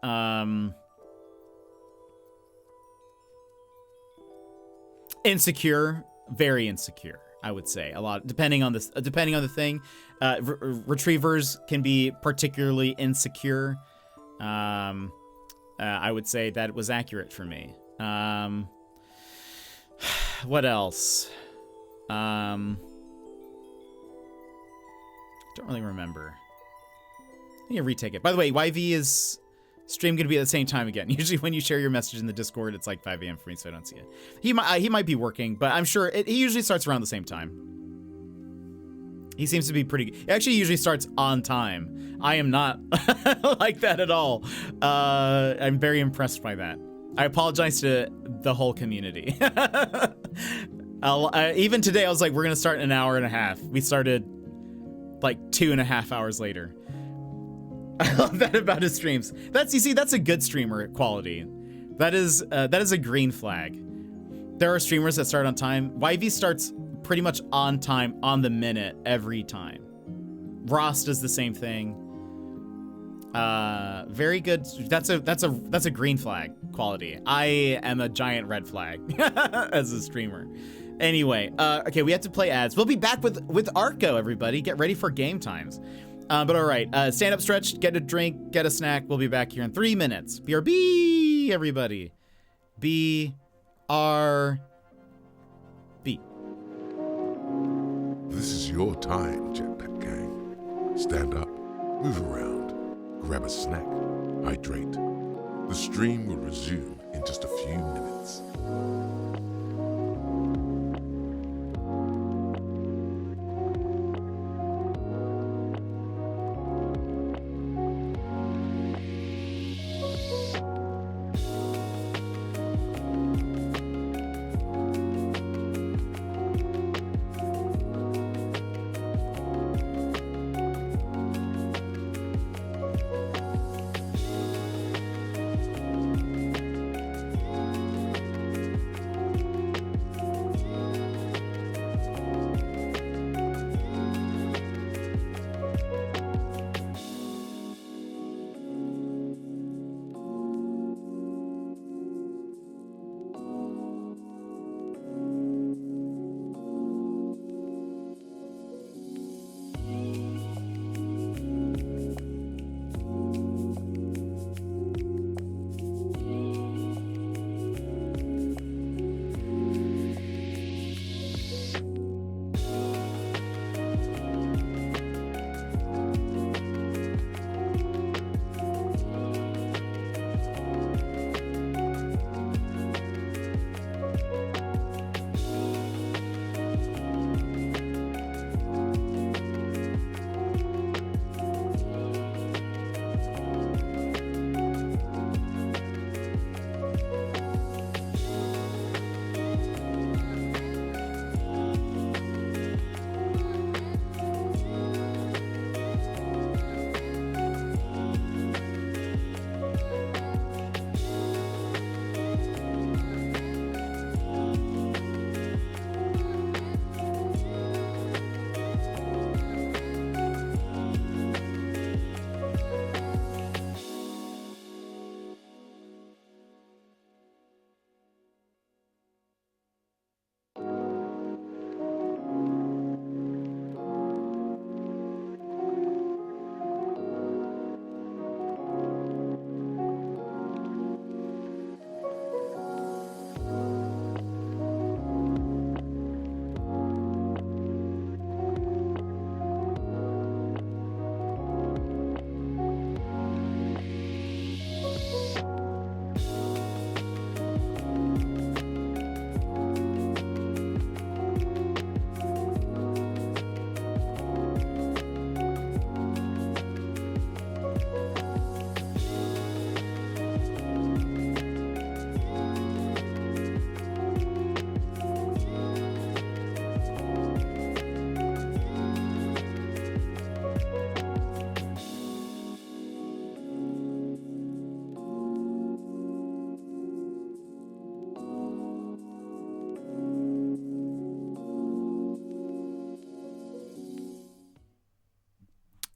Insecure, very insecure, I would say. A lot, depending on the thing. Retrievers can be particularly insecure. I would say that was accurate for me. What else? Don't really remember. I need to retake it. By the way, YV is stream gonna be at the same time again. Usually when you share your message in the Discord, it's like 5 a.m. for me, so I don't see it. He might be working, but I'm sure he usually starts around the same time. He seems to be pretty. He actually usually starts on time. I am not like that at all. I'm very impressed by that. I apologize to the whole community. Even today, I was like, we're gonna start in an hour and a half. We started like 2.5 hours later. I love that about his streams. That's a good streamer quality. That is a green flag. There are streamers that start on time. YV starts pretty much on time, on the minute, every time. Ross does the same thing. Very good. That's a green flag quality. I am a giant red flag as a streamer. Anyway, okay, we have to play ads. We'll be back with Arco, everybody. Get ready for game times. But all right, stand up, stretch, get a drink, get a snack. We'll be back here in 3 minutes. BRB, everybody. BRB. This is your time, Jetpack Gang. Stand up, move around, grab a snack, hydrate. The stream will resume in just a few minutes.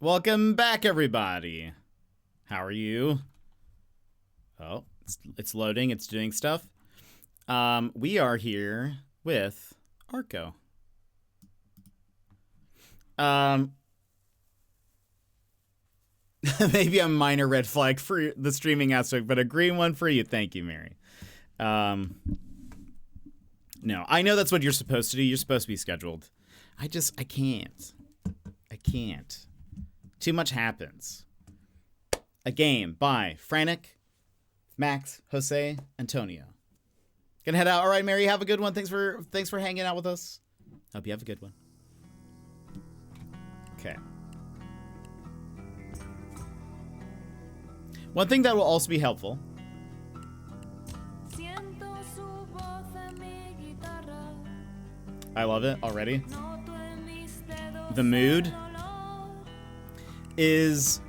Welcome back, everybody. How are you? Oh, it's loading. It's doing stuff. We are here with Arco. Maybe a minor red flag for the streaming aspect, but a green one for you. Thank you, Mary. No, I know that's what you're supposed to do. You're supposed to be scheduled. I can't. I can't. Too much happens. A game by Frantic, Max, Jose, Antonio. Gonna head out. All right, Mary, have a good one. Thanks for hanging out with us. Hope you have a good one. Okay. One thing that will also be helpful. I love it already. The mood is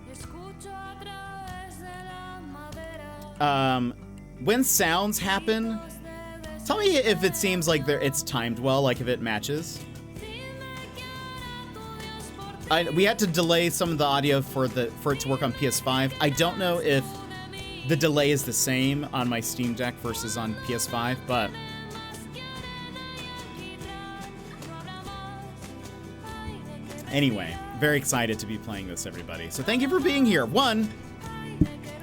when sounds happen, tell me if it seems like it's timed well, like if it matches. We had to delay some of the audio for it to work on PS5. I don't know if the delay is the same on my Steam Deck versus on PS5, but anyway, very excited to be playing this, everybody. So thank you for being here. One,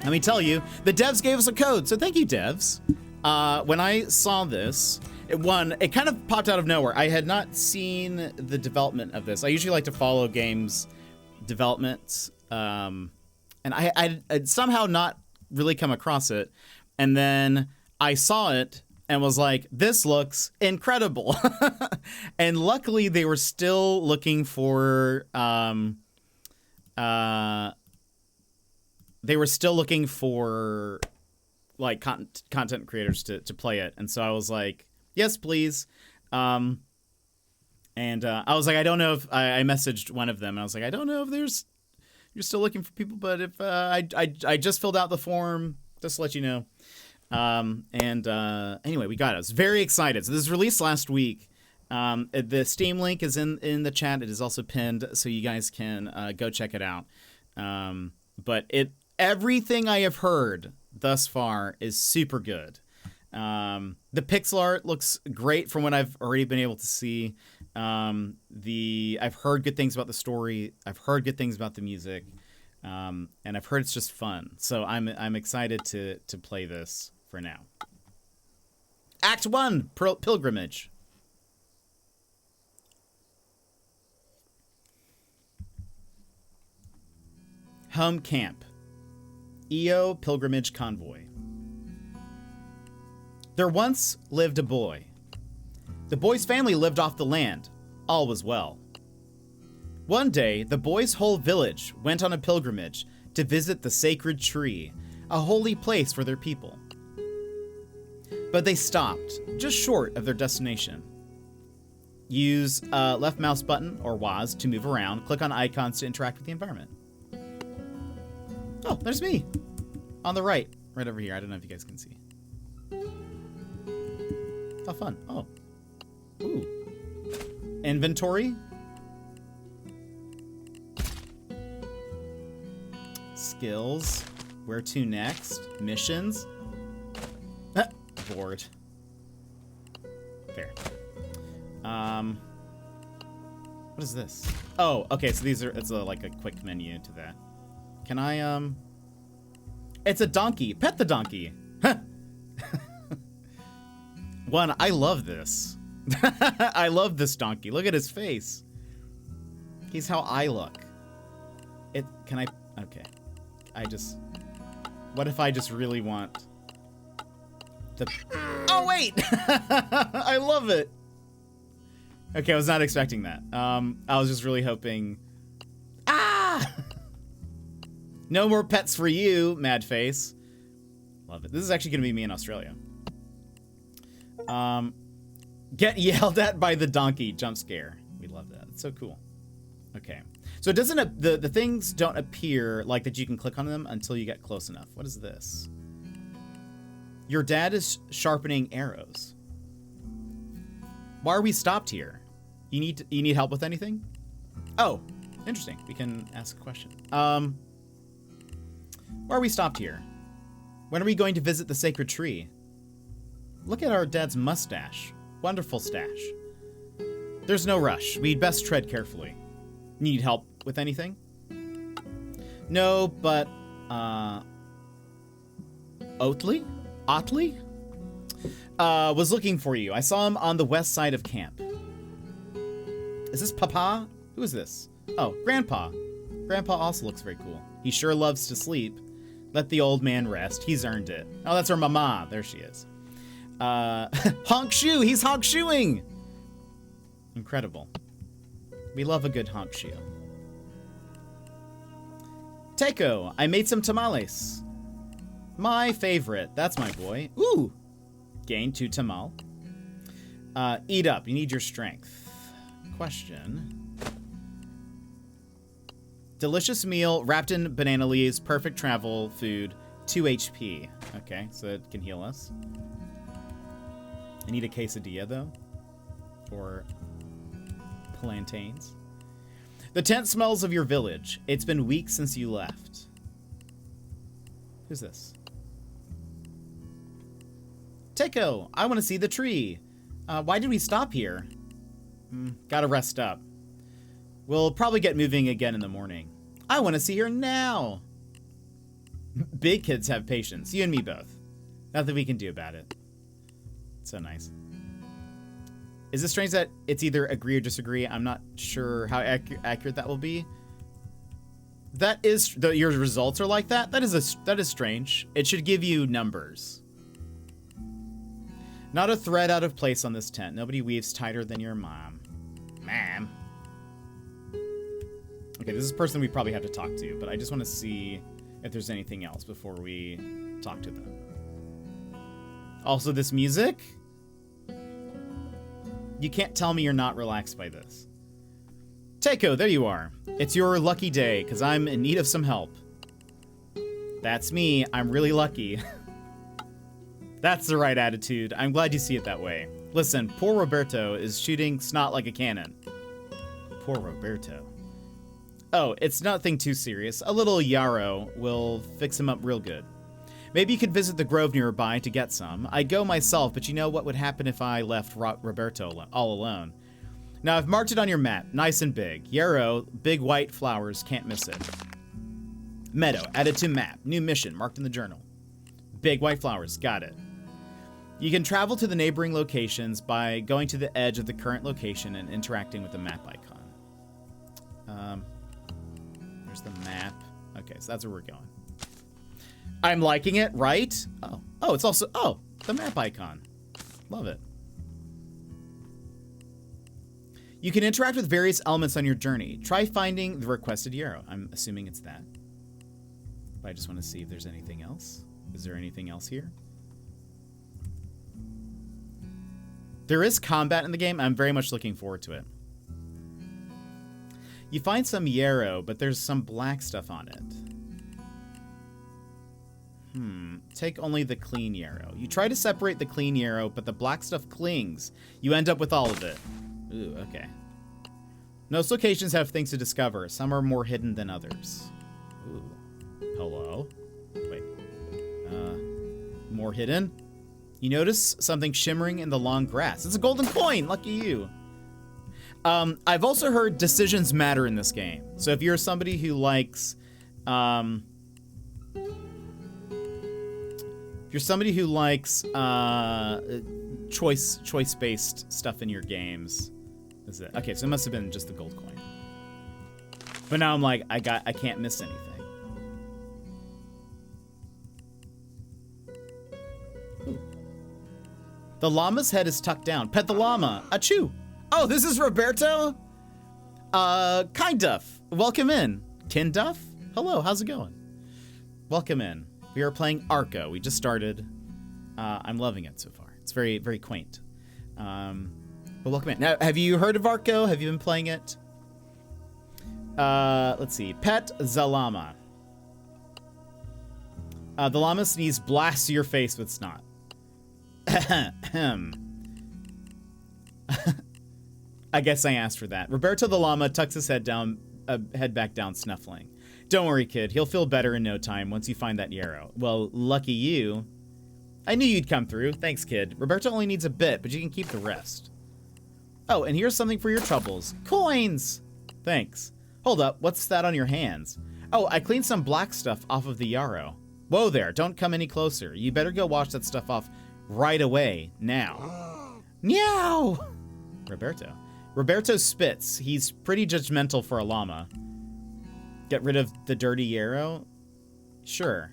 let me tell you, the devs gave us a code, so thank you, devs. When I saw this, it kind of popped out of nowhere. I had not seen the development of this. I usually like to follow games developments, and I'd somehow not really come across it. And then I saw it and was like, this looks incredible. And luckily they were still looking for like content creators to play it. And so I was like, yes, please. I was like, I don't know if I messaged one of them and I was like, I don't know if you're still looking for people, but if I just filled out the form, just to let you know. Anyway, we got it. I was very excited. So this was released last week. The Steam link is in the chat. It is also pinned, so you guys can go check it out. But everything I have heard thus far is super good. The pixel art looks great from what I've already been able to see. I've heard good things about the story. I've heard good things about the music. And I've heard it's just fun. So I'm excited to play this for now. Act 1, Pilgrimage. Home Camp. EO Pilgrimage Convoy. There once lived a boy. The boy's family lived off the land. All was well. One day, the boy's whole village went on a pilgrimage to visit the sacred tree, a holy place for their people. But they stopped, just short of their destination. Use left mouse button, or WAS, to move around. Click on icons to interact with the environment. Oh, there's me! On the right over here. I don't know if you guys can see. Oh, fun. Oh. Ooh. Inventory. Skills. Where to next? Missions. Board. Fair. What is this? Oh, okay, so it's like a quick menu to that. Can I, it's a donkey. Pet the donkey. One, I love this. I love this donkey. Look at his face. He's how I look. Okay. What if I just really want oh, wait! I love it. Okay, I was not expecting that. I was just really hoping, no more pets for you, mad face. Love it. This is actually gonna be me in Australia. Get yelled at by the donkey. Jump scare. We love that. It's so cool. Okay. So it doesn't, the things don't appear like that you can click on them until you get close enough. What is this? Your dad is sharpening arrows. Why are we stopped here? You need help with anything? Oh, Interesting. We can ask a question. Why are we stopped here? When are we going to visit the sacred tree? Look at our dad's mustache. Wonderful stash. There's no rush. We'd best tread carefully. Need help with anything? No, but, Otley? Was looking for you. I saw him on the west side of camp. Is this Papa? Who is this? Oh, Grandpa. Grandpa also looks very cool. He sure loves to sleep. Let the old man rest. He's earned it. Oh, that's our mama. There she is. Honk shoe. He's honk shoeing. Incredible. We love a good honk shoe. Teiko, I made some tamales. My favorite. That's my boy. Ooh. Gain 2 tamal. Eat up. You need your strength. Question. Delicious meal wrapped in banana leaves. Perfect travel food. 2 HP. Okay, so it can heal us. I need a quesadilla, though. Or plantains. The tent smells of your village. It's been weeks since you left. Who's this? Teiko, I want to see the tree. Why did we stop here? Gotta rest up. We'll probably get moving again in the morning. I want to see her now. Big kids have patience. You and me both. Nothing we can do about it. So nice. Is it strange that it's either agree or disagree? I'm not sure how accurate that will be. That is, your results are like that? That is strange. It should give you numbers. Not a thread out of place on this tent. Nobody weaves tighter than your mom. Ma'am. Okay, this is a person we probably have to talk to, but I just want to see if there's anything else before we talk to them. Also, this music? You can't tell me you're not relaxed by this. Teiko, there you are. It's your lucky day, because I'm in need of some help. That's me. I'm really lucky. That's the right attitude. I'm glad you see it that way. Listen, poor Roberto is shooting snot like a cannon. Poor Roberto. Oh, it's nothing too serious. A little yarrow will fix him up real good. Maybe you could visit the grove nearby to get some. I'd go myself, but you know what would happen if I left Roberto all alone. Now, I've marked it on your map, nice and big. Yarrow, big white flowers, can't miss it. Meadow, added to map. New mission, marked in the journal. Big white flowers, got it. You can travel to the neighboring locations by going to the edge of the current location and interacting with the map icon. There's the map. Okay, so that's where we're going. I'm liking it, right? Oh, it's also, the map icon. Love it. You can interact with various elements on your journey. Try finding the requested yarrow. I'm assuming it's that. But I just want to see if there's anything else. Is there anything else here? There is combat in the game. I'm very much looking forward to it. You find some yarrow, but there's some black stuff on it. Take only the clean yarrow. You try to separate the clean yarrow, but the black stuff clings. You end up with all of it. Ooh, okay. Most locations have things to discover. Some are more hidden than others. Ooh. Hello? Wait. More hidden? You notice something shimmering in the long grass. It's a golden coin! Lucky you. I've also heard decisions matter in this game. So if you're somebody who likes, choice-based stuff in your games, is it? Okay, so it must have been just the gold coin. But now I'm like, I can't miss anything. Ooh. The llama's head is tucked down. Pet the llama. Achoo! Oh, this is Roberto? Kind Duff. Welcome in. Kin Duff? Hello, how's it going? Welcome in. We are playing Arco. We just started. I'm loving it so far. It's very, very quaint. But welcome in. Now, have you heard of Arco? Have you been playing it? Let's see. Pet the llama. The llama sneeze blasts your face with snot. I guess I asked for that. Roberto the llama tucks his head down head back down snuffling. Don't worry, kid. He'll feel better in no time once you find that yarrow. Well, lucky you. I knew you'd come through. Thanks, kid. Roberto only needs a bit, but you can keep the rest. Oh, and here's something for your troubles. Coins! Thanks. Hold up, what's that on your hands? Oh, I cleaned some black stuff off of the yarrow. Whoa there, don't come any closer. You better go wash that stuff off right away, now. Meow! Roberto spits. He's pretty judgmental for a llama. Get rid of the dirty yarrow? Sure.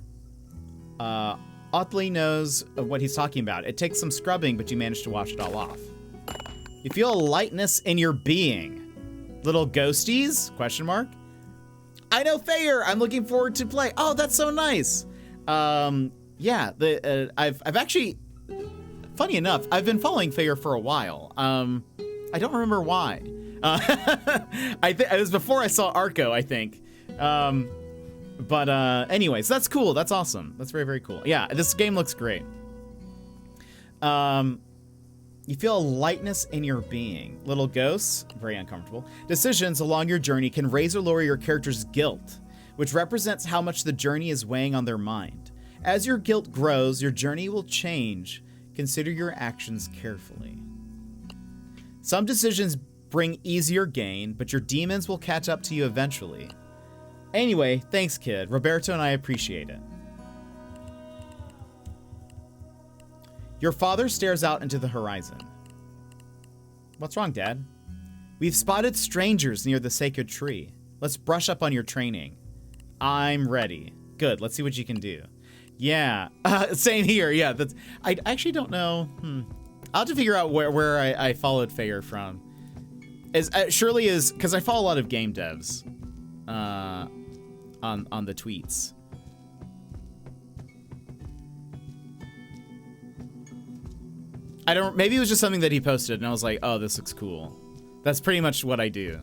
Otley knows what he's talking about. It takes some scrubbing, but you managed to wash it all off. You feel a lightness in your being. Little ghosties? Question mark. I know Fayer. I'm looking forward to play. Oh, that's so nice. Yeah, I've actually, funny enough, I've been following Fayer for a while. I don't remember why. I think it was before I saw Arco, I think. But anyways, that's cool. That's awesome. That's very, very cool. Yeah, this game looks great. You feel a lightness in your being. Little ghosts, very uncomfortable. Decisions along your journey can raise or lower your character's guilt, which represents how much the journey is weighing on their mind. As your guilt grows, your journey will change. Consider your actions carefully. Some decisions bring easier gain, but your demons will catch up to you eventually. Anyway, thanks, kid. Roberto and I appreciate it. Your father stares out into the horizon. What's wrong, Dad? We've spotted strangers near the sacred tree. Let's brush up on your training. I'm ready. Good, let's see what you can do. Yeah, same here. Yeah, that's. I actually don't know. I'll have to figure out where I followed Fayer from. Surely is because I follow a lot of game devs on the tweets. I don't. Maybe it was just something that he posted, and I was like, "Oh, this looks cool." That's pretty much what I do.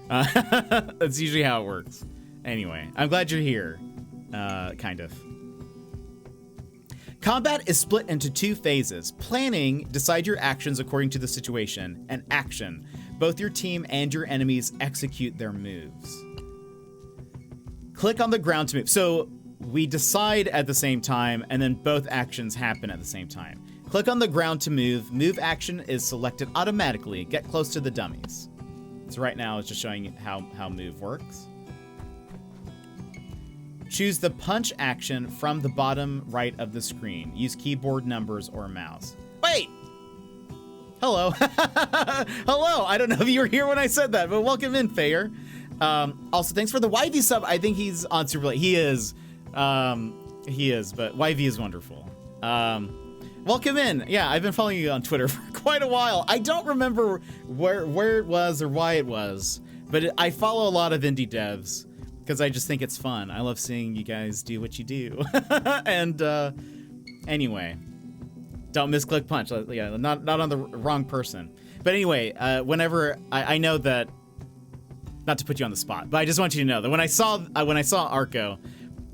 That's usually how it works. Anyway, I'm glad you're here. Kind of. Combat is split into two phases. Planning, decide your actions according to the situation, and action. Both your team and your enemies execute their moves. Click on the ground to move. So we decide at the same time, and then both actions happen at the same time. Click on the ground to move. Move action is selected automatically. Get close to the dummies. So right now it's just showing you how move works. Choose the punch action from the bottom right of the screen. Use keyboard numbers or mouse. Wait! Hello. Hello. I don't know if you were here when I said that, but welcome in, Fayer. Also, thanks for the YV sub. I think he's on Super Late. He is, but YV is wonderful. Welcome in. Yeah, I've been following you on Twitter for quite a while. I don't remember where it was or why it was, but I follow a lot of indie devs because I just think it's fun. I love seeing you guys do what you do. And anyway, don't misclick punch. Yeah, not on the wrong person. But anyway, whenever I know that, not to put you on the spot, but I just want you to know that when I saw Arco,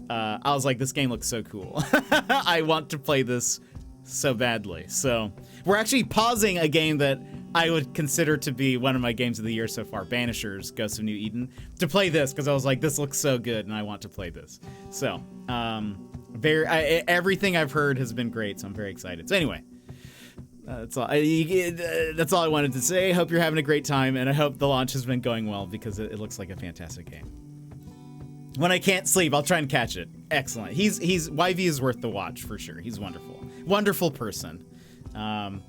I was like, this game looks so cool. I want to play this so badly. So we're actually pausing a game that I would consider to be one of my games of the year so far, Banishers: Ghosts of New Eden, to play this because I was like, this looks so good and I want to play this. So everything I've heard has been great, so I'm very excited. So anyway, that's all I wanted to say. Hope you're having a great time, and I hope the launch has been going well because it looks like a fantastic game. When I can't sleep, I'll try and catch it. Excellent. YV is worth the watch for sure. He's wonderful. Wonderful person. But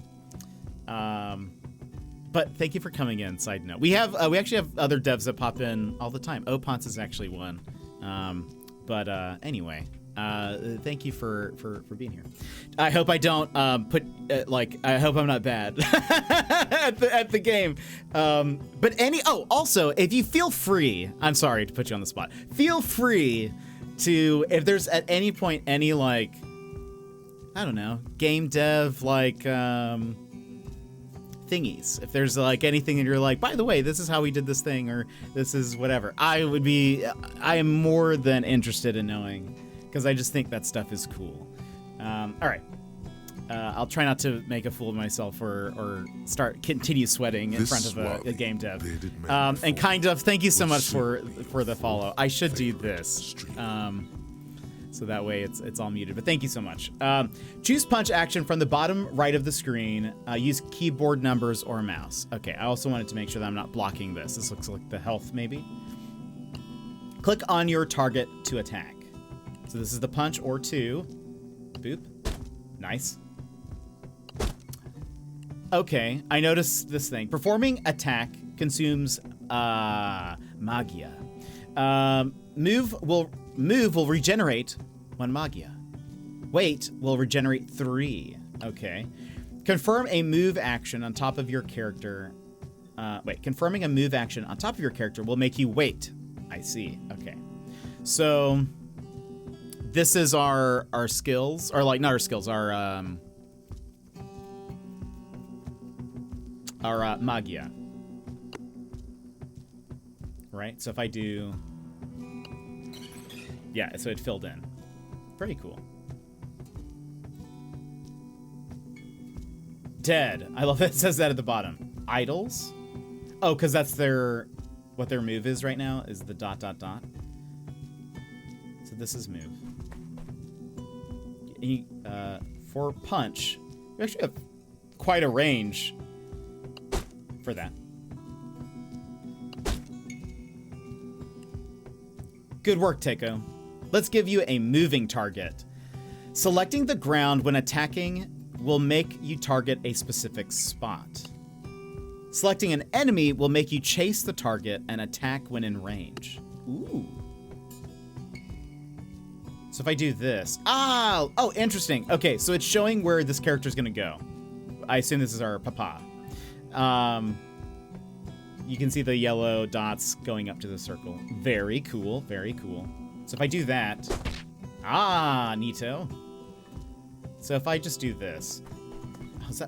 thank you for coming in. Side note, we actually have other devs that pop in all the time. Opons is actually one. But anyway, thank you for being here. I hope I don't I hope I'm not bad at the game. But also, if you feel free, I'm sorry to put you on the spot. Feel free to, if there's at any point any like, I don't know, game dev like thingies. If there's like anything and you're like, by the way, this is how we did this thing, or this is whatever, I am more than interested in knowing, because I just think that stuff is cool. All right. I'll try not to make a fool of myself or continue sweating in front of a game dev. And kind of, thank you so much for the follow. I should do this. So that way it's all muted, but thank you so much. Choose punch action from the bottom right of the screen. Use keyboard numbers or mouse. Okay, I also wanted to make sure that I'm not blocking this. This looks like the health maybe. Click on your target to attack. So this is the punch or two. Boop. Nice. Okay, I noticed this thing. Performing attack consumes magia. Move will regenerate 1 magia. Wait will regenerate 3. Okay. Confirm a move action on top of your character. Confirming a move action on top of your character will make you wait. I see. Okay. So this is our skills, or like not our skills, our magia. Right? So if I do, yeah, so it filled in. Very cool. Dead. I love that it says that at the bottom. Idols? Oh, because that's what their move is right now, is the ... So this is move. For punch, we actually have quite a range for that. Good work, Teiko. Let's give you a moving target. Selecting the ground when attacking will make you target a specific spot. Selecting an enemy will make you chase the target and attack when in range. Ooh. So if I do this... Oh, interesting. Okay, so it's showing where this character's gonna go. I assume this is our papa. You can see the yellow dots going up to the circle. Very cool, very cool. So if I do that... neato. So if I just do this...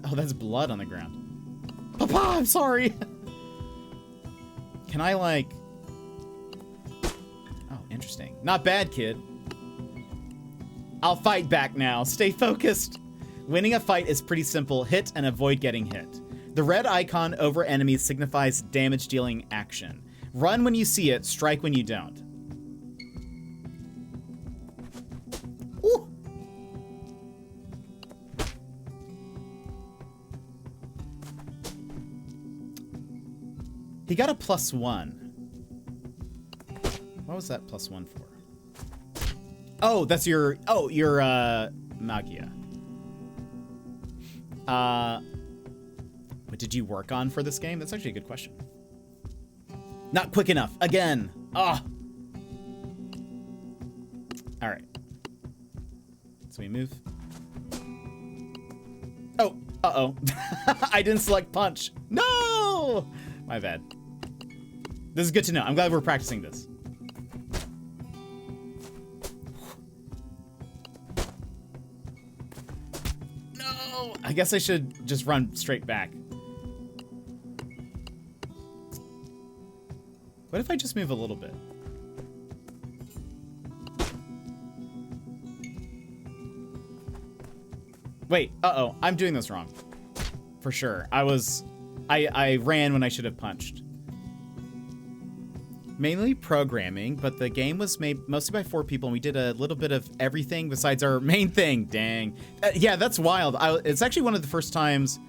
Oh, that's blood on the ground. Papa, I'm sorry! Can I, like... Oh, interesting. Not bad, kid. I'll fight back now. Stay focused. Winning a fight is pretty simple. Hit and avoid getting hit. The red icon over enemies signifies damage-dealing action. Run when you see it, strike when you don't. Ooh. He got a +1. What was that +1 for? Oh, that's your magia. What did you work on for this game? That's actually a good question. Not quick enough. Again. All right. So we move. Oh, uh-oh. I didn't select punch. No! My bad. This is good to know. I'm glad we're practicing this. No! I guess I should just run straight back. What if I just move a little bit? Wait, uh-oh, I'm doing this wrong. For sure. I ran when I should have punched. Mainly programming, but the game was made mostly by 4 people, and we did a little bit of everything besides our main thing. Dang. Yeah, that's wild. It's actually one of the first times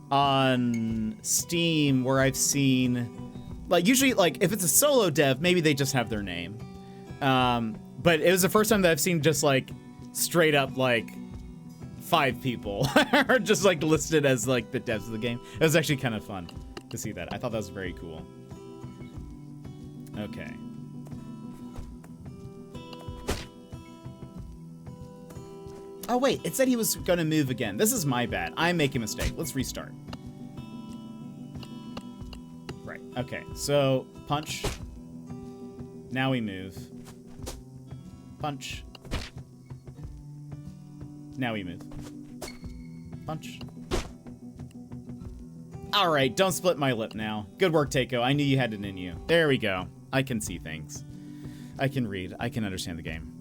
on Steam where I've seen... Like, usually, like, if it's a solo dev, maybe they just have their name. But it was the first time that I've seen just, like, straight up, like, 5 people are just, like, listed as, like, the devs of the game. It was actually kind of fun to see that. I thought that was very cool. Okay. Oh, wait, it said he was gonna move again. This is my bad. I'm making a mistake. Let's restart. Right, okay, so punch. Now we move. Punch. Now we move. Punch. All right, don't split my lip now. Good work, Teiko. I knew you had it in you. There we go. I can see things. I can read. I can understand the game.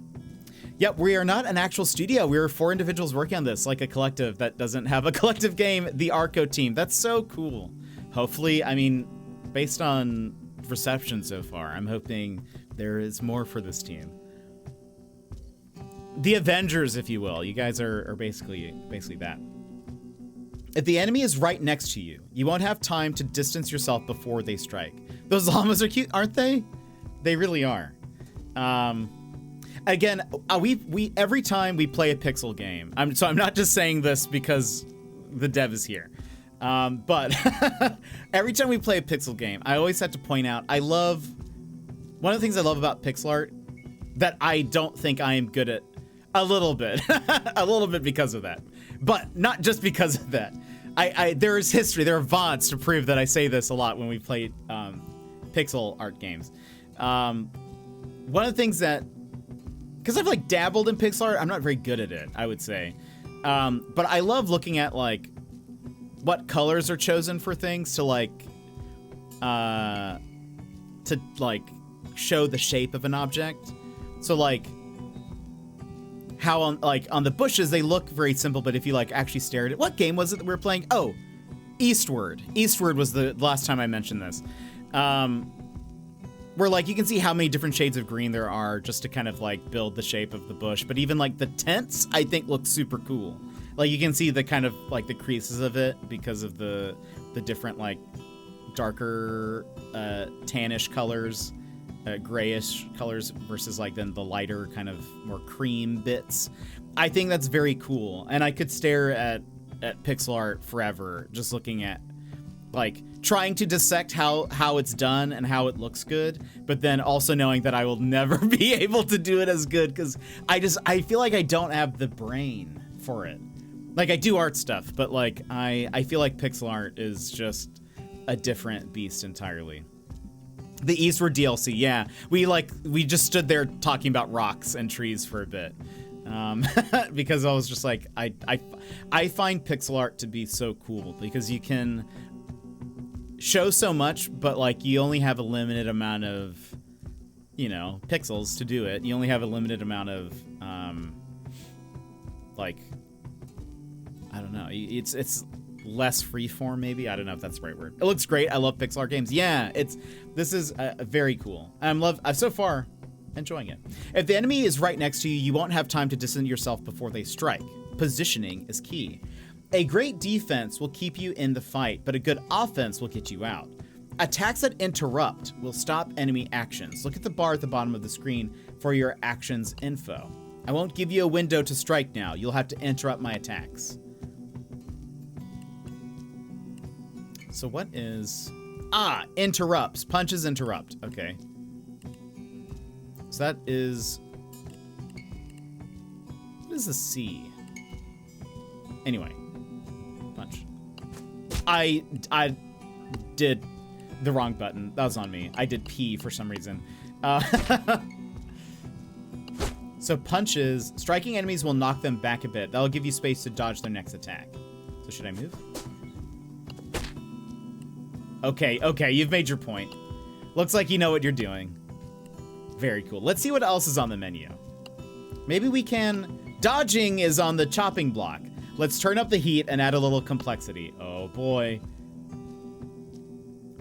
Yep, we are not an actual studio. We are 4 individuals working on this, like a collective that doesn't have a collective game, the Arco team. That's so cool. Hopefully, I mean, based on reception so far, I'm hoping there is more for this team. The Avengers, if you will. You guys are basically that. If the enemy is right next to you, you won't have time to distance yourself before they strike. Those llamas are cute, aren't they? They really are. Again, we every time we play a pixel game, I'm not just saying this because the dev is here, but every time we play a pixel game, I always have to point out one of the things I love about pixel art that I don't think I am good at a little bit, because of that, but not just because of that. There is history, there are VODs to prove that I say this a lot when we play pixel art games. One of the things that, because I've like dabbled in pixel art, I'm not very good at it, I would say. But I love looking at like what colors are chosen for things to show the shape of an object. So like how on the bushes they look very simple, but if you like actually stare at it, what game was it that we were playing? Oh, Eastward. Eastward was the last time I mentioned this. Where like you can see how many different shades of green there are just to kind of like build the shape of the bush. But even like the tents, I think look super cool. Like you can see the kind of like the creases of it because of the different like darker tannish colors, grayish colors versus like then the lighter kind of more cream bits. I think that's very cool. And I could stare at pixel art forever just looking at like trying to dissect how it's done and how it looks good, but then also knowing that I will never be able to do it as good because I feel like I don't have the brain for it. Like I do art stuff, but like I feel like pixel art is just a different beast entirely. The Eastward DLC, yeah. We just stood there talking about rocks and trees for a bit. Because I was just like I find pixel art to be so cool because you can show so much, but like you only have a limited amount of, pixels to do it. You only have a limited amount of, like, I don't know. It's less freeform, maybe. I don't know if that's the right word. It looks great. I love pixel art games. Yeah, this is very cool. I'm so far enjoying it. If the enemy is right next to you, you won't have time to distance yourself before they strike. Positioning is key. A great defense will keep you in the fight, but a good offense will get you out. Attacks that interrupt will stop enemy actions. Look at the bar at the bottom of the screen for your actions info. I won't give you a window to strike now. You'll have to interrupt my attacks. So what is... interrupts. Punches interrupt. Okay. So that is... What is a C? Anyway. Punch. I did the wrong button. That was on me. I did P for some reason. So punches. Striking enemies will knock them back a bit. That'll give you space to dodge their next attack. So should I move? Okay, you've made your point. Looks like you know what you're doing. Very cool. Let's see what else is on the menu. Maybe we can... Dodging is on the chopping block. Let's turn up the heat and add a little complexity. Oh boy.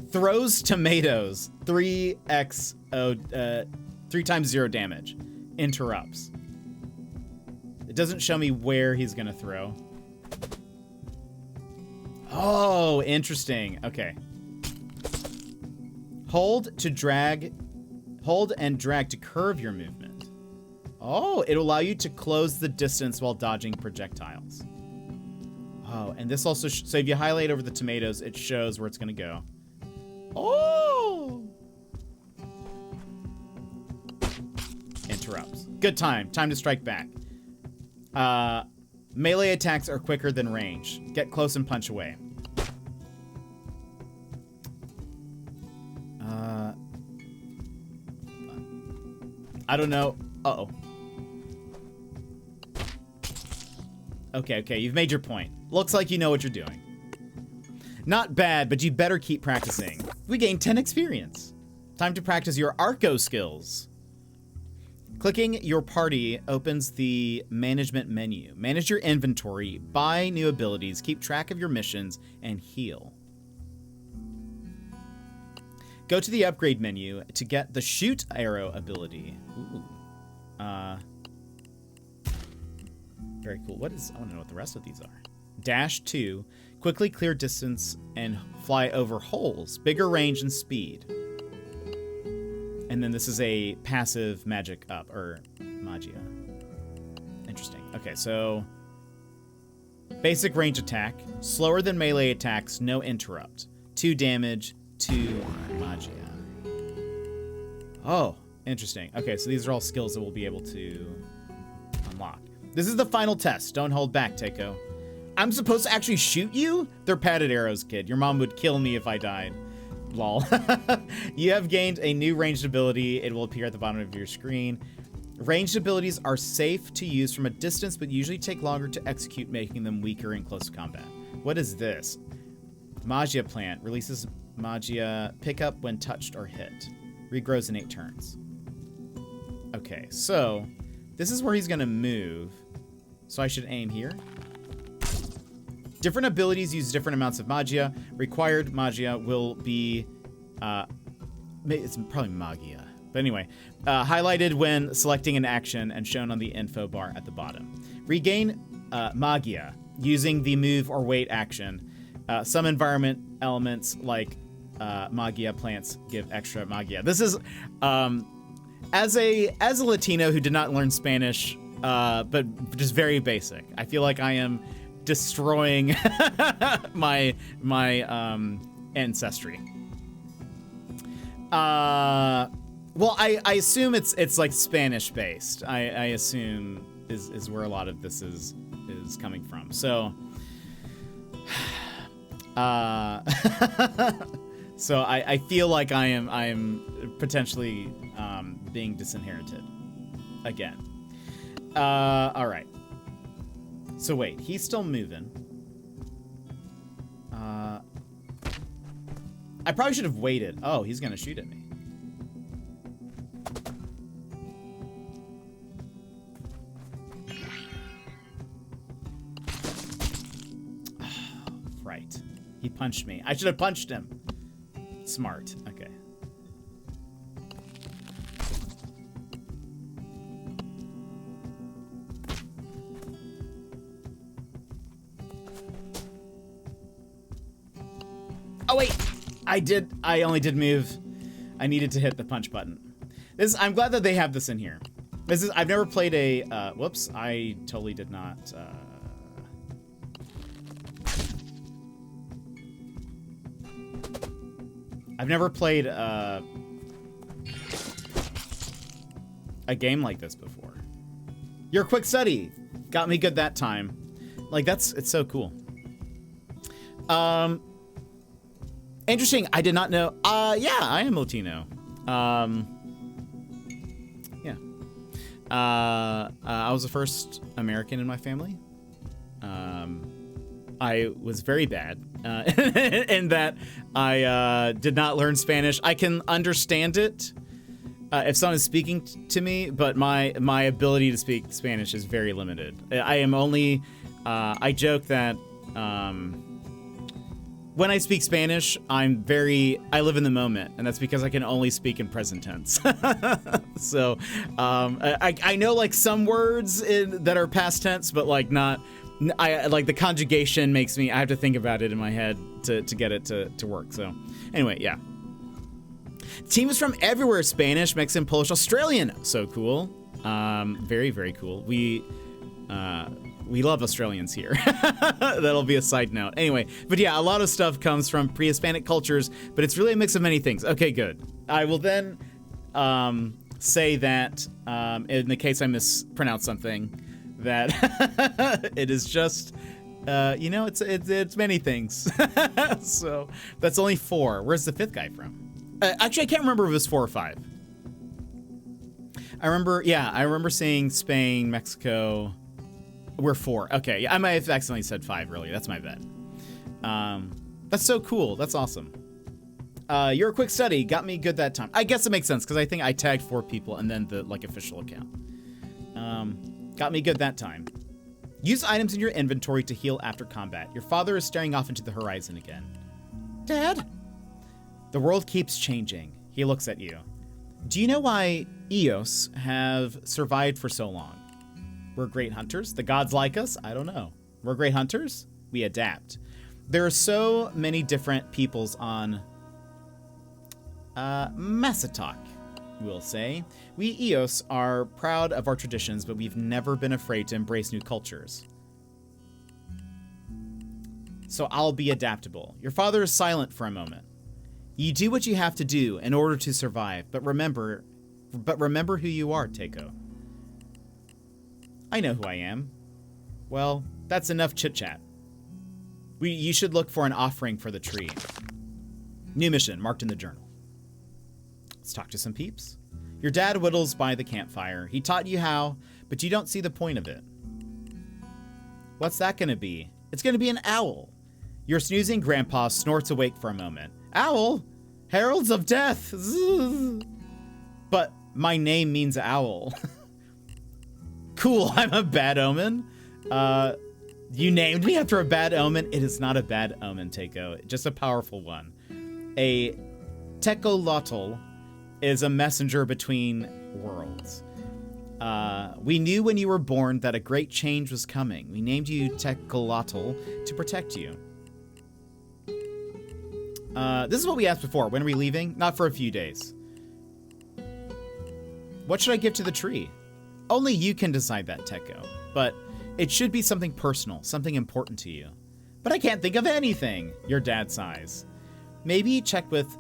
Throws tomatoes. 3 times 0 damage. Interrupts. It doesn't show me where he's gonna throw. Oh, interesting. Okay. Hold and drag to curve your movement. Oh, it'll allow you to close the distance while dodging projectiles. Oh, and this also, so if you highlight over the tomatoes, it shows where it's gonna go. Oh! Interrupts. Good time. Time to strike back. Melee attacks are quicker than range. Get close and punch away. I don't know. Uh-oh. Okay, you've made your point. Looks like you know what you're doing. Not bad, but you better keep practicing. We gained 10 experience. Time to practice your Arco skills. Clicking your party opens the management menu. Manage your inventory, buy new abilities, keep track of your missions, and heal. Go to the upgrade menu to get the shoot arrow ability. Ooh. Very cool. I want to know what the rest of these are. Dash 2. Quickly clear distance and fly over holes. Bigger range and speed. And then this is a passive magic up, or magia. Interesting. Okay, so basic range attack. Slower than melee attacks, no interrupt. 2 damage, 2 magia. Oh, interesting. Okay, so these are all skills that we'll be able to unlock. This is the final test. Don't hold back, Teiko. I'm supposed to actually shoot you? They're padded arrows, kid. Your mom would kill me if I died. Lol. You have gained a new ranged ability. It will appear at the bottom of your screen. Ranged abilities are safe to use from a distance, but usually take longer to execute, making them weaker in close combat. What is this? Magia plant. Releases magia pickup when touched or hit. Regrows in 8 turns. Okay, so this is where he's going to move. So I should aim here. Different abilities use different amounts of magia. Required magia will be, it's probably magia. But anyway, highlighted when selecting an action and shown on the info bar at the bottom. Regain magia using the move or wait action. Some environment elements like magia plants give extra magia. This is, as a Latino who did not learn Spanish, but just very basic. I feel like I am destroying my ancestry. Well, I assume it's like Spanish based. I assume is where a lot of this is coming from. So, so I feel like I am potentially being disinherited again. All right. So wait, he's still moving. I probably should have waited. Oh, he's gonna shoot at me. Right. He punched me. I should have punched him. Smart. Okay. Oh wait, I only did move. I needed to hit the punch button. I'm glad that they have this in here. I've never played a, whoops, I totally did not, I've never played, a game like this before. Your quick study got me good that time. Like, it's so cool. Interesting. I did not know. Yeah, I am Latino. Yeah. I was the first American in my family. I was very bad in that I did not learn Spanish. I can understand it if someone's speaking to me, but my ability to speak Spanish is very limited. I am only. I joke that. When I speak Spanish, I live in the moment, and that's because I can only speak in present tense. So, I know like some words that are past tense, but like not, like the conjugation makes me, I have to think about it in my head to get it to work. So anyway, yeah. Team is from everywhere: Spanish, Mexican, Polish, Australian. So cool. Very, very cool. We love Australians here. That'll be a side note. Anyway, but yeah, a lot of stuff comes from pre-Hispanic cultures, but it's really a mix of many things. Okay, good. I will then say that in the case I mispronounce something, that it is just, it's many things. So that's only 4. Where's the 5th guy from? Actually, I can't remember if it was 4 or 5. I remember seeing Spain, Mexico. We're 4. Okay, I might have accidentally said 5 earlier. That's my bad. That's so cool. That's awesome. You're a quick study. Got me good that time. I guess it makes sense because I think I tagged 4 people and then the official account. Got me good that time. Use items in your inventory to heal after combat. Your father is staring off into the horizon again. Dad? The world keeps changing. He looks at you. Do you know why Eos have survived for so long? We're great hunters. The gods like us? I don't know. We're great hunters? We adapt. There are so many different peoples on Massatok, we'll say. We Eos are proud of our traditions, but we've never been afraid to embrace new cultures. So I'll be adaptable. Your father is silent for a moment. You do what you have to do in order to survive, but remember who you are, Teiko. I know who I am. Well, that's enough chit-chat. You should look for an offering for the tree. New mission, marked in the journal. Let's talk to some peeps. Your dad whittles by the campfire. He taught you how, but you don't see the point of it. What's that gonna be? It's gonna be an owl. Your snoozing grandpa snorts awake for a moment. Owl? Heralds of death! Zzz. But my name means owl. Cool, I'm a bad omen. You named me after a bad omen. It is not a bad omen, Teiko. Just a powerful one. A Tekolotl is a messenger between worlds. We knew when you were born that a great change was coming. We named you Tekolotl to protect you. This is what we asked before. When are we leaving? Not for a few days. What should I give to the tree? Only you can decide that, Teiko. But it should be something personal, something important to you. But I can't think of anything, your dad sighs. Maybe check with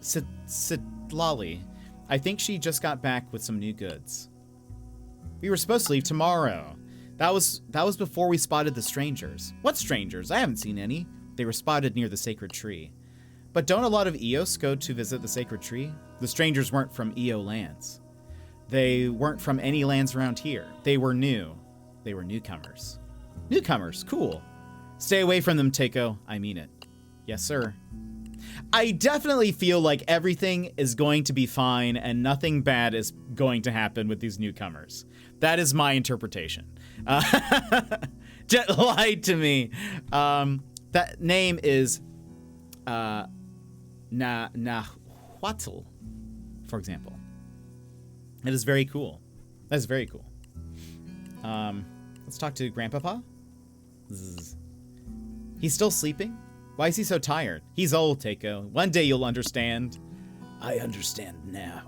Sitlali. I think she just got back with some new goods. We were supposed to leave tomorrow. That was before we spotted the strangers. What strangers? I haven't seen any. They were spotted near the sacred tree. But don't a lot of Eos go to visit the sacred tree? The strangers weren't from Eo lands. They weren't from any lands around here. They were new. They were newcomers. Newcomers, cool. Stay away from them, Teiko. I mean it. Yes, sir. I definitely feel like everything is going to be fine and nothing bad is going to happen with these newcomers. That is my interpretation. Jet lied to me. That name is Nahuatl, for example. It is very cool. That is very cool. Let's talk to Grandpapa. Zzz. He's still sleeping? Why is he so tired? He's old, Teiko. One day you'll understand. I understand now.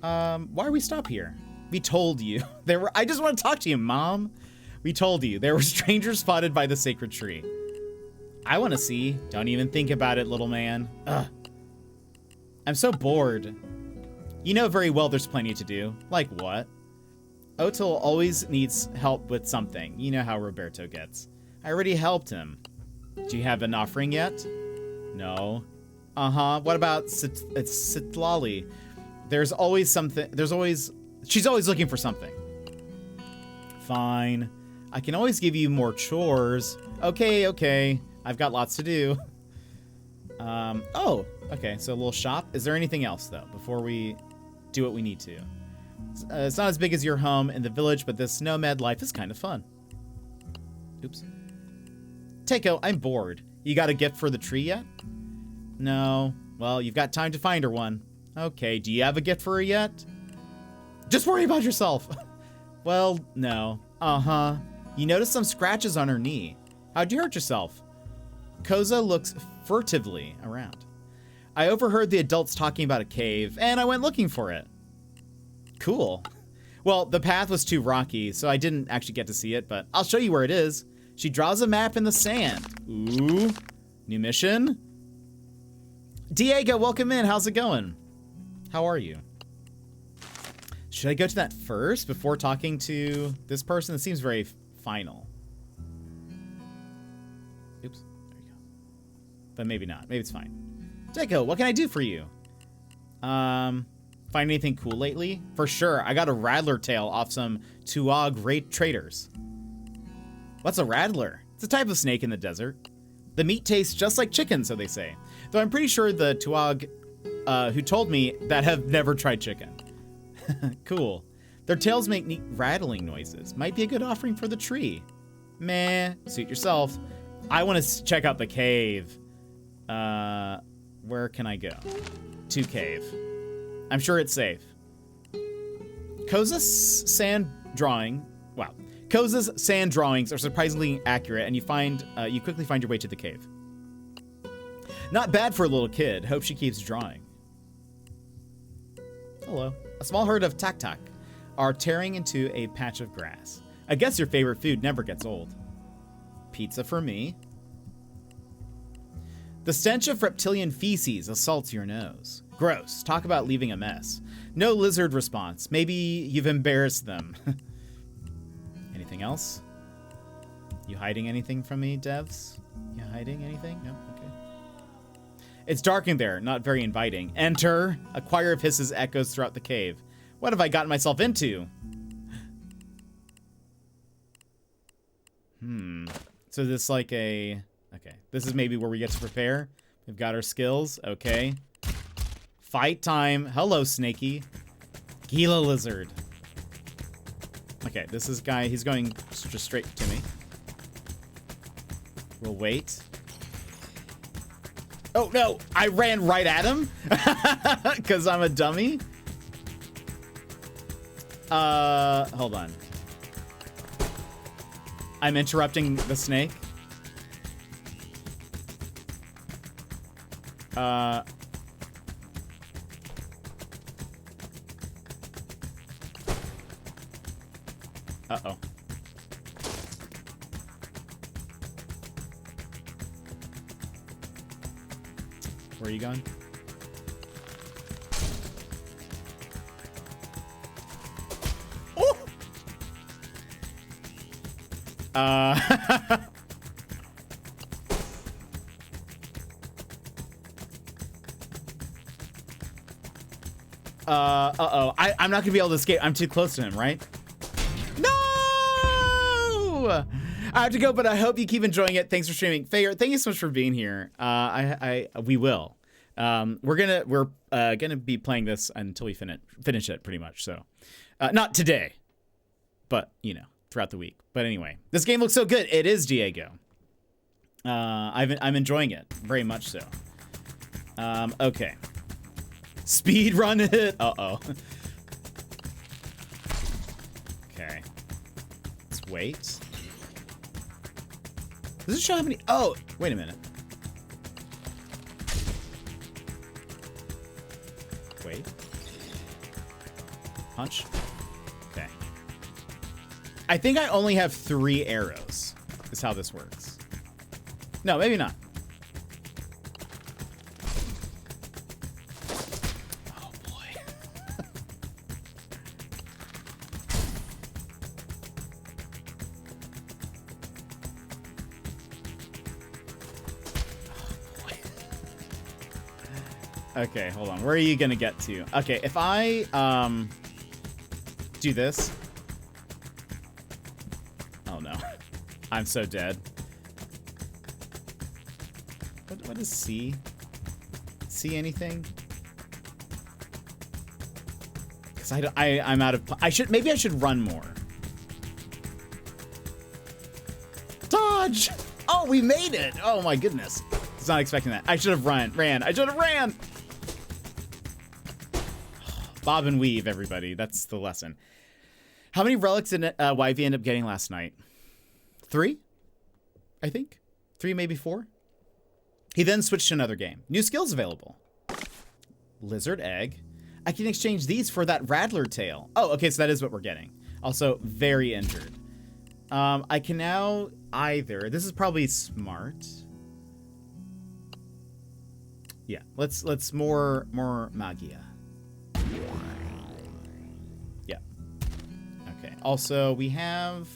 Why are we stopped here? We told you. I just want to talk to you, Mom. We told you. There were strangers spotted by the sacred tree. I want to see. Don't even think about it, little man. Ugh. I'm so bored. You know very well there's plenty to do. Like what? Otil always needs help with something. You know how Roberto gets. I already helped him. Do you have an offering yet? No. Uh-huh. What about Sitlali? There's always something. She's always looking for something. Fine. I can always give you more chores. Okay. I've got lots to do. Oh, okay. So a little shop. Is there anything else, though, before we do what we need to? It's not as big as your home in the village, but this nomad life is kind of fun. Oops. Teiko, I'm bored. You got a gift for the tree yet? No. Well, you've got time to find her one. Okay, do you have a gift for her yet? Just worry about yourself. Well, no. Uh-huh. You notice some scratches on her knee. How'd you hurt yourself? Koza looks furtively around. I overheard the adults talking about a cave, and I went looking for it. Cool. Well, the path was too rocky, so I didn't actually get to see it, but I'll show you where it is. She draws a map in the sand. Ooh. New mission? Diego, welcome in. How's it going? How are you? Should I go to that first before talking to this person? It seems very final. Oops. There you go. But maybe not. Maybe it's fine. Diego, what can I do for you? Find anything cool lately? For sure. I got a rattler tail off some Tuog traders. What's a rattler? It's a type of snake in the desert. The meat tastes just like chicken, so they say. Though I'm pretty sure the Tuag who told me that have never tried chicken. Cool. Their tails make neat rattling noises. Might be a good offering for the tree. Meh, suit yourself. I want to check out the cave. Where can I go? To cave. I'm sure it's safe. Koza's sand drawing. Wow. Koza's sand drawings are surprisingly accurate, and you quickly find your way to the cave. Not bad for a little kid. Hope she keeps drawing. Hello. A small herd of tak-tak are tearing into a patch of grass. I guess your favorite food never gets old. Pizza for me. The stench of reptilian feces assaults your nose. Gross. Talk about leaving a mess. No lizard response. Maybe you've embarrassed them. Anything else? You hiding anything from me, devs? You hiding anything? No? Okay. It's dark in there, not very inviting. Enter. A choir of hisses echoes throughout the cave. What have I gotten myself into? So this like a... Okay. This is maybe where we get to prepare. We've got our skills. Okay. Fight time. Hello, Snakey. Gila lizard. Okay, this is guy. He's going just straight to me. We'll wait. Oh, no. I ran right at him because I'm a dummy. Hold on. I'm interrupting the snake. Uh-oh. Where are you going? Oh! Uh-oh. I'm not gonna be able to escape. I'm too close to him, right? No! I have to go, but I hope you keep enjoying it. Thanks for streaming. Fayer, thank you so much for being here. We will. We're gonna be playing this until we finish it, pretty much. So, not today, but you know, throughout the week. But anyway, this game looks so good. It is Diego. I'm enjoying it very much so. Okay. Speed run it. Uh-oh. Okay. Let's wait. Does it show how many? Oh, wait a minute. Wait. Punch. Okay. I think I only have 3 arrows, is how this works. No, maybe not. Oh, boy. Okay, hold on. Where are you gonna get to? Okay, if I do this. Oh no. I'm so dead. What is C? See anything? Cuz I'm out of maybe I should run more. Dodge! Oh, we made it. Oh my goodness. I was not expecting that. I should have ran. I should have ran. Bob and weave, everybody. That's the lesson. How many relics did YV end up getting last night? 3? I think. 3, maybe 4? He then switched to another game. New skills available. Lizard egg. I can exchange these for that rattler tail. Oh, okay, so that is what we're getting. Also, very injured. I can now either... This is probably smart. Yeah, let's more magia. Yeah. Okay. Also, we have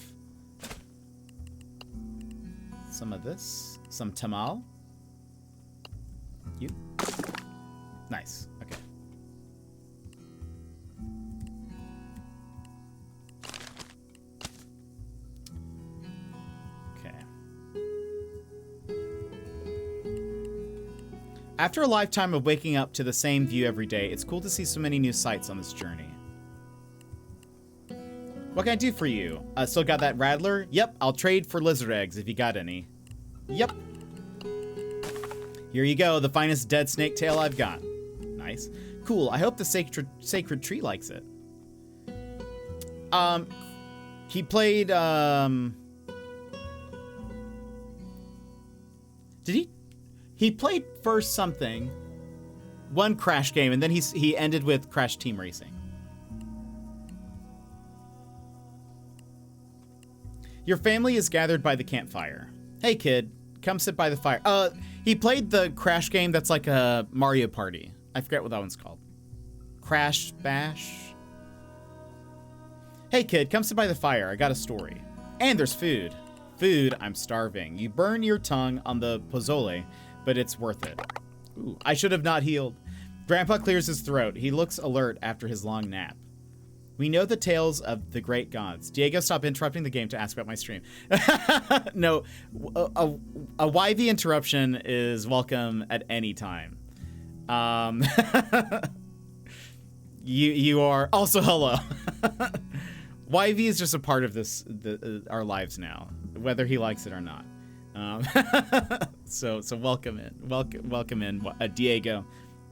some of this. Some tamal. You. Nice. Okay. Okay. After a lifetime of waking up to the same view every day, it's cool to see so many new sights on this journey. What can I do for you? Still got that rattler? Yep, I'll trade for lizard eggs if you got any. Yep. Here you go, the finest dead snake tail I've got. Nice. Cool, I hope the sacred tree likes it. He played, did he? He played first something, one Crash game, and then he ended with Crash Team Racing. Your family is gathered by the campfire. Hey kid, come sit by the fire. He played the Crash game that's like a Mario Party. I forget what that one's called. Crash Bash? Hey kid, come sit by the fire. I got a story. And there's food. Food, I'm starving. You burn your tongue on the pozole, but it's worth it. Ooh, I should have not healed. Grandpa clears his throat. He looks alert after his long nap. We know the tales of the great gods. Diego, stop interrupting the game to ask about my stream. No, a YV interruption is welcome at any time. You are also hello. YV is just a part of this our lives now, whether he likes it or not. So welcome in, welcome in, Diego,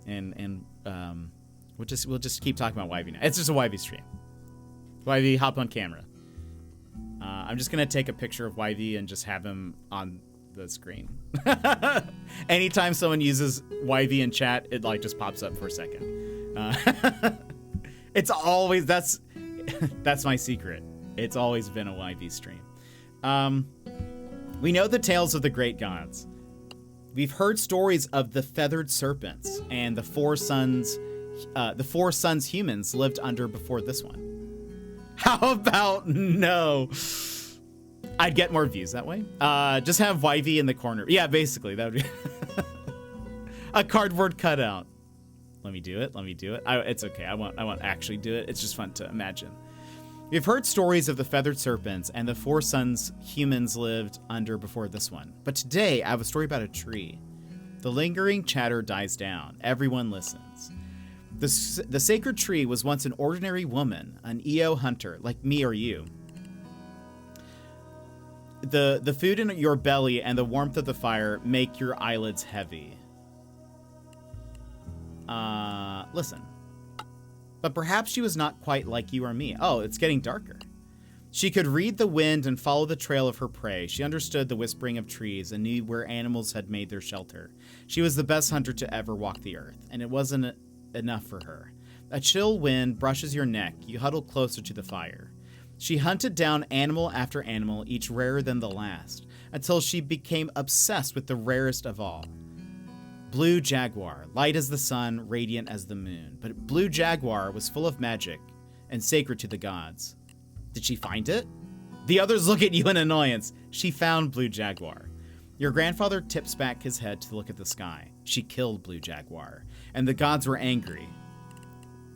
and we'll just keep talking about YV now. It's just a YV stream. YV, hop on camera. I'm just gonna take a picture of YV and just have him on the screen. Anytime someone uses YV in chat, it like just pops up for a second. It's always that's my secret. It's always been a YV stream. We know the tales of the great gods. We've heard stories of the feathered serpents and the four suns humans lived under before this one. How about no? I'd get more views that way. Just have YV in the corner. Yeah, basically that would be a cardboard cutout. Let me do it. It's okay. I won't actually do it. It's just fun to imagine. We've heard stories of the feathered serpents and the four suns humans lived under before this one. But today, I have a story about a tree. The lingering chatter dies down. Everyone listens. The sacred tree was once an ordinary woman, an EO hunter, like me or you. The food in your belly and the warmth of the fire make your eyelids heavy. Listen. But perhaps she was not quite like you or me. Oh, it's getting darker. She could read the wind and follow the trail of her prey. She understood the whispering of trees and knew where animals had made their shelter. She was the best hunter to ever walk the earth, and it wasn't enough for her. A chill wind brushes your neck. You huddle closer to the fire. She hunted down animal after animal, each rarer than the last, until she became obsessed with the rarest of all. Blue jaguar, light as the sun, radiant as the moon. But blue jaguar was full of magic and sacred to the gods. Did she find it? The others look at you in annoyance. She found blue jaguar. Your grandfather tips back his head to look at the sky. She killed blue jaguar, and the gods were angry.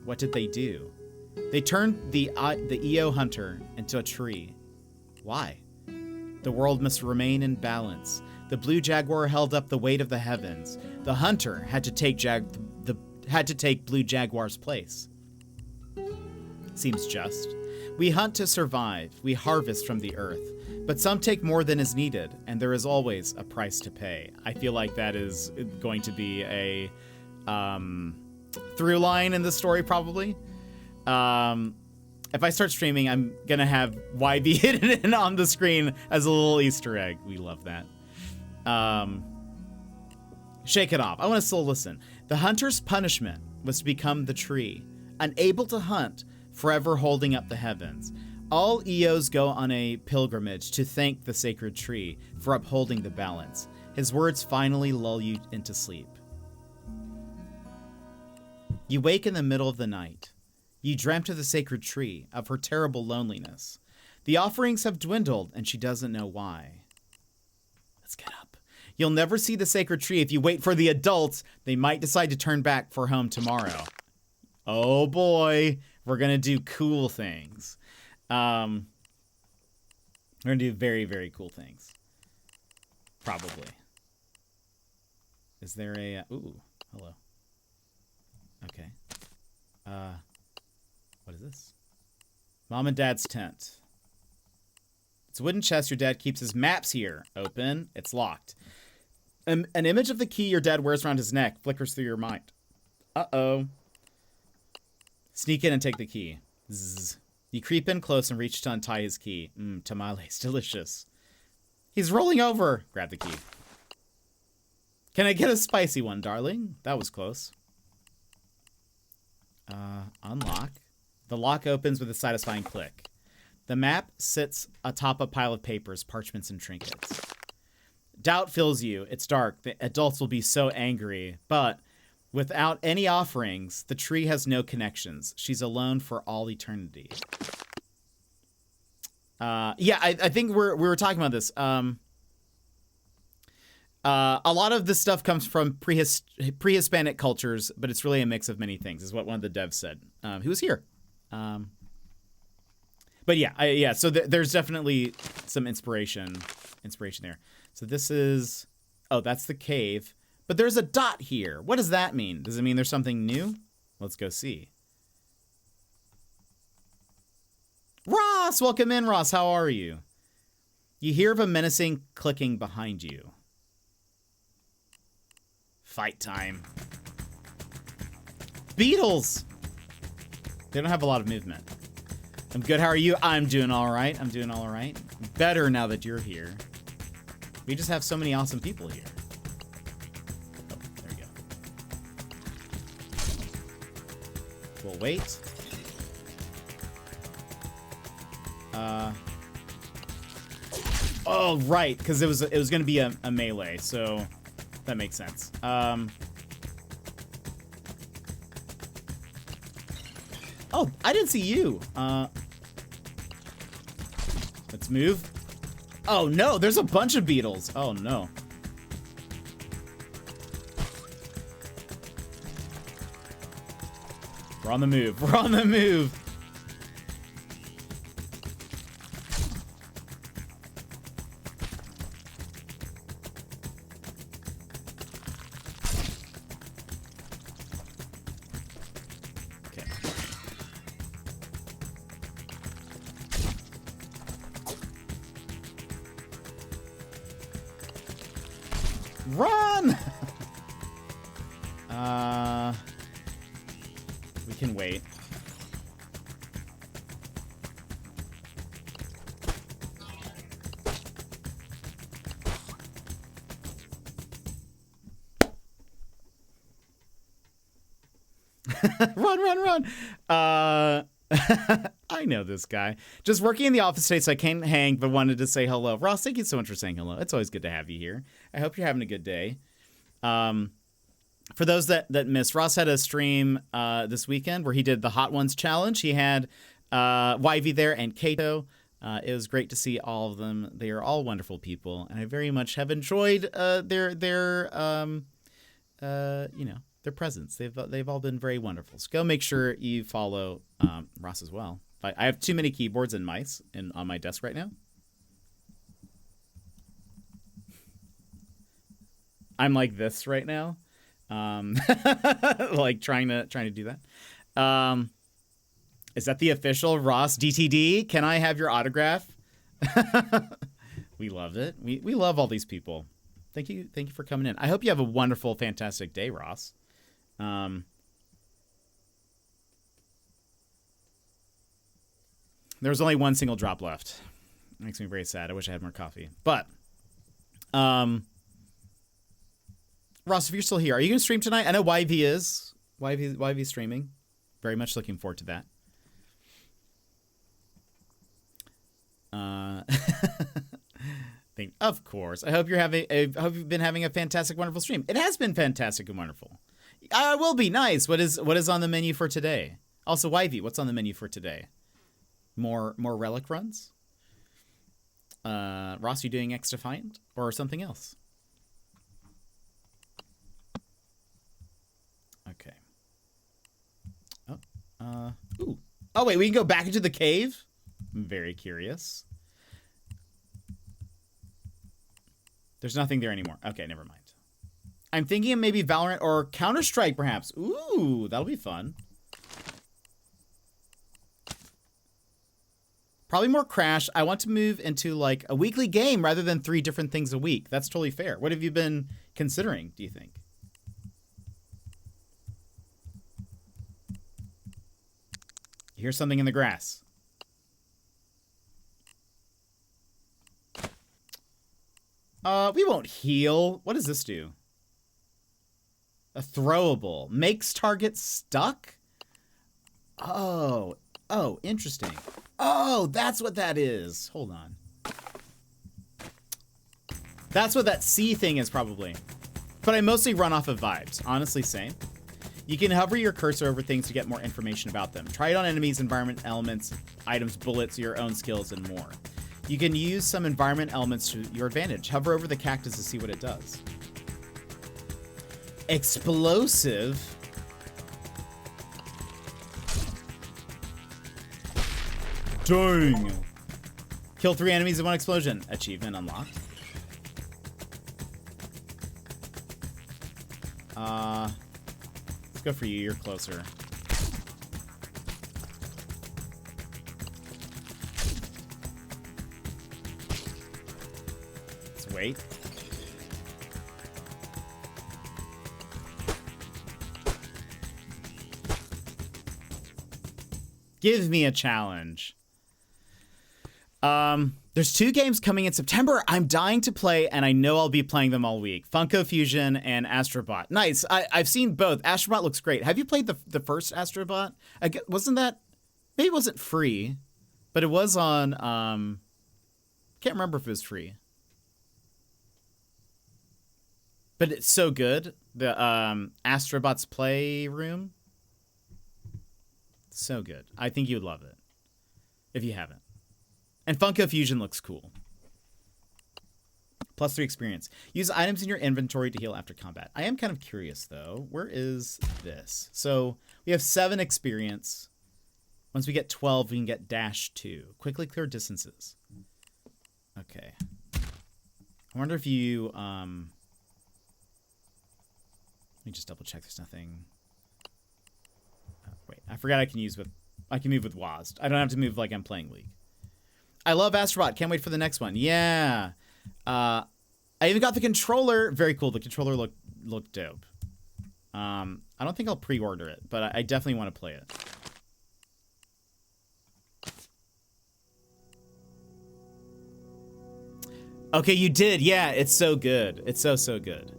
What did they do? They turned the EO hunter into a tree. Why? The world must remain in balance. The blue jaguar held up the weight of the heavens. The hunter had to take blue jaguar's place. Seems just. We hunt to survive. We harvest from the earth. But some take more than is needed, and there is always a price to pay. I feel like that is going to be a through line in the story, probably. If I start streaming, I'm gonna have YB hidden in on the screen as a little Easter egg. We love that. Shake it off. I want to still listen. The hunter's punishment was to become the tree, unable to hunt, forever holding up the heavens. All EOs go on a pilgrimage to thank the sacred tree for upholding the balance. His words finally lull you into sleep. You wake in the middle of the night. You dreamt of the sacred tree, of her terrible loneliness. The offerings have dwindled, and she doesn't know why. Let's get up. You'll never see the sacred tree if you wait for the adults. They might decide to turn back for home tomorrow. Oh boy, we're gonna do cool things. We're gonna do very, very cool things. Probably. Is there a... ooh, hello. Okay. What is this? Mom and Dad's tent. It's a wooden chest. Your dad keeps his maps here. Open. It's locked. An image of the key your dad wears around his neck flickers through your mind. Uh-oh. Sneak in and take the key. Zzz. You creep in close and reach to untie his key. Tamales. Delicious. He's rolling over. Grab the key. Can I get a spicy one, darling? That was close. Unlock. The lock opens with a satisfying click. The map sits atop a pile of papers, parchments, and trinkets. Doubt fills you. It's dark. The adults will be so angry. But without any offerings, the tree has no connections. She's alone for all eternity. Yeah, I think we were talking about this. A lot of this stuff comes from pre-Hispanic cultures, but it's really a mix of many things, is what one of the devs said. Who was here. But yeah, so there's definitely some inspiration there. So this is, oh, that's the cave. But there's a dot here. What does that mean? Does it mean there's something new? Let's go see. Ross, welcome in, Ross. How are you? You hear of a menacing clicking behind you. Fight time. Beetles! They don't have a lot of movement. I'm good, how are you? I'm doing alright. I'm doing alright. Better now that you're here. We just have so many awesome people here. Oh, there we go. We'll wait. Oh, right, because it was going to be a melee, so that makes sense. Oh, I didn't see you. Let's move. Oh, no, there's a bunch of beetles. Oh, no. We're on the move. We're on the move. Run! We can wait. Run! I know this guy. Just working in the office today, so I can't hang, but wanted to say hello. Ross, thank you so much for saying hello. It's always good to have you here. I hope you're having a good day. For those that missed, Ross had a stream this weekend where he did the Hot Ones challenge. He had Yvie there and Kato. It was great to see all of them. They are all wonderful people, and I very much have enjoyed their presence. They've all been very wonderful. So go make sure you follow Ross as well. I have too many keyboards and mice on my desk right now. I'm like this right now, like trying to do that. Is that the official Ross DTD? Can I have your autograph? We love it. We love all these people. Thank you for coming in. I hope you have a wonderful, fantastic day, Ross. There was only one single drop left. It makes me very sad. I wish I had more coffee. But, Ross, if you're still here, are you going to stream tonight? I know YV is. YV's streaming. Very much looking forward to that. Of course. I hope you've been having a fantastic, wonderful stream. It has been fantastic and wonderful. Will be nice. What is on the menu for today? Also, YV, what's on the menu for today? More relic runs? Ross, you doing X Defiant or something else? Okay. Ooh. Oh wait, we can go back into the cave? I'm very curious. There's nothing there anymore. Okay, never mind. I'm thinking of maybe Valorant or Counter-Strike, perhaps. Ooh, that'll be fun. Probably more Crash. I want to move into like a weekly game rather than 3 different things a week. That's totally fair. What have you been considering, do you think? You hear something in the grass. We won't heal. What does this do? A throwable. Makes target stuck? Oh, interesting. Oh, that's what that is. Hold on. That's what that C thing is probably. But I mostly run off of vibes. Honestly, same. You can hover your cursor over things to get more information about them. Try it on enemies, environment elements, items, bullets, your own skills, and more. You can use some environment elements to your advantage. Hover over the cactus to see what it does. Explosive. Dang. Kill 3 enemies in 1 explosion. Achievement unlocked. Let's go for you. You're closer. Let's wait. Give me a challenge. There's 2 games coming in September I'm dying to play, and I know I'll be playing them all week. Funko Fusion and Astrobot. Nice. I've seen both. Astrobot looks great. Have you played the first Astrobot? Wasn't that... Maybe it wasn't free, but it was on... can't remember if it was free. But it's so good. The Astrobot's Playroom. So good. I think you would love it if you haven't. And Funko Fusion looks cool. +3 experience. Use items in your inventory to heal after combat. I am kind of curious, though. Where is this? So we have 7 experience. Once we get 12, we can get -2. Quickly clear distances. Okay. I wonder if you... Let me just double check there's nothing... wait, I forgot I can move with WASD. I don't have to move like I'm playing League. I love Astrobot. Can't wait for the next one. Yeah. I even got the controller. Very cool. The controller looked dope. I don't think I'll pre-order it, but I definitely want to play it. Okay, you did. Yeah, it's so good. It's so good.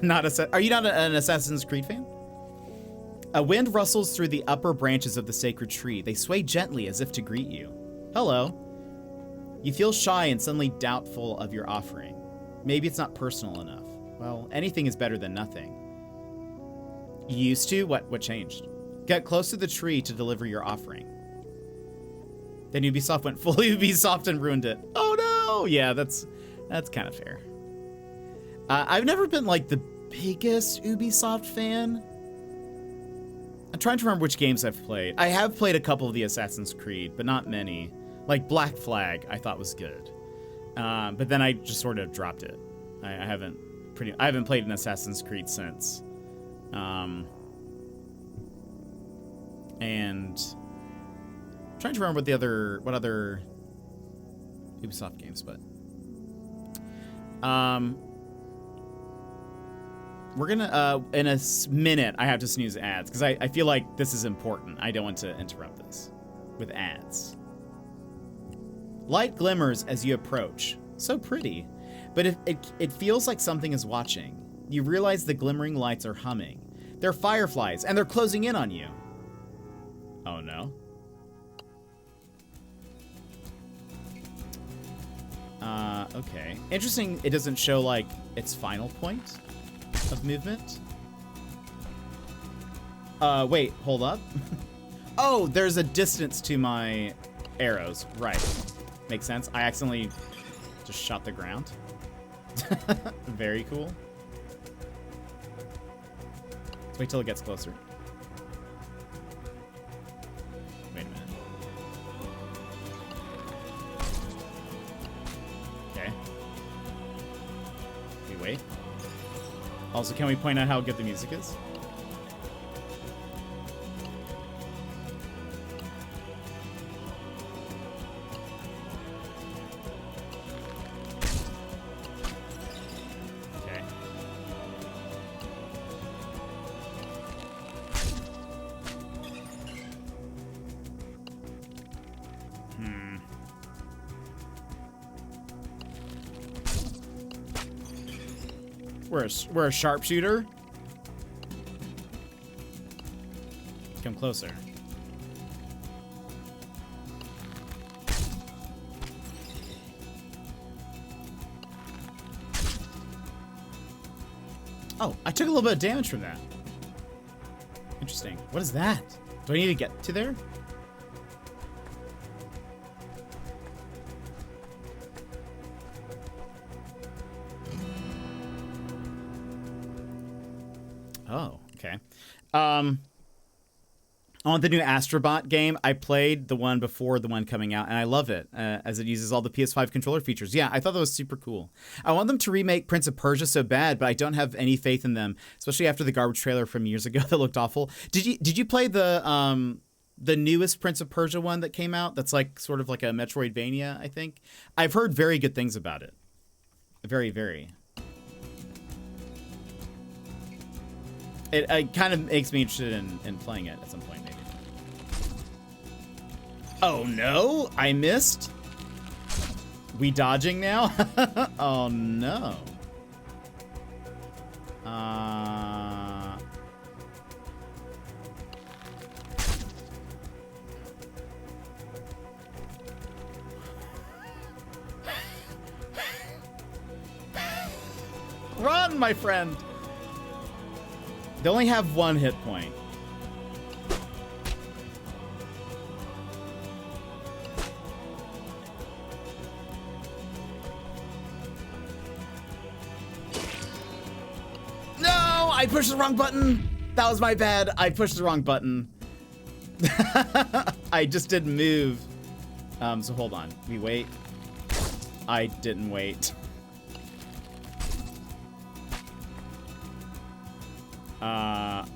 Are you not an Assassin's Creed fan? A wind rustles through the upper branches of the sacred tree. They sway gently as if to greet you. Hello. You feel shy and suddenly doubtful of your offering. Maybe it's not personal enough. Well, anything is better than nothing. You used to? What changed? Get close to the tree to deliver your offering. Then Ubisoft went full Ubisoft and ruined it. Oh no! Yeah, that's kind of fair. I've never been like the biggest Ubisoft fan. I'm trying to remember which games I've played. I have played a couple of the Assassin's Creed, but not many. Like Black Flag, I thought was good, but then I just sort of dropped it. I haven't played an Assassin's Creed since. And I'm trying to remember what other Ubisoft games, but we're gonna in a minute I have to snooze ads because I feel like this is important. I don't want to interrupt this with ads. Light glimmers as you approach. So pretty, but it feels like something is watching. You realize the glimmering lights are humming. They're fireflies and they're closing in on you. Oh no. Okay. Interesting, it doesn't show, like, its final point of movement. Wait, hold up. Oh, there's a distance to my arrows. Right. Makes sense. I accidentally just shot the ground. Very cool. Let's wait till it gets closer. Wait a minute. Okay. We wait. Also, can we point out how good the music is? Okay. We're a sharpshooter. Come closer. Oh, I took a little bit of damage from that. Interesting. What is that? Do I need to get to there? Oh, okay. On the new Astrobot game, I played the one before the one coming out, and I love it, as it uses all the PS5 controller features. Yeah, I thought that was super cool. I want them to remake Prince of Persia so bad, but I don't have any faith in them, especially after the garbage trailer from years ago that looked awful. Did you play the newest Prince of Persia one that came out? That's like sort of like a Metroidvania, I think. I've heard very good things about it. Very, very. It kind of makes me interested in playing it at some point, maybe. Oh no, I missed. We dodging now? Oh no. Run, my friend. They only have one hit point. No, I pushed the wrong button. That was my bad. I pushed the wrong button. I just didn't move. So hold on. We wait. I didn't wait.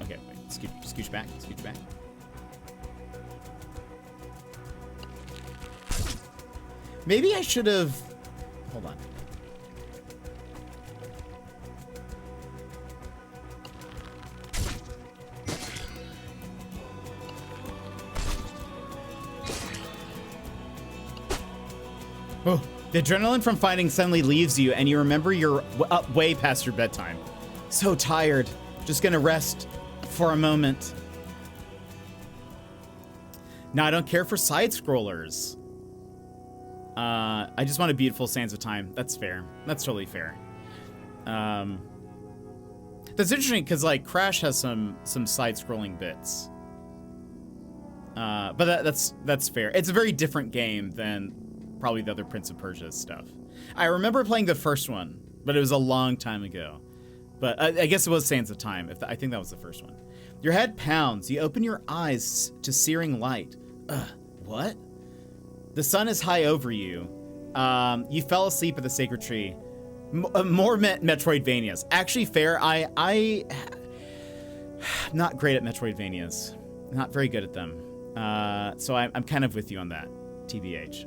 Okay, wait. Scooch back. Scooch back. Maybe I should have... Hold on. Oh, the adrenaline from fighting suddenly leaves you, and you remember you're up way past your bedtime. So tired. Just gonna rest for a moment. No, I don't care for side scrollers. I just want a beautiful Sands of Time. That's fair. That's totally fair. That's interesting because like Crash has some side scrolling bits. But that's fair. It's a very different game than probably the other Prince of Persia stuff. I remember playing the first one, but it was a long time ago. But I guess it was Sands of Time. I think that was the first one. Your head pounds. You open your eyes to searing light. What? The sun is high over you. You fell asleep at the sacred tree. More Metroidvanias. Actually, fair. I'm not great at Metroidvanias. Not very good at them. So I'm kind of with you on that, TBH.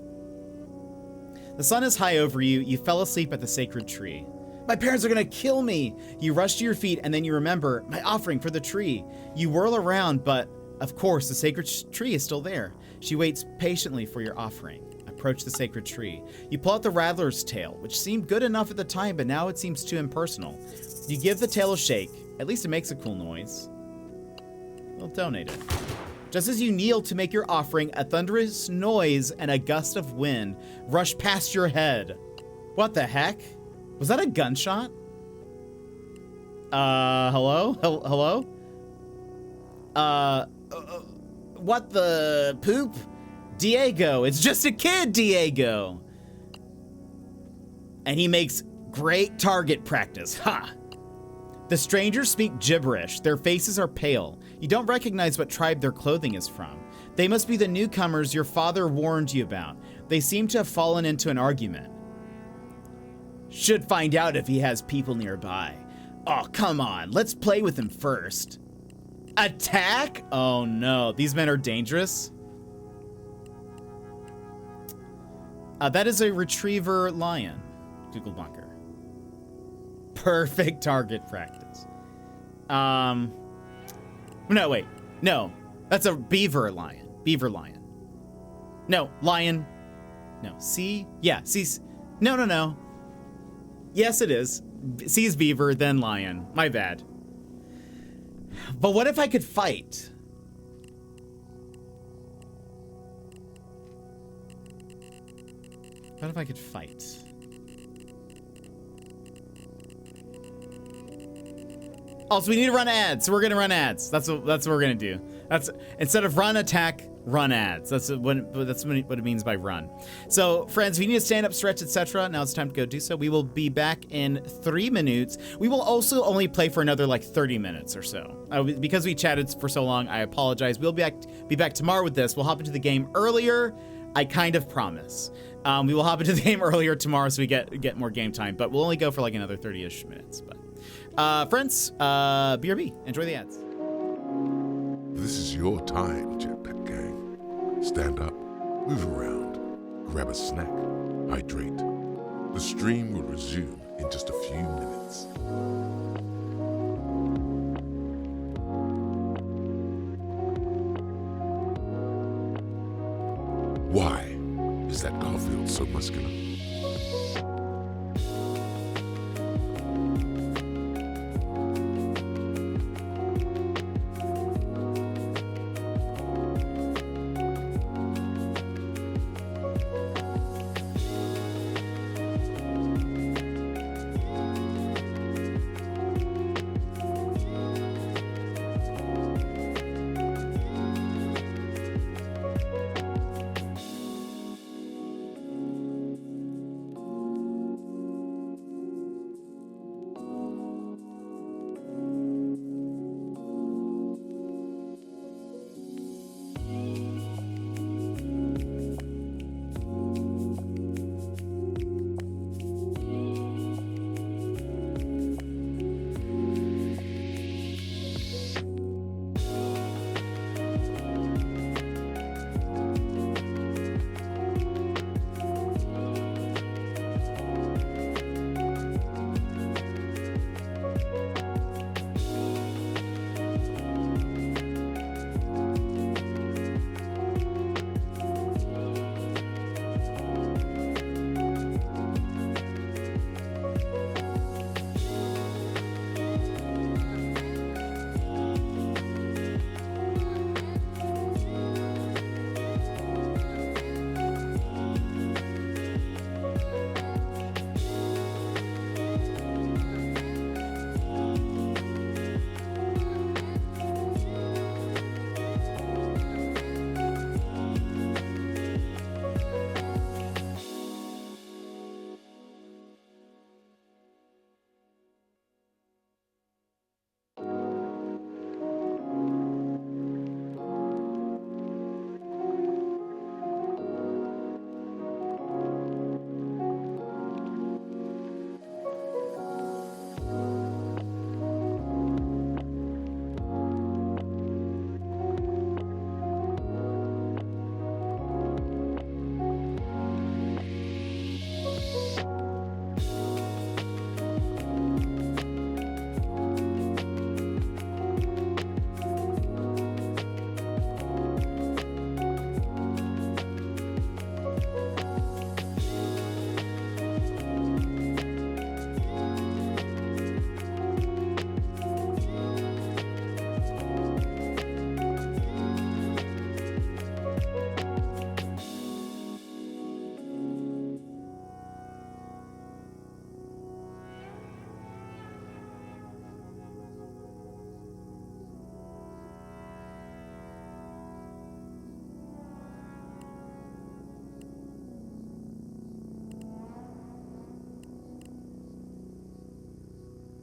The sun is high over you. You fell asleep at the sacred tree. My parents are gonna kill me. You rush to your feet and then you remember my offering for the tree. You whirl around, but of course the sacred tree is still there. She waits patiently for your offering. Approach the sacred tree. You pull out the rattler's tail, which seemed good enough at the time, but now it seems too impersonal. You give the tail a shake. At least it makes a cool noise. We'll donate it. Just as you kneel to make your offering, a thunderous noise and a gust of wind rush past your head. What the heck? Was that a gunshot? Hello? Hello? What the poop? Diego, it's just a kid, Diego. And he makes great target practice, ha! The strangers speak gibberish. Their faces are pale. You don't recognize what tribe their clothing is from. They must be the newcomers your father warned you about. They seem to have fallen into an argument. Should find out if he has people nearby. Oh, come on. Let's play with him first. Attack? Oh no, these men are dangerous. That is a retriever lion. Google bunker. Perfect target practice. No, wait. No, that's a beaver lion. Beaver lion. No, lion. No, C? Yeah, C's. No. Yes, it is. C is beaver, then lion. My bad. But what if I could fight? What if I could fight? Also, we need to run ads, so we're gonna run ads. That's what we're gonna do. That's instead of run attack, run ads. That's what it means by run. So, friends, we need to stand up, stretch, etc. Now it's time to go do so. We will be back in 3 minutes. We will also only play for another like 30 minutes or so. Because we chatted for so long, I apologize. We'll be back tomorrow with this. We'll hop into the game earlier. I kind of promise. We will hop into the game earlier tomorrow so we get more game time, but we'll only go for like another 30-ish minutes. But friends, BRB, enjoy the ads. This is your time, Jetpack Gang. Stand up, move around, grab a snack, hydrate. The stream will resume in just a few minutes. Why is that Garfield so muscular?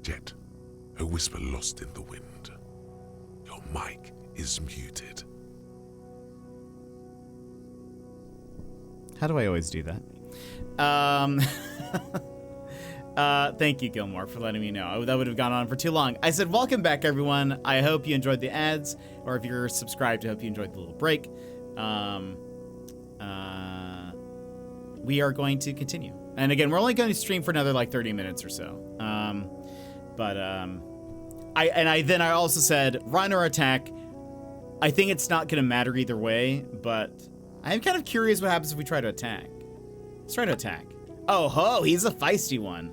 Jet, a whisper lost in the wind. Your mic is muted. How do I always do that? Thank you, Gilmore, for letting me know. That would have gone on for too long. I said, welcome back, everyone. I hope you enjoyed the ads, or if you're subscribed, I hope you enjoyed the little break. We are going to continue. And again, we're only going to stream for another like 30 minutes or so. I also said, run or attack. I think it's not going to matter either way, but I'm kind of curious what happens if we try to attack. Let's try to attack. Oh ho, he's a feisty one.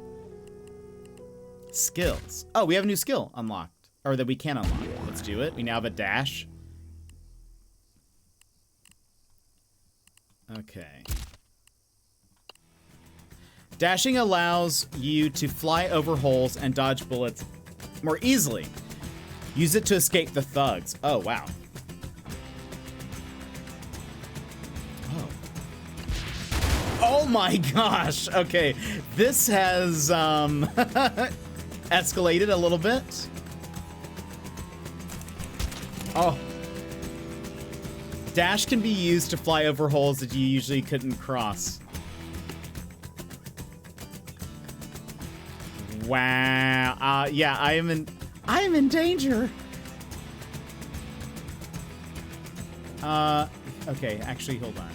Skills. Oh, we have a new skill unlocked, or that we can unlock. Let's do it. We now have a dash. Okay. Dashing allows you to fly over holes and dodge bullets more easily. Use it to escape the thugs. Oh, wow. Oh. Oh my gosh. Okay. This has escalated a little bit. Oh. Dash can be used to fly over holes that you usually couldn't cross. Wow. Yeah, I am in danger. Okay, actually, hold on.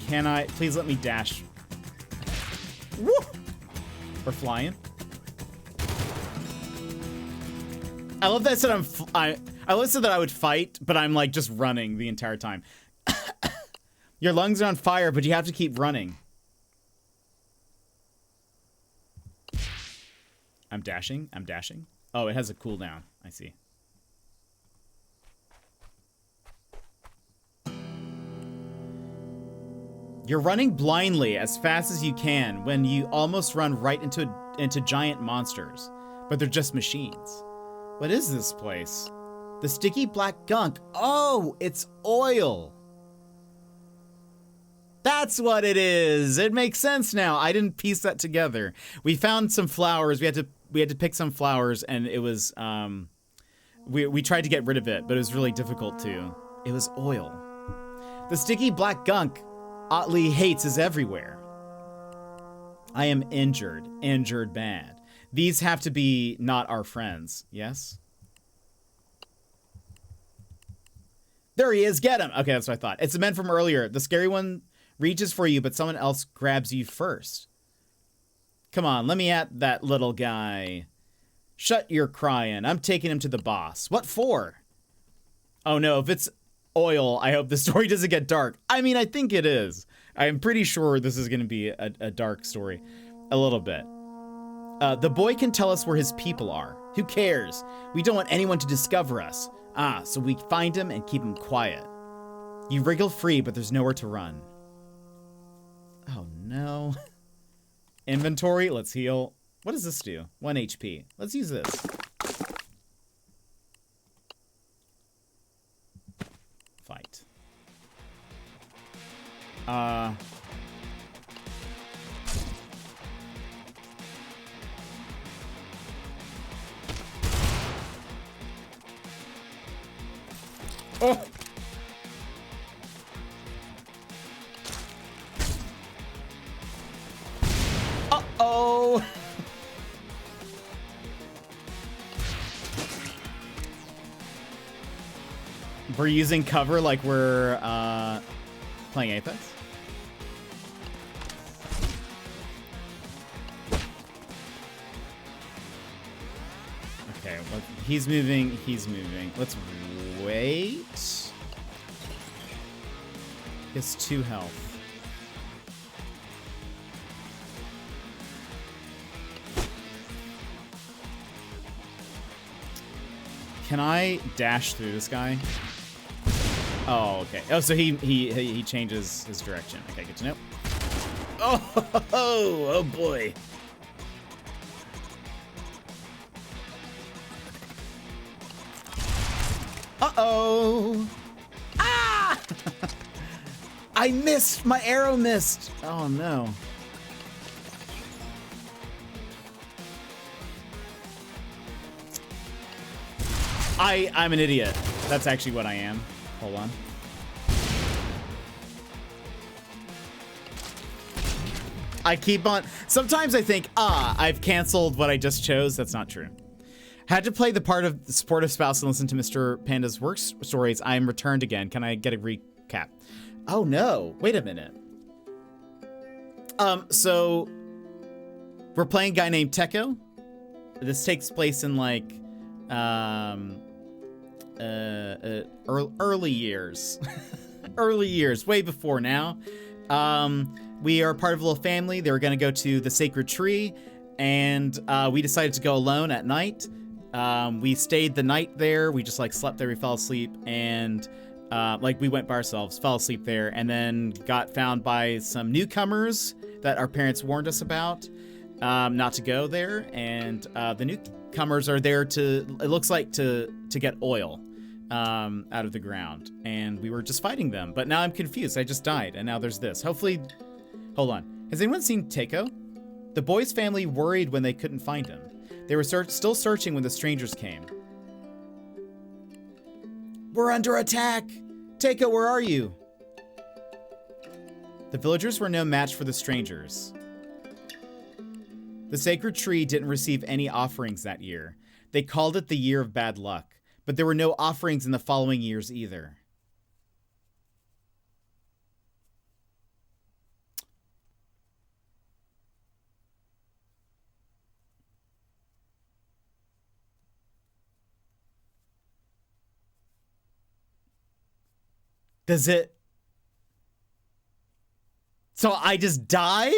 Can I please let me dash? Woo! We're flying. I love that I said I listed that I would fight, but I'm like just running the entire time. Your lungs are on fire, but you have to keep running. I'm dashing. I'm dashing. Oh, it has a cooldown. I see. You're running blindly as fast as you can when you almost run right into giant monsters, but they're just machines. What is this place? The sticky black gunk. Oh, it's oil. That's what it is. It makes sense now. I didn't piece that together. We found some flowers. We had to pick some flowers, and it was we tried to get rid of it, but it was really difficult to. It was oil. The sticky black gunk Otley hates is everywhere. I am injured bad. These have to be not our friends. Yes. There he is. Get him. Okay, that's what I thought. It's the men from earlier. The scary one reaches for you, but someone else grabs you first. Come on, let me at that little guy. Shut your crying. I'm taking him to the boss. What for? Oh no, if it's oil, I hope the story doesn't get dark. I mean, I think it is. I'm pretty sure this is going to be a dark story. A little bit. The boy can tell us where his people are. Who cares? We don't want anyone to discover us. So we find him and keep him quiet. You wriggle free, but there's nowhere to run. Oh no. Inventory, let's heal. What does this do? 1 HP. Let's use this. Fight. Oh! Uh-oh! We're using cover like we're playing Apex. Okay, well, he's moving. Let's wait. He has 2 health. Can I dash through this guy? Oh, okay. Oh, so he changes his direction. Okay, good to know. Oh boy. Uh-oh. Ah! I missed. My arrow missed. Oh no. I'm an idiot. That's actually what I am. Hold on. I keep on... Sometimes I think, I've canceled what I just chose. That's not true. Had to play the part of the supportive spouse and listen to Mr. Panda's work stories. I am returned again. Can I get a recap? Oh, no. Wait a minute. So... We're playing a guy named Teko. This takes place in, like... early years. Early years. Way before now. We are part of a little family. They were going to go to the sacred tree, and we decided to go alone at night. We stayed the night there. We just like slept there. We fell asleep, and like we went by ourselves, fell asleep there, and then got found by some newcomers that our parents warned us about not to go there. And the newcomers are there to, it looks like to get oil out of the ground, and we were just fighting them. But now I'm confused. I just died, and now there's this. Hopefully. Hold on. Has anyone seen Teko? The boy's family worried when they couldn't find him. They were still searching when the strangers came. We're under attack! Teko, where are you? The villagers were no match for the strangers. The sacred tree didn't receive any offerings that year. They called it the year of bad luck, but there were no offerings in the following years either. Does it? So I just died?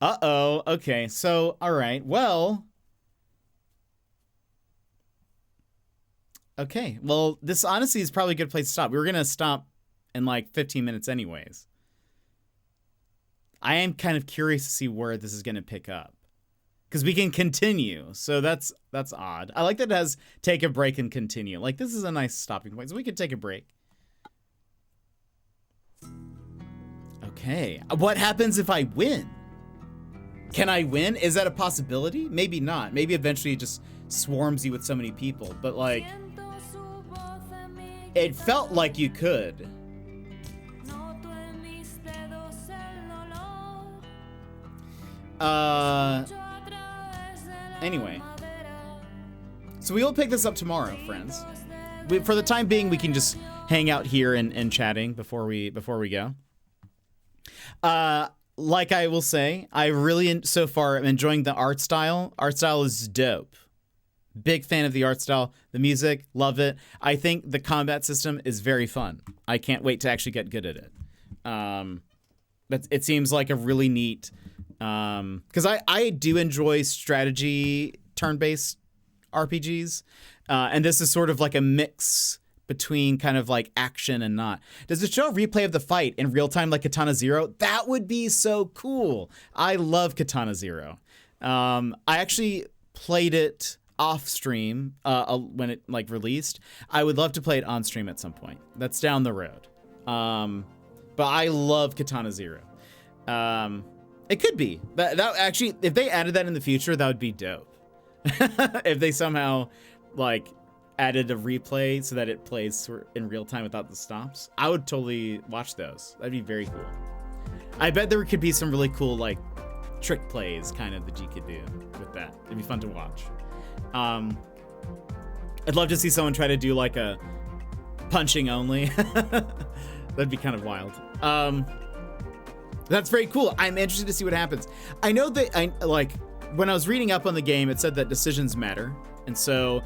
Uh-oh. Okay, so, all right. Well. Okay, well, this honestly is probably a good place to stop. We were going to stop in like 15 minutes anyways. I am kind of curious to see where this is going to pick up. Because we can continue, so that's odd. I like that it has take a break and continue. Like, this is a nice stopping point, so we could take a break. Okay, what happens if I win? Can I win? Is that a possibility? Maybe not. Maybe eventually it just swarms you with so many people, but like, it felt like you could. Anyway. So we will pick this up tomorrow, friends. For the time being, we can just hang out here and chatting before we go. Like I will say, I really, so far, am enjoying the art style. Art style is dope. Big fan of the art style. The music, love it. I think the combat system is very fun. I can't wait to actually get good at it. But it seems like a really neat, because I do enjoy strategy turn-based RPGs, and this is sort of like a mix between kind of like action and not. Does it show a replay of the fight in real time like Katana Zero? That would be so cool. I love Katana Zero. I actually played it off stream when it like released. I would love to play it on stream at some point. That's down the road. But I love Katana Zero. It could be. That actually, if they added that in the future, that would be dope. If they somehow like added a replay so that it plays in real time without the stops, I would totally watch those. That'd be very cool. I bet there could be some really cool like trick plays kind of that you could do with that. It'd be fun to watch. I'd love to see someone try to do like a punching only. That'd be kind of wild. That's very cool. I'm interested to see what happens. I know that when I was reading up on the game, it said that decisions matter. And so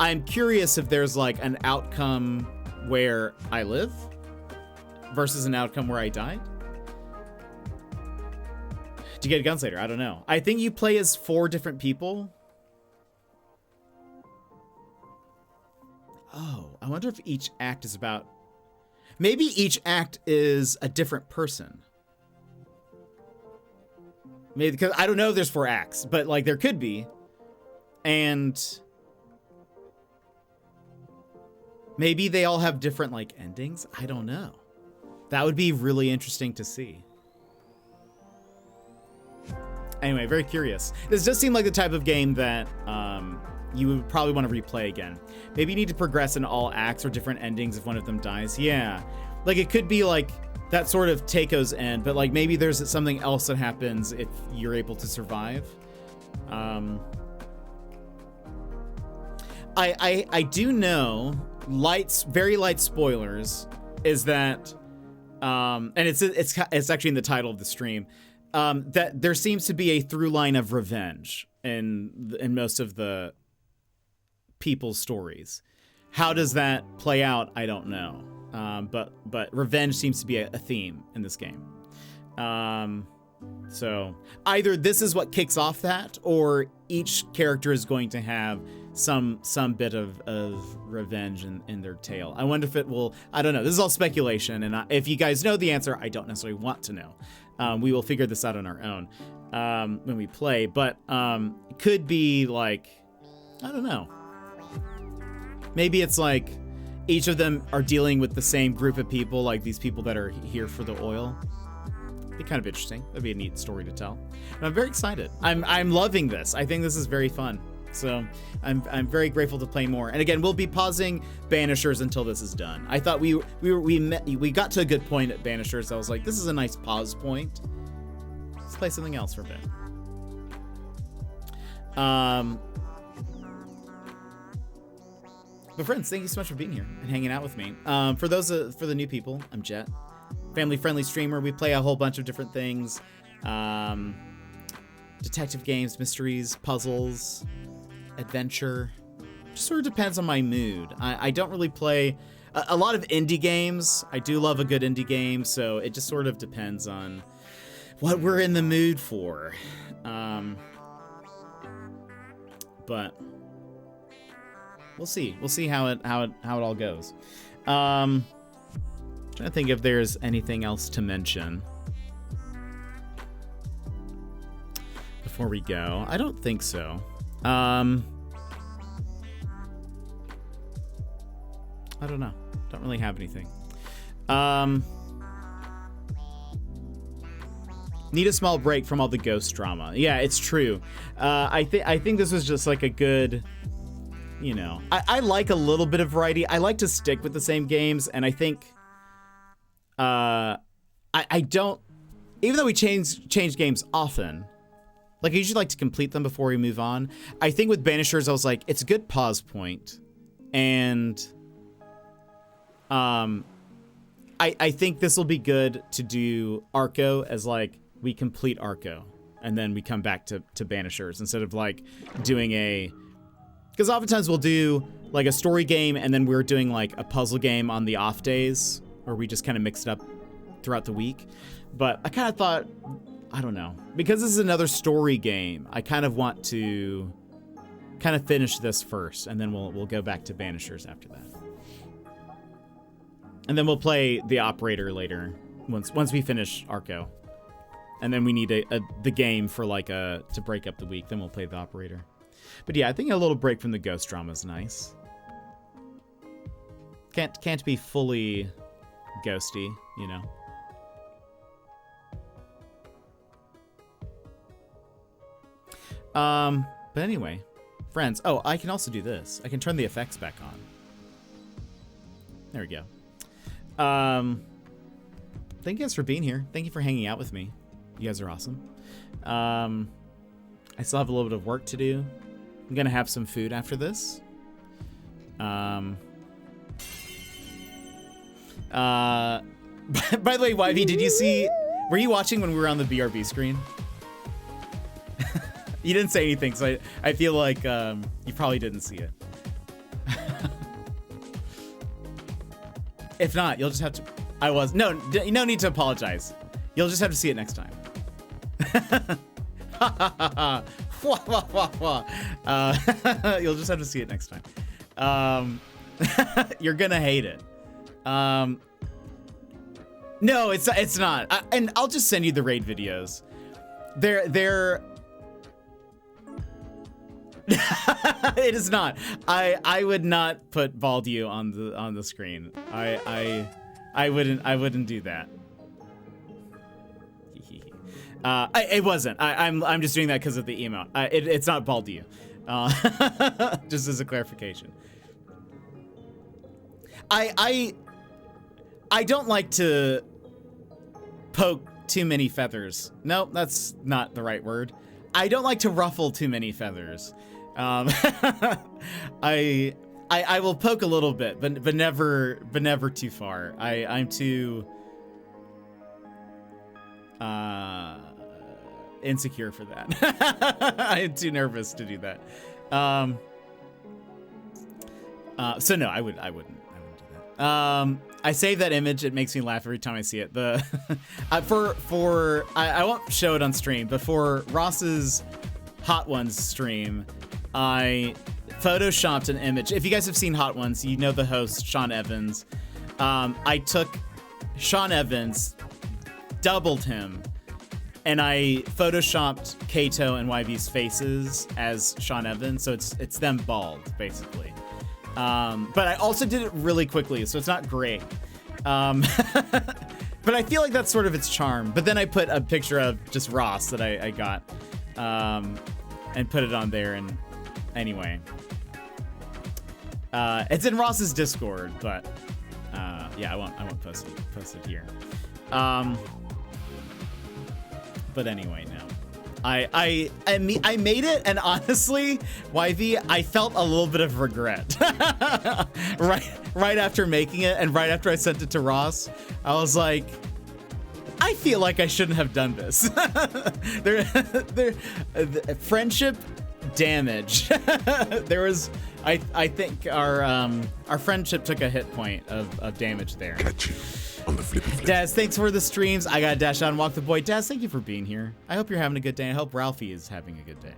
I'm curious if there's like an outcome where I live versus an outcome where I died. To get guns later, I don't know. I think you play as 4 different people. Oh, I wonder if each act is about... Maybe each act is a different person. Maybe, because I don't know if there's 4 acts, but like there could be. And maybe they all have different like endings. I don't know. That would be really interesting to see. Anyway, very curious. This does seem like the type of game that you would probably want to replay again. Maybe you need to progress in all acts or different endings if one of them dies. Yeah. Like, it could be like that sort of Taiko's end, but like maybe there's something else that happens if you're able to survive. I do know, very light spoilers, is that, and it's actually in the title of the stream, that there seems to be a through line of revenge in most of the people's stories. How does that play out? I don't know. But revenge seems to be a theme in this game. So either this is what kicks off that, or each character is going to have some bit of revenge in their tale. I wonder if it will. I don't know. This is all speculation, and if you guys know the answer, I don't necessarily want to know. We will figure this out on our own when we play. But it could be like, I don't know. Maybe it's like each of them are dealing with the same group of people, like these people that are here for the oil. Be kind of interesting. That'd be a neat story to tell. And I'm very excited. I'm loving this. I think this is very fun. So I'm very grateful to play more. And again, we'll be pausing Banishers until this is done. I thought we got to a good point at Banishers. I was like, this is a nice pause point. Let's play something else for a bit. But friends, thank you so much for being here and hanging out with me. For the new people, I'm Jet, family-friendly streamer. We play a whole bunch of different things, detective games, mysteries, puzzles, adventure. Just sort of depends on my mood. I don't really play a lot of indie games. I do love a good indie game, so it just sort of depends on what we're in the mood for. But we'll see. We'll see how it all goes. Trying to think if there's anything else to mention before we go. I don't think so. I don't know. Don't really have anything. Need a small break from all the ghost drama. Yeah, it's true. I think this was just like a good, you know, I like a little bit of variety. I like to stick with the same games, and I think I don't, even though we change games often, like I usually like to complete them before we move on. I think with Banishers, I was like, it's a good pause point, and I think this will be good to do Arco as like we complete Arco and then we come back to Banishers instead of like doing because oftentimes we'll do like a story game and then we're doing like a puzzle game on the off days, or we just kind of mix it up throughout the week. But I kind of thought, I don't know, because this is another story game, I kind of want to kind of finish this first, and then we'll go back to Banishers after that. And then we'll play the operator later once we finish Arco. And then we need the game for like to break up the week. Then we'll play the operator. But yeah, I think a little break from the ghost drama is nice. Can't be fully ghosty, you know. But anyway, friends. Oh, I can also do this. I can turn the effects back on. There we go. Thank you guys for being here. Thank you for hanging out with me. You guys are awesome. I still have a little bit of work to do. I'm gonna have some food after this. By the way, Wivey, did you see? Were you watching when we were on the BRB screen? You didn't say anything, so I feel like you probably didn't see it. If not, you'll just have to. No need to apologize. You'll just have to see it next time. You'll just have to see it next time. You're gonna hate it. No, it's not. And I'll just send you the raid videos. They're. It is not. I would not put Baldio on the screen. I wouldn't do that. It wasn't. I'm just doing that because of the emote. It's not Baldio. Just as a clarification. I don't like to poke too many feathers. No, that's not the right word. I don't like to ruffle too many feathers. I will poke a little bit, but never too far. I'm too insecure for that. I'm too nervous to do that. So no, I wouldn't do that. I save that image. It makes me laugh every time I see it. The I won't show it on stream, but for Ross's Hot Ones stream, I photoshopped an image. If you guys have seen Hot Ones, you know the host, Sean Evans. I took Sean Evans, doubled him, and I photoshopped Kato and YV's faces as Sean Evans, so it's them bald, basically. But I also did it really quickly, so it's not great. But I feel like that's sort of its charm. But then I put a picture of just Ross that I got, and put it on there, and anyway. It's in Ross's Discord, but yeah, I won't post it here. But anyway, no. I made it, and honestly, YV, I felt a little bit of regret. right after making it, and right after I sent it to Ross, I was like, I feel like I shouldn't have done this. Friendship damage. There was, I think our friendship took a hit point of damage there. Catch you on the flippy flip. Daz, thanks for the streams. I gotta dash out and walk the boy. Daz, thank you for being here. I hope you're having a good day. I hope Ralphie is having a good day.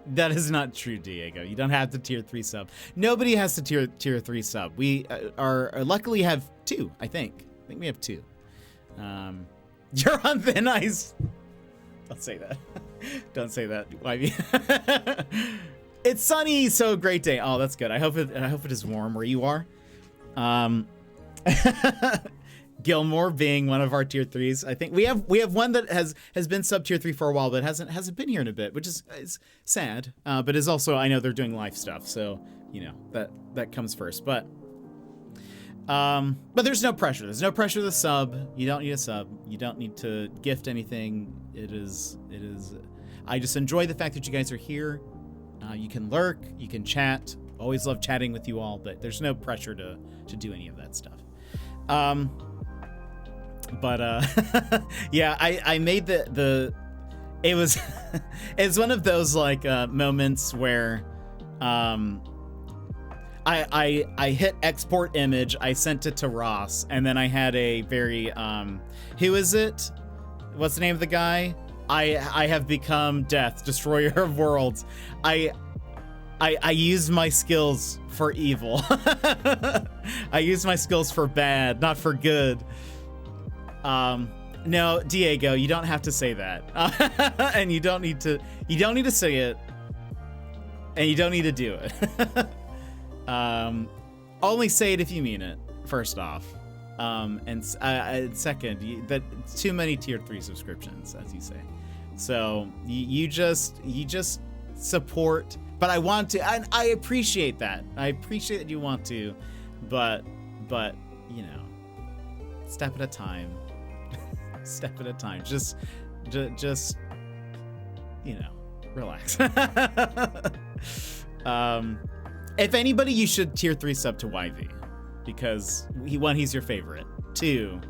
That is not true, Diego. You don't have to tier 3 sub. Nobody has to tier 3 sub. We luckily have 2, I think. I think we have 2. You're on thin ice. Don't say that. Don't say that. It's sunny, so great day. Oh, that's good. I hope it is warm where you are. Gilmore being one of our tier 3s. I think we have one that has been sub tier 3 for a while, but hasn't been here in a bit, which is sad. But is also, I know they're doing life stuff, so you know that comes first. But there's no pressure. There's no pressure to sub. You don't need a sub. You don't need to gift anything. It is. I just enjoy the fact that you guys are here. You can lurk. You can chat. Always love chatting with you all, but there's no pressure to do any of that stuff. Yeah, I made it was it's one of those like moments where I hit export image, I sent it to Ross, and then I had a very who is it? What's the name of the guy? I have become death, destroyer of worlds. I use my skills for evil. I use my skills for bad, not for good. No, Diego, you don't have to say that. And you don't need to say it. And you don't need to do it. Only say it if you mean it, first off. And second, that too many tier 3 subscriptions, as you say. So you just support, but I want to, and I appreciate that. I appreciate that you want to, but you know, step at a time. Step at a time. Just you know, relax. If anybody, you should tier 3 sub to YV, because he's your favorite. 2,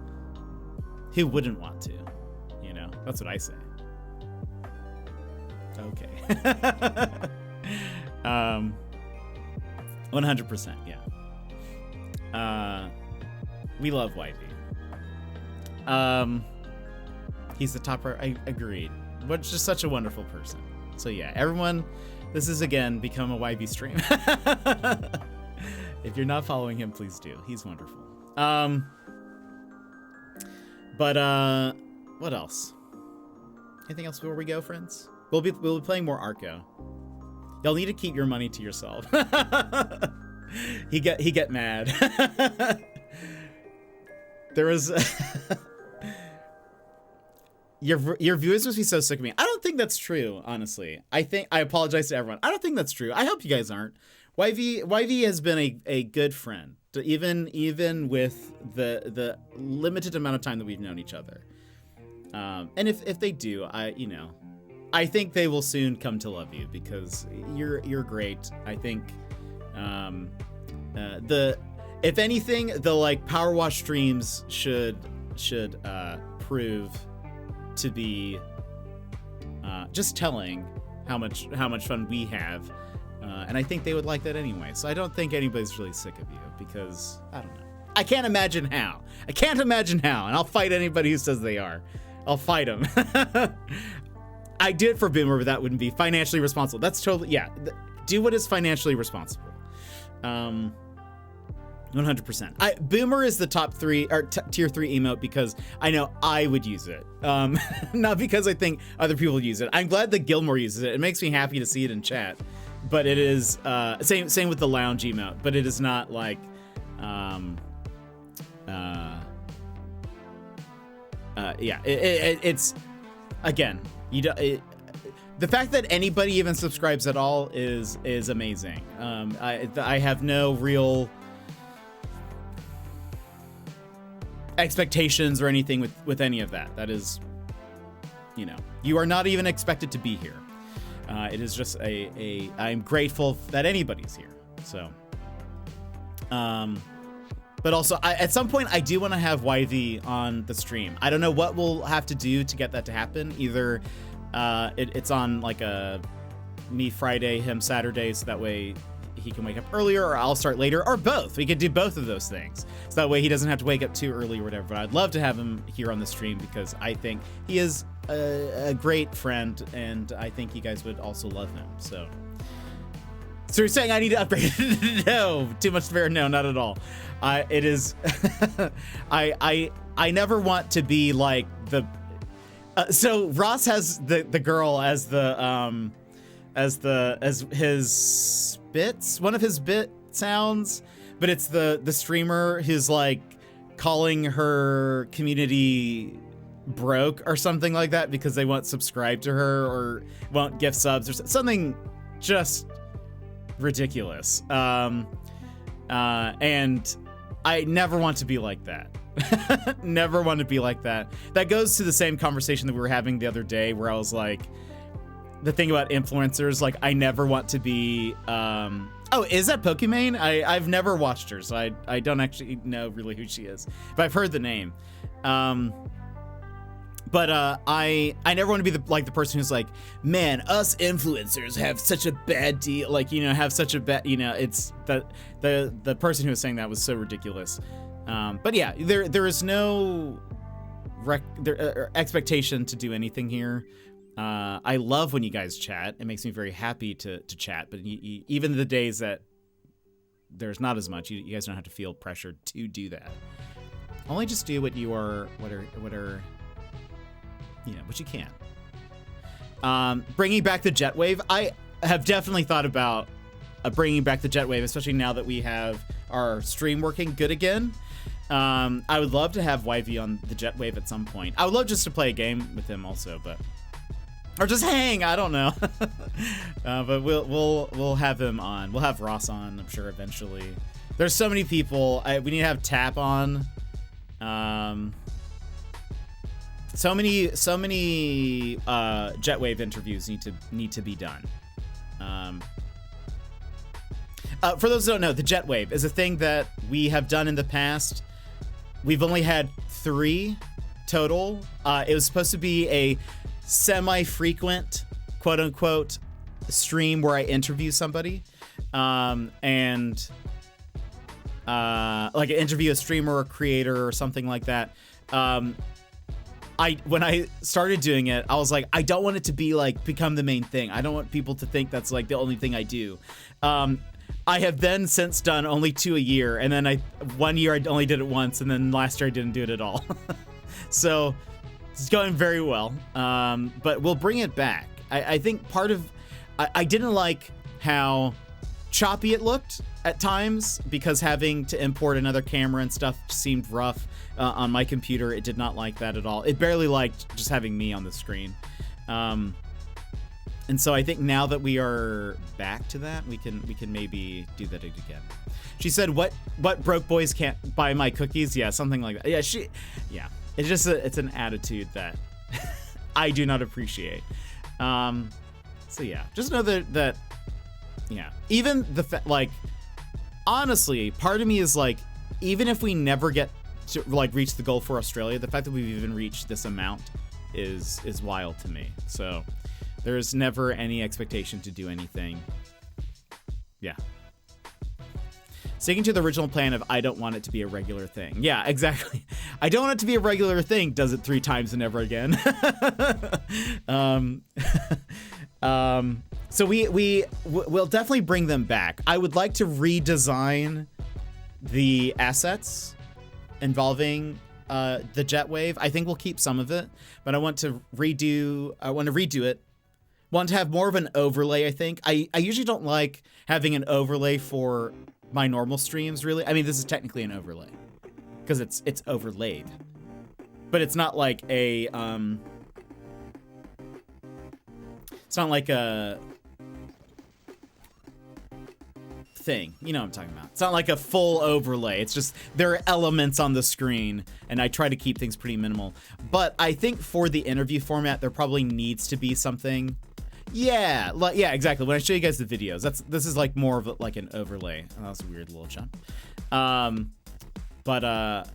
who wouldn't want to? You know, that's what I say. Okay. 100%, yeah. We love YV. He's the top. I agreed. But just such a wonderful person. So yeah, everyone, this is again become a YV stream. If you're not following him, please do. He's wonderful. But what else? Anything else before we go, friends? We'll be playing more Arco. Y'all need to keep your money to yourself. He get mad. There was your viewers must be so sick of me. I don't think that's true, honestly. I apologize to everyone. I don't think that's true. I hope you guys aren't. YV has been a good friend, even with the limited amount of time that we've known each other. And if they do, I think they will soon come to love you because you're great. I think if anything, the like Power Wash streams should prove to be just telling how much fun we have, and I think they would like that anyway. So I don't think anybody's really sick of you because I don't know. I can't imagine how, and I'll fight anybody who says they are. I'll fight them. I did for Boomer, but that wouldn't be financially responsible. That's totally, yeah. Do what is financially responsible. 100%. Boomer is the top 3 or tier 3 emote because I know I would use it. Not because I think other people use it. I'm glad that Gilmore uses it. It makes me happy to see it in chat. But it is same with the lounge emote. But it is not like it's again. The fact that anybody even subscribes at all is amazing. I have no real expectations or anything with any of that. That is, you are not even expected to be here. It is just I'm grateful that anybody's here. So, but also at some point I do want to have YV on the stream. I don't know what we'll have to do to get that to happen. Either it's on like a me Friday, him Saturday, so that way he can wake up earlier, or I'll start later, or both. We could do both of those things. So that way he doesn't have to wake up too early or whatever. But I'd love to have him here on the stream because I think he is a great friend, and I think you guys would also love him. So you're saying I need to upgrade? No, too much fair. No, not at all. It is. I never want to be like the. So Ross has the girl as his bits, one of his bit sounds, but it's the streamer who's like calling her community broke or something like that because they won't subscribe to her or won't gift subs or something just ridiculous. And I never want to be like that. Never want to be like that. That goes to the same conversation that we were having the other day where I was like, the thing about influencers, like I never want to be, oh, is that Pokimane? I've never watched her, so I don't actually know really who she is, but I've heard the name. But I never want to be the person who's like, man, us influencers have such a bad deal, like, have such a bad, it's the person who was saying that was so ridiculous. But yeah, there is no expectation to do anything here. I love when you guys chat. It makes me very happy to chat. But even the days that there's not as much, you guys don't have to feel pressured to do that. Only just do what you are, what you can. Bringing back the jet wave. I have definitely thought about bringing back the jet wave, especially now that we have our stream working good again. I would love to have YV on the jet wave at some point. I would love just to play a game with him also, or just hang. I don't know. But we'll have him on. We'll have Ross on, I'm sure, eventually. There's so many people. We need to have Tap on. So many Jetwave interviews need to be done. For those who don't know, the Jetwave is a thing that we have done in the past. We've only had 3 total. It was supposed to be a semi-frequent, quote-unquote, stream where I interview somebody, and like interview a streamer or creator or something like that. When I started doing it, I was like, I don't want it to be like become the main thing. I don't want people to think that's like the only thing I do. I have then since done only 2 a year, and then 1 year I only did it once, and then last year I didn't do it at all. So it's going very well, but we'll bring it back. I think part of I didn't like how choppy it looked at times because having to import another camera and stuff seemed rough on my computer. It did not like that at all. It barely liked just having me on the screen. And so I think now that we are back to that, we can maybe do that again. She said, "What broke boys can't buy my cookies?" Yeah, something like that. Yeah. It's just it's an attitude that I do not appreciate. So yeah, just know that yeah, even like honestly, part of me is like, even if we never get to like reach the goal for Australia, the fact that we've even reached this amount is wild to me. So there's never any expectation to do anything. Yeah. Sticking to the original plan of I don't want it to be a regular thing. Yeah, exactly. I don't want it to be a regular thing. Does it 3 times and never again. So we'll definitely bring them back. I would like to redesign the assets involving the Jetwave. I think we'll keep some of it, but I want to redo it. Want to have more of an overlay, I think. I usually don't like having an overlay for my normal streams, really. I mean, this is technically an overlay because it's overlaid, but it's not like a it's not like a thing. You know what I'm talking about. It's not like a full overlay. It's just there are elements on the screen, and I try to keep things pretty minimal. But I think for the interview format, there probably needs to be something. Yeah, yeah, exactly. When I show you guys the videos, this is like more of like an overlay. Oh, that was a weird little jump. But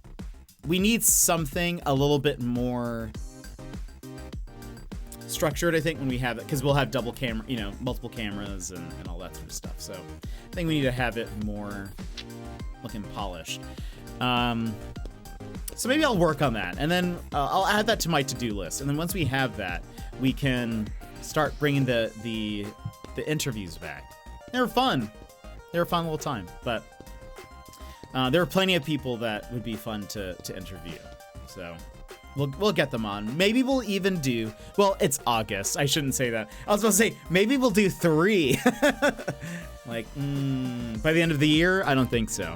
we need something a little bit more structured, I think, when we have it, because we'll have double camera, you know, multiple cameras and all that sort of stuff. So I think we need to have it more looking polished. So maybe I'll work on that, and then I'll add that to my to-do list. And then once we have that, we can start bringing the interviews back. They were fun. They were a fun little time, but there are plenty of people that would be fun to interview. So we'll get them on. Maybe we'll even do, well, it's August. I shouldn't say that. I was going to say, maybe we'll do 3. Like, by the end of the year? I don't think so.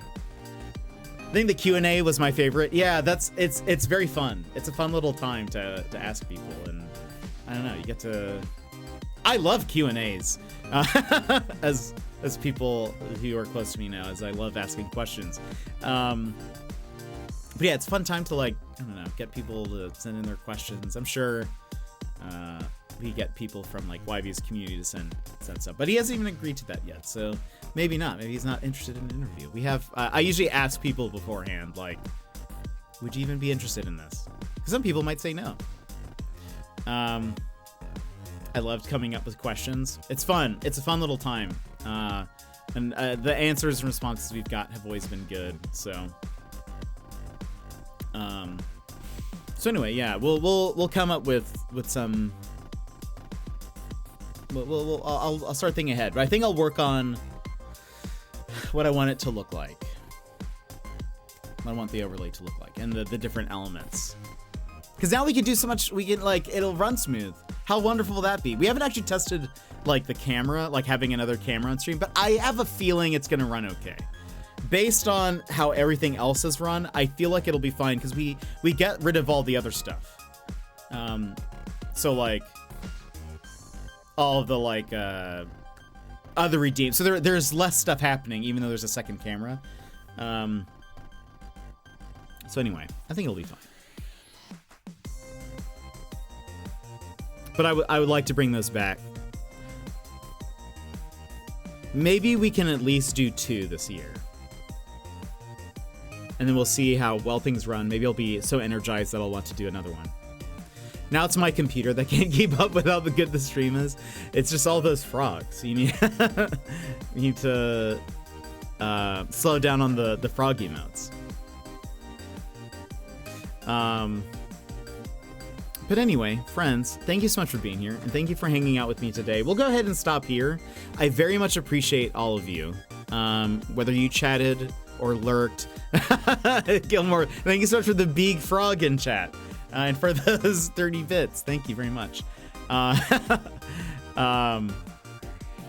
I think the Q&A was my favorite. Yeah, it's very fun. It's a fun little time to ask people, and I don't know, you get to... I love Q&As, as people who are close to me know, as I love asking questions. But yeah, it's a fun time to, like, I don't know, get people to send in their questions. I'm sure we get people from, like, YV's community to send stuff, but he hasn't even agreed to that yet, so maybe not. Maybe he's not interested in an interview. We have, I usually ask people beforehand, like, would you even be interested in this? Because some people might say no. I loved coming up with questions. It's fun. It's a fun little time. And the answers and responses we've got have always been good. So anyway, yeah, we'll come up with some. I'll start thinking ahead, but I think I'll work on what I want it to look like. What I want the overlay to look like, and the different elements. Because now we can do so much. We can, like, it'll run smooth. How wonderful will that be? We haven't actually tested, like, the camera, like having another camera on stream, but I have a feeling it's gonna run okay. Based on how everything else has run, I feel like it'll be fine because we get rid of all the other stuff. So, like, all of the, like, other redeem. So there's less stuff happening, even though there's a second camera. So anyway, I think it'll be fine. But I would like to bring those back. Maybe we can at least do 2 this year. And then we'll see how well things run. Maybe I'll be so energized that I'll want to do another one. Now it's my computer that can't keep up with how good the stream is. It's just all those frogs. You need, you need to slow down on the frog emotes. But anyway, friends, thank you so much for being here, and thank you for hanging out with me today. We'll go ahead and stop here. I very much appreciate all of you, whether you chatted or lurked. Gilmore, thank you so much for the big frog in chat, and for those 30 bits. Thank you very much.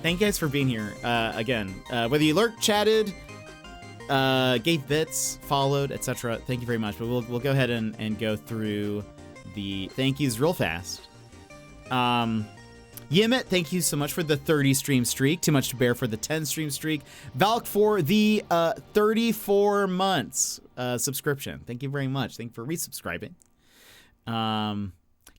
Thank you guys for being here. Again, whether you lurked, chatted, gave bits, followed, etc. Thank you very much. But we'll go ahead and go through the thank yous real fast. Yimit, thank you so much for the 30 stream streak. Too Much to Bear for the 10 stream streak. Valk for the 34 months subscription. Thank you very much. Thank you for resubscribing.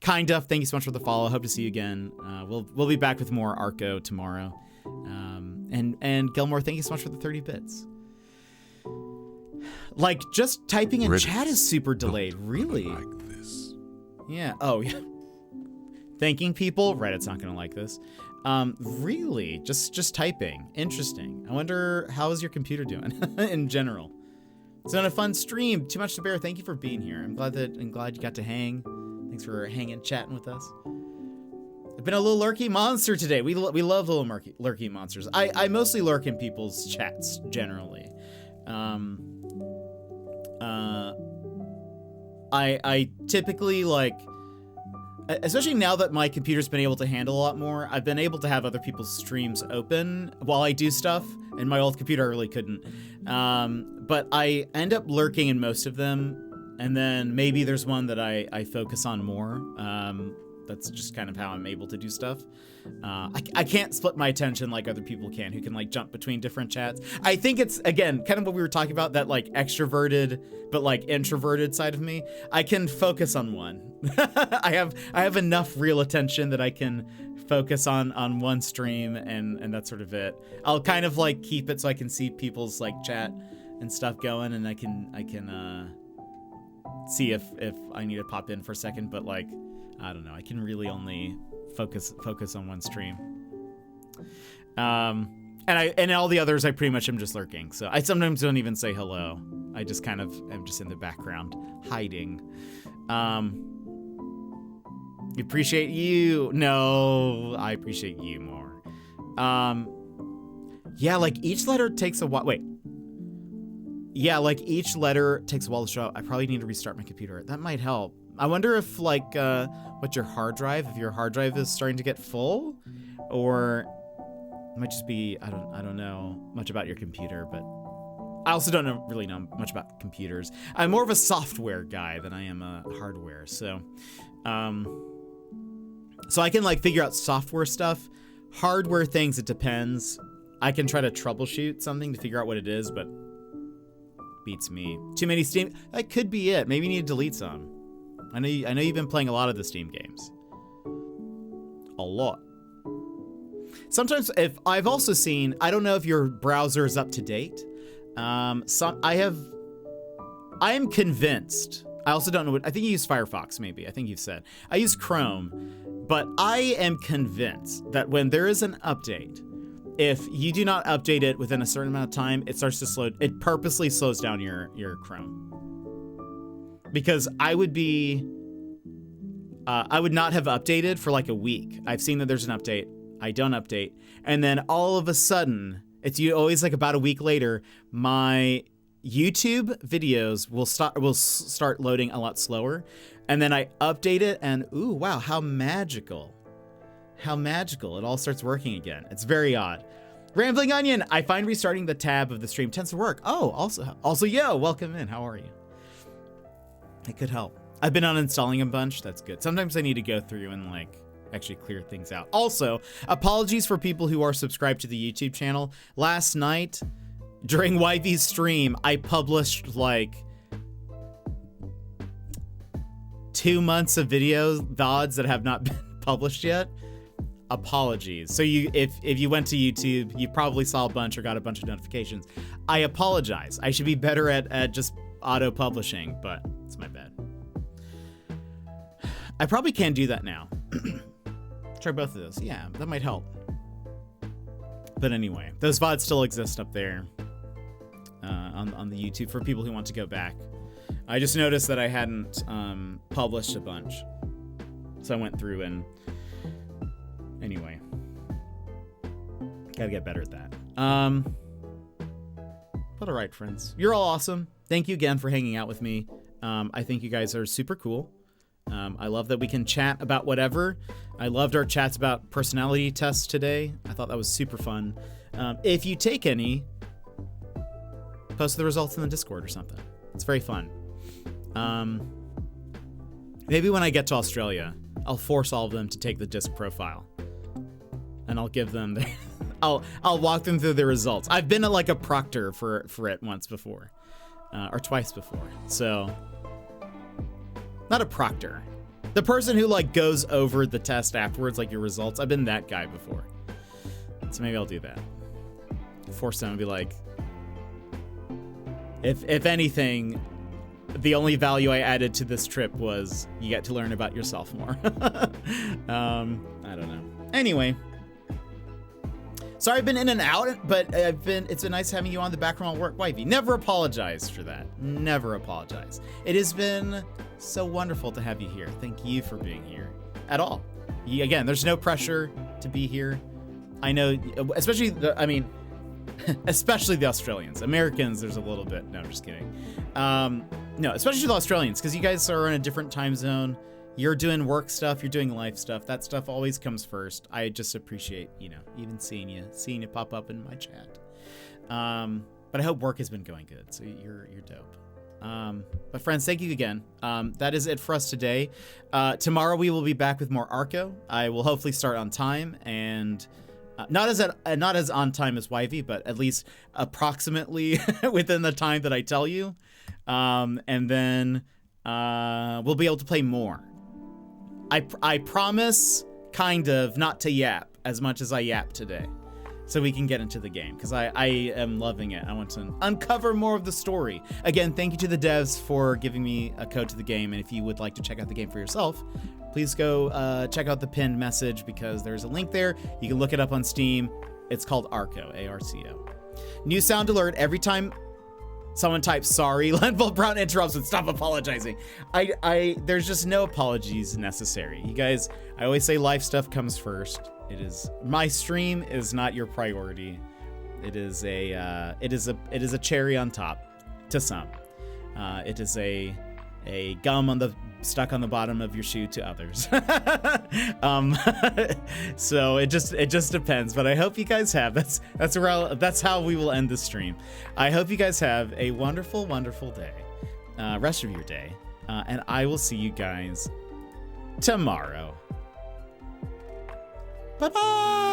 Kind of, thank you so much for the follow. Hope to see you again. We'll be back with more Arco tomorrow. And Gilmore, thank you so much for the 30 bits. Like, just typing in chat is super delayed. Really? Like this. Yeah. Oh, yeah. Thanking people? Reddit's not gonna like this. Really? Just typing. Interesting. I wonder, how is your computer doing in general? It's been a fun stream. Too Much to Bear. Thank you for being here. I'm glad you got to hang. Thanks for hanging, chatting with us. I've been a little lurky monster today. We love little lurky monsters. I mostly lurk in people's chats generally. I typically, like, especially now that my computer's been able to handle a lot more, I've been able to have other people's streams open while I do stuff, and my old computer I really couldn't. But I end up lurking in most of them, and then maybe there's one that I focus on more. That's just kind of how I'm able to do stuff. I can't split my attention like other people can, who can like jump between different chats. I think it's, again, kind of what we were talking about, that like extroverted but like introverted side of me. I can focus on one. I have enough real attention that I can focus on one stream, and that's sort of it. I'll kind of like keep it so I can see people's like chat and stuff going, and I can see if I need to pop in for a second, but like, I don't know. I can really only focus on one stream. And all the others, I pretty much am just lurking. So I sometimes don't even say hello. I just kind of am just in the background, hiding. Appreciate you. No, I appreciate you more. Yeah, like each letter takes a while. Wait. Yeah, like each letter takes a while to show up. I probably need to restart my computer. That might help. I wonder if like what's your hard drive? If your hard drive is starting to get full, or it might just be, I don't know much about your computer, but I also don't really know much about computers. I'm more of a software guy than I am a hardware, so I can like figure out software stuff. Hardware things, it depends. I can try to troubleshoot something to figure out what it is, but beats me. Too many Steam. That could be it. Maybe you need to delete some. I know you've been playing a lot of the Steam games. A lot. Sometimes, if I've also seen, I don't know if your browser is up to date. I am convinced. I also don't know what, I think you use Firefox, maybe. I think you've said. I use Chrome, but I am convinced that when there is an update, if you do not update it within a certain amount of time, it starts to slow, it purposely slows down your Chrome. Because I would not have updated for like a week. I've seen that there's an update. I don't update. And then all of a sudden, it's always like about a week later, my YouTube videos will start loading a lot slower. And then I update it and ooh, wow, how magical. How magical. It all starts working again. It's very odd. Rambling Onion, I find restarting the tab of the stream tends to work. Oh, also, yo, welcome in. How are you? It could help. I've been uninstalling a bunch. That's good. Sometimes I need to go through and like actually clear things out. Also, apologies for people who are subscribed to the YouTube channel. Last night, during YV's stream, I published like 2 months of videos, VODs that have not been published yet. Apologies. So if you went to YouTube, you probably saw a bunch or got a bunch of notifications. I apologize. I should be better at just auto-publishing, but it's my bad. I probably can do that now. Try both of those. Yeah, that might help. But anyway, those VODs still exist up there on the YouTube for people who want to go back. I just noticed that I hadn't published a bunch. So I went through and... Anyway. Gotta get better at that. But alright, friends. You're all awesome. Thank you again for hanging out with me. I think you guys are super cool. I love that we can chat about whatever. I loved our chats about personality tests today. I thought that was super fun. If you take any, post the results in the Discord or something. It's very fun. Maybe when I get to Australia, I'll force all of them to take the disc profile, and I'll give them the I'll walk them through the results. I've been like a proctor for it once before, or twice before. So, not a proctor, the person who like goes over the test afterwards, like your results. I've been that guy before, so maybe I'll do that. Force them to be like, if anything, the only value I added to this trip was you get to learn about yourself more. I don't know. Anyway, sorry I've been in and out, but it's been nice having you on the background work, wifey. Never apologize for that. Never apologize. It has been so wonderful to have you here. Thank you for being here at all. Again, there's no pressure to be here. I know, especially especially the Australians. Americans, there's a little bit. No, I'm just kidding. No, especially the Australians, because you guys are in a different time zone. You're doing work stuff. You're doing life stuff. That stuff always comes first. I just appreciate, even seeing you pop up in my chat. But I hope work has been going good. So you're dope. But friends, thank you again. That is it for us today. Tomorrow we will be back with more Arco. I will hopefully start on time and. Not as on time as Wivey, but at least approximately within the time that I tell you. And then we'll be able to play more. I promise kind of not to yap as much as I yap today, so we can get into the game, because I am loving it. I want to uncover more of the story. Again, thank you to the devs for giving me a code to the game, and if you would like to check out the game for yourself, please go check out the pinned message, because there's a link there. You can look it up on Steam. It's called Arco, A-R-C-O. New sound alert every time someone types sorry. Lenville Brown interrupts with stop apologizing. There's just no apologies necessary. You guys, I always say life stuff comes first. My stream is not your priority. It is a cherry on top to some. It is a gum stuck on the bottom of your shoe to others. So it just depends, but I hope you guys have, that's how we will end the stream. I hope you guys have a wonderful, wonderful day, rest of your day, and I will see you guys tomorrow. Bye-bye.